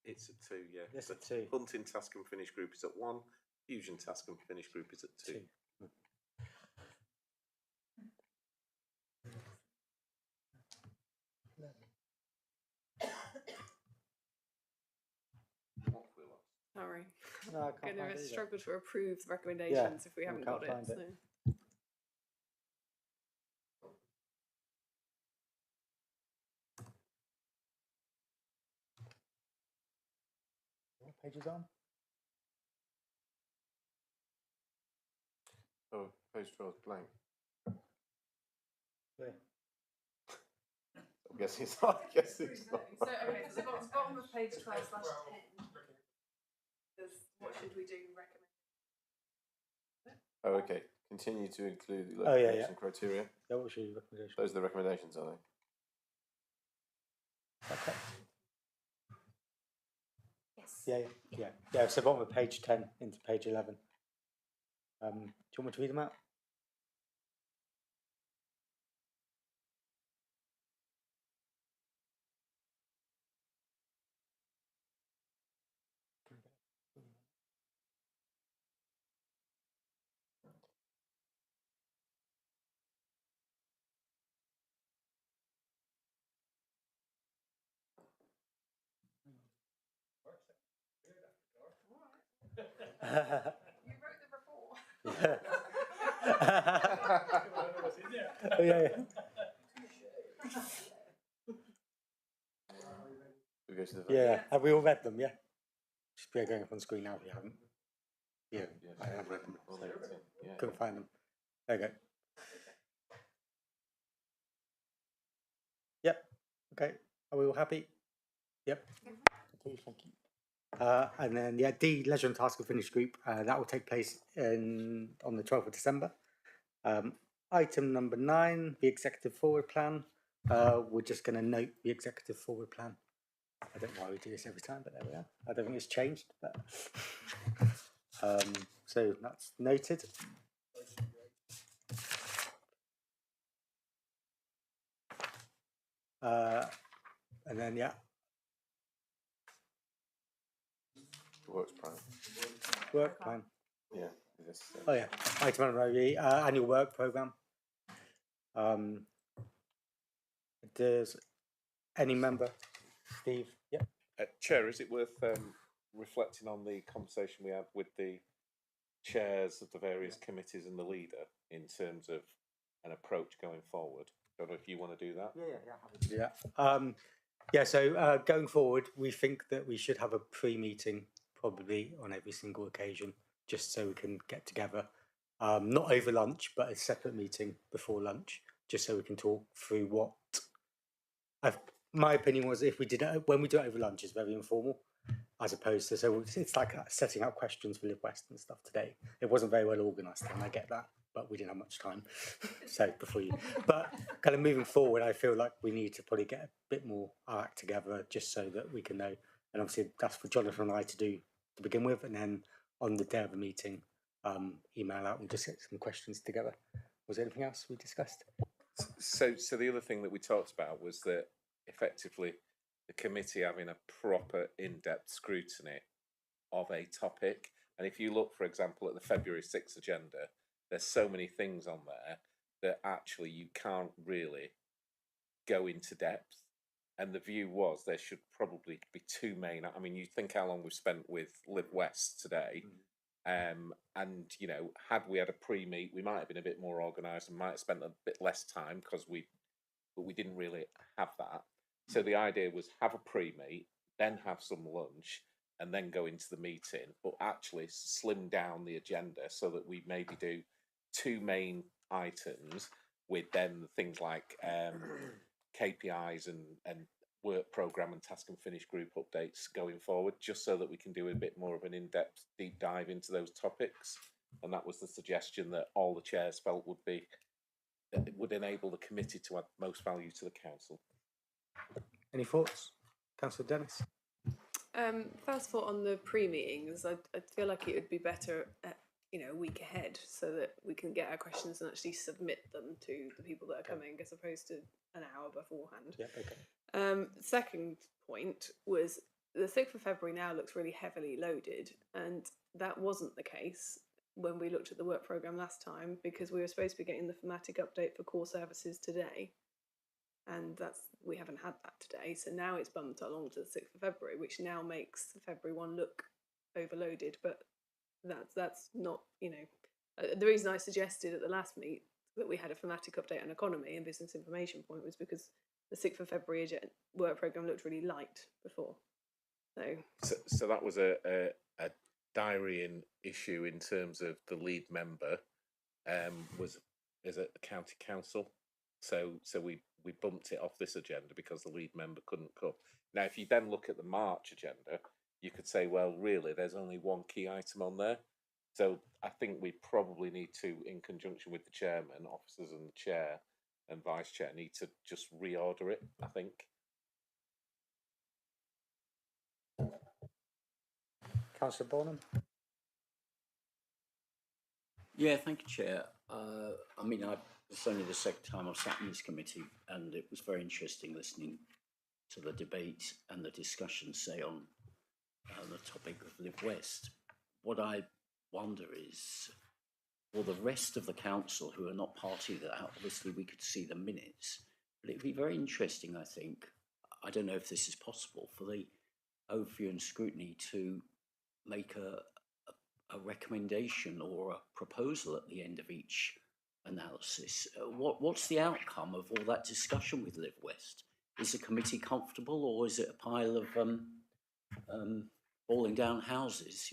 it's at 2, yeah. Yes, The at 2. Hunting task and finish group is at 1. Fusion task and finish group is at 2. Sorry. No, I I'm can't going find to it either. struggle to approve the recommendations if we I haven't can't got it. find it. So. What page is on? Oh, page 12 is blank. Where? I'm guessing it's not. I guess it's not. So, okay, so the bottom of page 12/10. What should we do? Recommend. Oh, okay. Continue to include the Oh, yeah, location yeah. criteria. Yeah, what's your recommendation? Those are the recommendations, are they? Okay. Yes. Yeah. So bottom of page 10 into page 11. Do you want me to read them out? You wrote the report. Oh, yeah. We go to the vote. Yeah. Have we all read them? Yeah. Just be going up on screen now if you haven't. Yeah, Yes. I have read them. Well, So yeah. couldn't find them. There you go. Yep. Okay. Are we all happy? Yep. Okay, thank you. And then D, leisure and task and finish group. That will take place on the 12th of December. Item number 9, the executive forward plan. We're just going to note the executive forward plan. I don't know why we do this every time, but there we are. I don't think it's changed, but so that's noted. And then Works plan. work plan. Yeah. Yes. Oh yeah, item number 8, annual work program. Does any member, Steve? Yeah. Chair, is it worth reflecting on the conversation we had with the chairs of the various committees and the leader in terms of an approach going forward? I don't know if you want to do that. Yeah. So going forward, we think that we should have a pre-meeting probably on every single occasion, just so we can get together. Not over lunch, but a separate meeting before lunch, just so we can talk through what. My opinion was if we did it when we do it over lunch, it's very informal, as opposed to it's like setting out questions for Live West and stuff today. It wasn't very well organised, and I get that, but we didn't have much time. So but kind of moving forward, I feel like we need to probably get a bit more our act together, just so that we can know. And obviously, that's for Jonathan and I to do to begin with, and then on the day of the meeting, email out and just get some questions together. Was there anything else we discussed? So the other thing that we talked about was that effectively the committee having a proper in-depth scrutiny of a topic. And if you look, for example, at the February 6th agenda, there's so many things on there that actually you can't really go into depth. And the view was there should probably be 2 main. I mean, you think how long we've spent with Live West today. And, you know, had we had a pre-meet, we might have been a bit more organised and might have spent a bit less time but we didn't really have that. So the idea was have a pre-meet, then have some lunch, and then go into the meeting, but actually slim down the agenda so that we maybe do 2 main items with then things like KPIs and work programme and task and finish group updates going forward, just so that we can do a bit more of an in-depth deep dive into those topics. And that was the suggestion that all the chairs felt would enable the committee to add most value to the council. Any thoughts, Councillor Dennis? First thought on the pre-meetings, I feel like it would be better a week ahead so that we can get our questions and actually submit them to the people that are coming as opposed to an hour beforehand. Yeah, okay. Second point was the 6th of February now looks really heavily loaded, and that wasn't the case when we looked at the work programme last time, because we were supposed to be getting the thematic update for core services today, and we haven't had that today, so now it's bumped along to the 6th of February, which now makes the February one look overloaded, but that's not, the reason I suggested at the last meet that we had a thematic update on economy and business information point was because the 6th of February work programme looked really light before. So that was a diarying issue in terms of the lead member is at the county council. So we bumped it off this agenda because the lead member couldn't come. Now, if you then look at the March agenda, you could say, well, really, there's only one key item on there. So I think we probably need to, in conjunction with the chairman, officers and the chair and vice chair, need to just reorder it, I think. Councillor Bonham. Yeah, thank you, Chair. It's only the second time I've sat in this committee, and it was very interesting listening to the debate and the discussion, say, on the topic of Live West. What I wonder is, for the rest of the council who are not party to that, obviously we could see the minutes, but it'd be very interesting, I think, I don't know if this is possible, for the overview and scrutiny to make a recommendation or a proposal at the end of each analysis. What's the outcome of all that discussion with Live West? Is the committee comfortable, or is it a pile of falling down houses,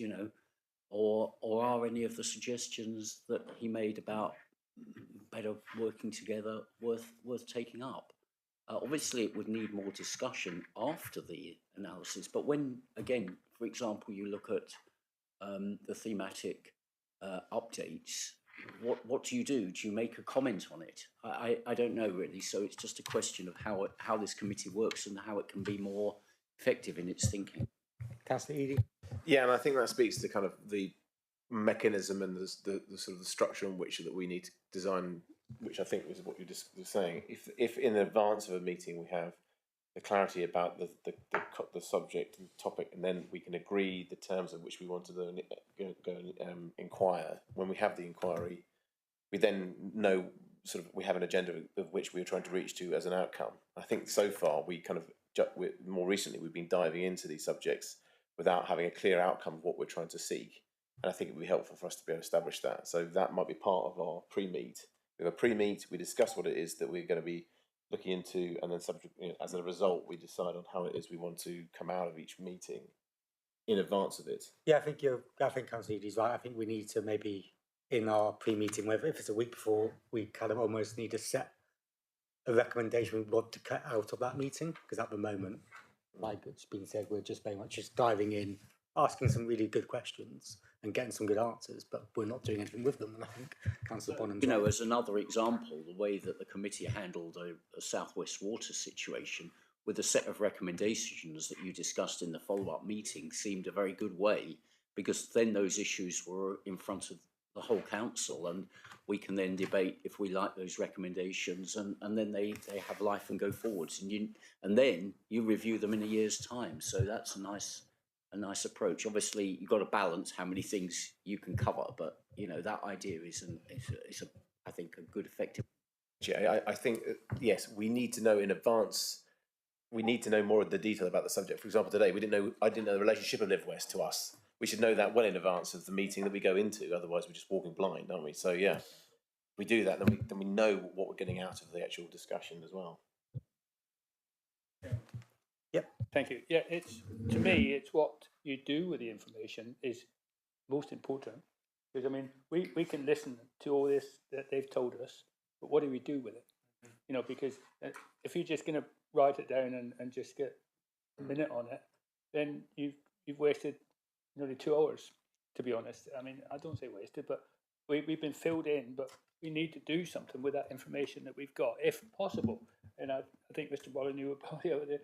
or are any of the suggestions that he made about better working together worth taking up? Obviously, it would need more discussion after the analysis, but when, again, for example, you look at the thematic updates, what do? Do you make a comment on it? I don't know really, so it's just a question of how this committee works and how it can be more effective in its thinking. Councillor Eadie. Yeah, and I think that speaks to kind of the mechanism and the sort of the structure in which that we need to design, which I think was what you just were saying. If in advance of a meeting we have the clarity about the subject and topic, and then we can agree the terms of which we want to go and inquire. When we have the inquiry, we then know we have an agenda of which we are trying to reach to as an outcome. I think so far more recently we've been diving into these subjects without having a clear outcome of what we're trying to seek, and I think it would be helpful for us to be able to establish that. So that might be part of our pre-meet. We have a pre-meet. We discuss what it is that we're going to be looking into, and then as a result, we decide on how it is we want to come out of each meeting in advance of it. Yeah, I think Councillor Eadie's right. I think we need to maybe in our pre-meeting, whether if it's a week before, we kind of almost need to set a recommendation we want to cut out of that meeting, because at the moment, like it's been said, we're just very much just diving in, asking some really good questions and getting some good answers, but we're not doing anything with them. And I think Councillor Bonham's right. As another example, the way that the committee handled a Southwest Water situation with a set of recommendations that you discussed in the follow-up meeting seemed a very good way, because then those issues were in front of the whole council, and we can then debate if we like those recommendations, and then they have life and go forwards, and then you review them in a year's time. So that's a nice approach. Obviously, you've got to balance how many things you can cover, but that idea is I think a good effective. Yeah, I think yes, we need to know in advance. We need to know more of the detail about the subject. For example, today I didn't know the relationship of Live West to us. We should know that well in advance of the meeting that we go into. Otherwise, we're just walking blind, aren't we? So yeah, if we do that, then we know what we're getting out of the actual discussion as well. Yep. Thank you. Yeah, to me, it's what you do with the information is most important. Because we can listen to all this that they've told us, but what do we do with it? Because if you're just going to write it down and just get a minute on it, then you've wasted nearly 2 hours, to be honest. I don't say wasted, but we've been filled in, but we need to do something with that information that we've got, if possible. And I think Mr. Molyneux would probably over there.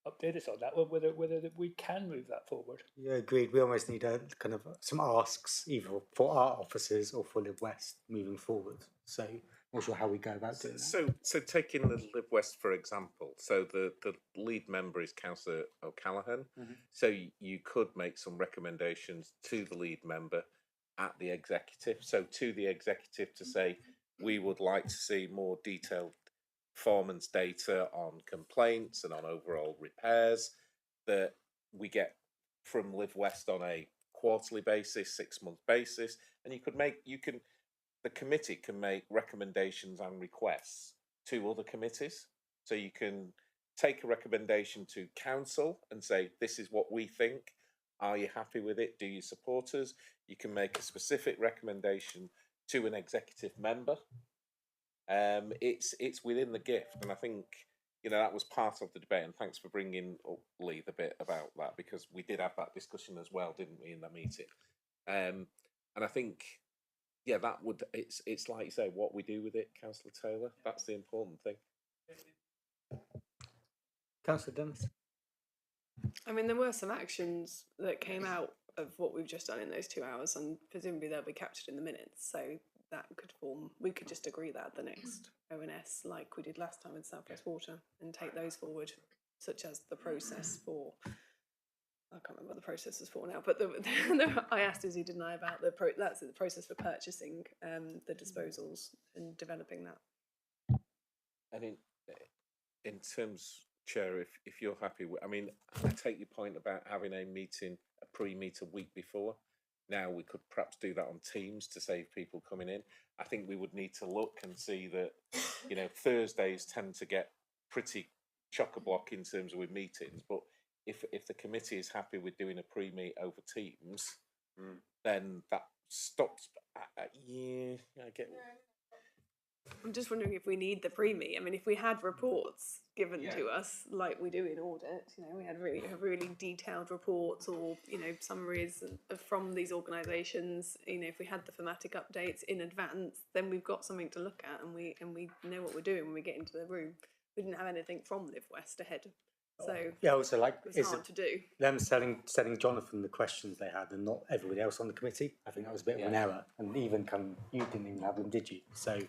update us on that one, whether we can move that forward. Yeah, agreed. We almost need a kind of some asks either for our officers or for Live West moving forward. So not sure how we go about doing that. So taking the Live West for example, so the lead member is Councillor O'Callaghan. So you could make some recommendations to the lead member at the executive. So to the executive to say, we would like to see more detailed performance data on complaints and on overall repairs that we get from Live West on a quarterly basis, 6-month basis, and the committee can make recommendations and requests to other committees. So you can take a recommendation to council and say, this is what we think. Are you happy with it? Do you support us? You can make a specific recommendation to an executive member. It's within the gift, and I think that was part of the debate. And thanks for bringing up, Lee, the bit about that, because we did have that discussion as well, didn't we, in the meeting? And I think, that would it's like you say, what we do with it, Councillor Taylor. That's the important thing. Councillor Dennis. I mean, there were some actions that came out of what we've just done in those 2 hours, and presumably they'll be captured in the minutes. So that could form. We could just agree that at the next ONS, like we did last time with South West Water, and take those forward, such as the process for. I can't remember what the process was for now, but I asked Izzy, didn't I, about that's the process for purchasing the disposals and developing that. And in terms, Chair, if you're happy with, I take your point about having a pre-meet a week before. Now we could perhaps do that on Teams to save people coming in. I think we would need to look and see that, Thursdays tend to get pretty chock-a-block in terms of with meetings, but if the committee is happy with doing a pre-meet over Teams, then that stops. I get. I'm just wondering if we need the pre-meet. I mean, if we had reports given to us, like we do in audit, we had really detailed reports or summaries from these organisations. If we had the thematic updates in advance, then we've got something to look at, and we know what we're doing when we get into the room. We didn't have anything from Live West ahead. So also it's hard to do. Them sending Jonathan the questions they had and not everybody else on the committee. I think that was a bit of an error, and even you didn't even have them, did you? So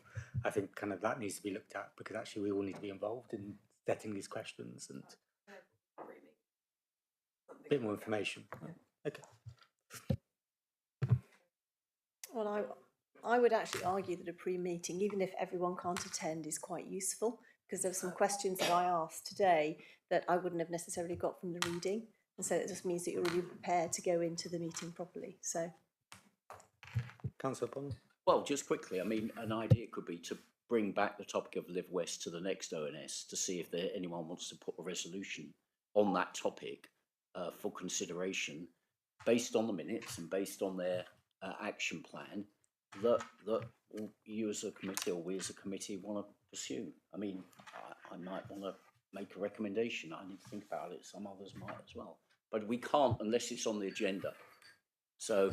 I think kind of that needs to be looked at, because actually we all need to be involved in setting these questions and a bit more information. Okay. Well, I would actually argue that a pre-meeting, even if everyone can't attend, is quite useful, because there were some questions that I asked today that I wouldn't have necessarily got from the reading, and so it just means that you're really prepared to go into the meeting properly. So, Councillor Bond. Well, just quickly, an idea could be to bring back the topic of Live West to the next ONS to see if anyone wants to put a resolution on that topic for consideration, based on the minutes and based on their action plan that you as a committee or we as a committee want to pursue. I might want to make a recommendation. I need to think about it. Some others might as well, but we can't unless it's on the agenda. So.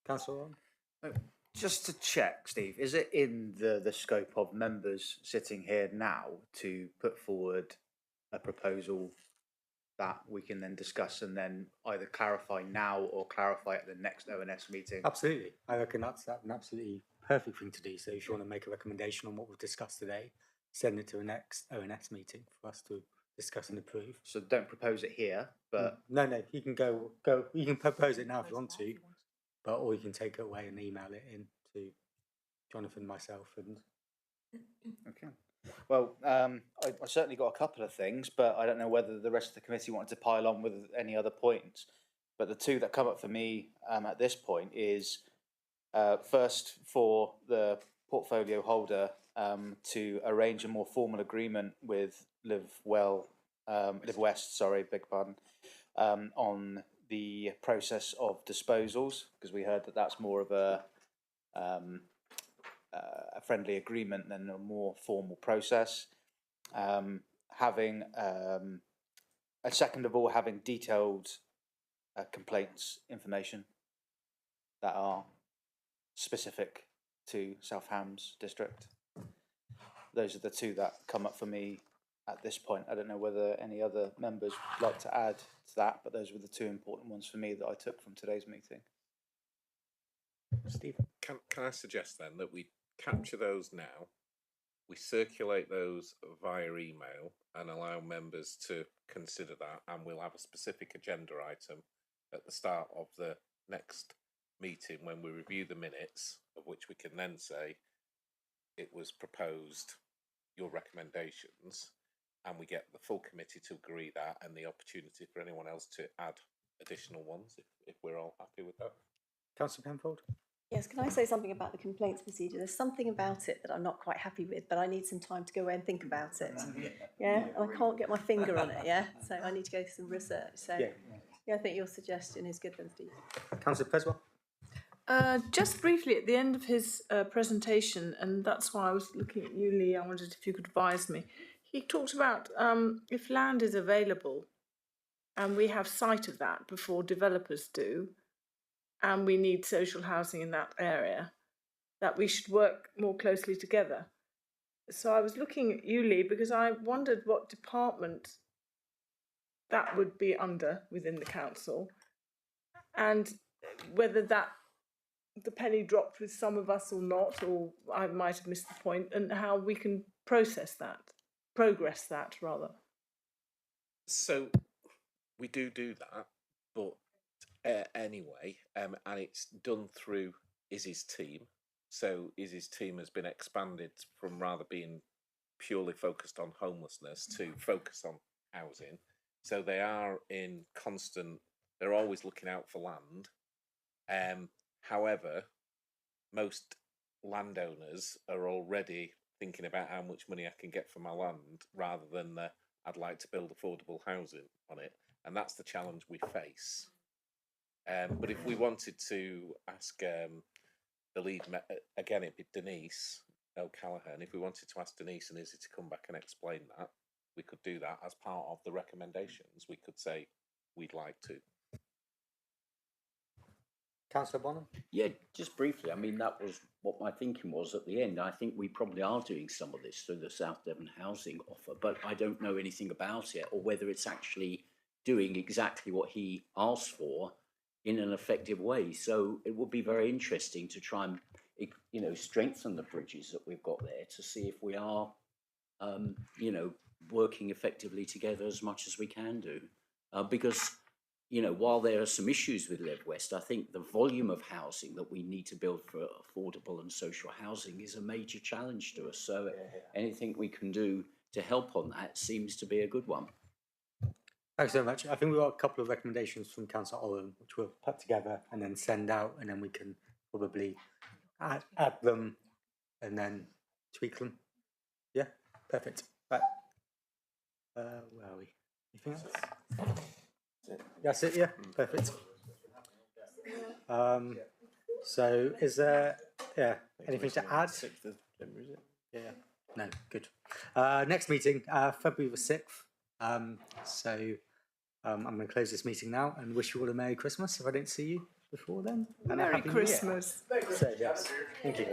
Councillor on. Just to check, Steve, is it in the scope of members sitting here now to put forward a proposal that we can then discuss and then either clarify now or clarify at the next ONS meeting? Absolutely. I reckon that's an absolutely perfect thing to do. So if you want to make a recommendation on what we've discussed today, send it to the next ONS meeting for us to discuss and approve. So don't propose it here, but no, you can go. You can propose it now if you want to, or you can take it away and email it in to Jonathan, myself, and. Okay. Well, I certainly got a couple of things, but I don't know whether the rest of the committee wanted to pile on with any other points. But the two that come up for me at this point is first for the portfolio holder to arrange a more formal agreement with Live West, beg pardon, on the process of disposals, because we heard that that's more of a friendly agreement than a more formal process. Having second of all, having detailed complaints information that are specific to South Hams district. Those are the two that come up for me at this point. I don't know whether any other members would like to add to that, but those were the two important ones for me that I took from today's meeting. Steve? Can I suggest then that we capture those now, we circulate those via email and allow members to consider that, and we'll have a specific agenda item at the start of the next meeting when we review the minutes, of which we can then say it was proposed, your recommendations, and we get the full committee to agree that, and the opportunity for anyone else to add additional ones if we're all happy with that. Councillor Penfold? Yes, can I say something about the complaints procedure? There's something about it that I'm not quite happy with, but I need some time to go away and think about it. Yeah, and I can't get my finger on it, yeah? So I need to go through some research. So yeah, I think your suggestion is good then, Steve. Councillor Peswell? Just briefly, at the end of his presentation, and that's why I was looking at you, Lee, I wondered if you could advise me. He talked about if land is available and we have sight of that before developers do, and we need social housing in that area, that we should work more closely together. So I was looking at you, Lee, because I wondered what department that would be under within the council, and whether that the penny dropped with some of us or not, or I might have missed the point, and how we can progress that rather. So we do that, but anyway, and it's done through Izzy's team. So Izzy's team has been expanded from rather being purely focused on homelessness to focus on housing. So they are in constant, they're always looking out for land. However, most landowners are already thinking about how much money I can get for my land rather than I'd like to build affordable housing on it. And that's the challenge we face. But if we wanted to ask the lead, again, it'd be Denise O'Callaghan. If we wanted to ask Denise and Izzy to come back and explain that, we could do that as part of the recommendations. We could say we'd like to. Councillor Bonham? Yeah, just briefly. I mean, that was what my thinking was at the end. I think we probably are doing some of this through the South Devon housing offer, but I don't know anything about it or whether it's actually doing exactly what he asked for in an effective way. So it would be very interesting to try and, you know, strengthen the bridges that we've got there to see if we are, you know, working effectively together as much as we can do. Because, you know, while there are some issues with Live West, I think the volume of housing that we need to build for affordable and social housing is a major challenge to us. So anything we can do to help on that seems to be a good one. Thanks so much. I think we've got a couple of recommendations from Councillor Olam, which we'll put together and then send out, and then we can probably add them and then tweak them. Yeah, perfect. Right. Where are we? Anything else? That's it, yeah, perfect. So is there, anything to add? 6th of December, is it? Yeah, no, good. Next meeting, February the 6th. I'm going to close this meeting now and wish you all a Merry Christmas if I don't see you before then. And a Merry Happy New Year. Christmas. So, yes, thank you.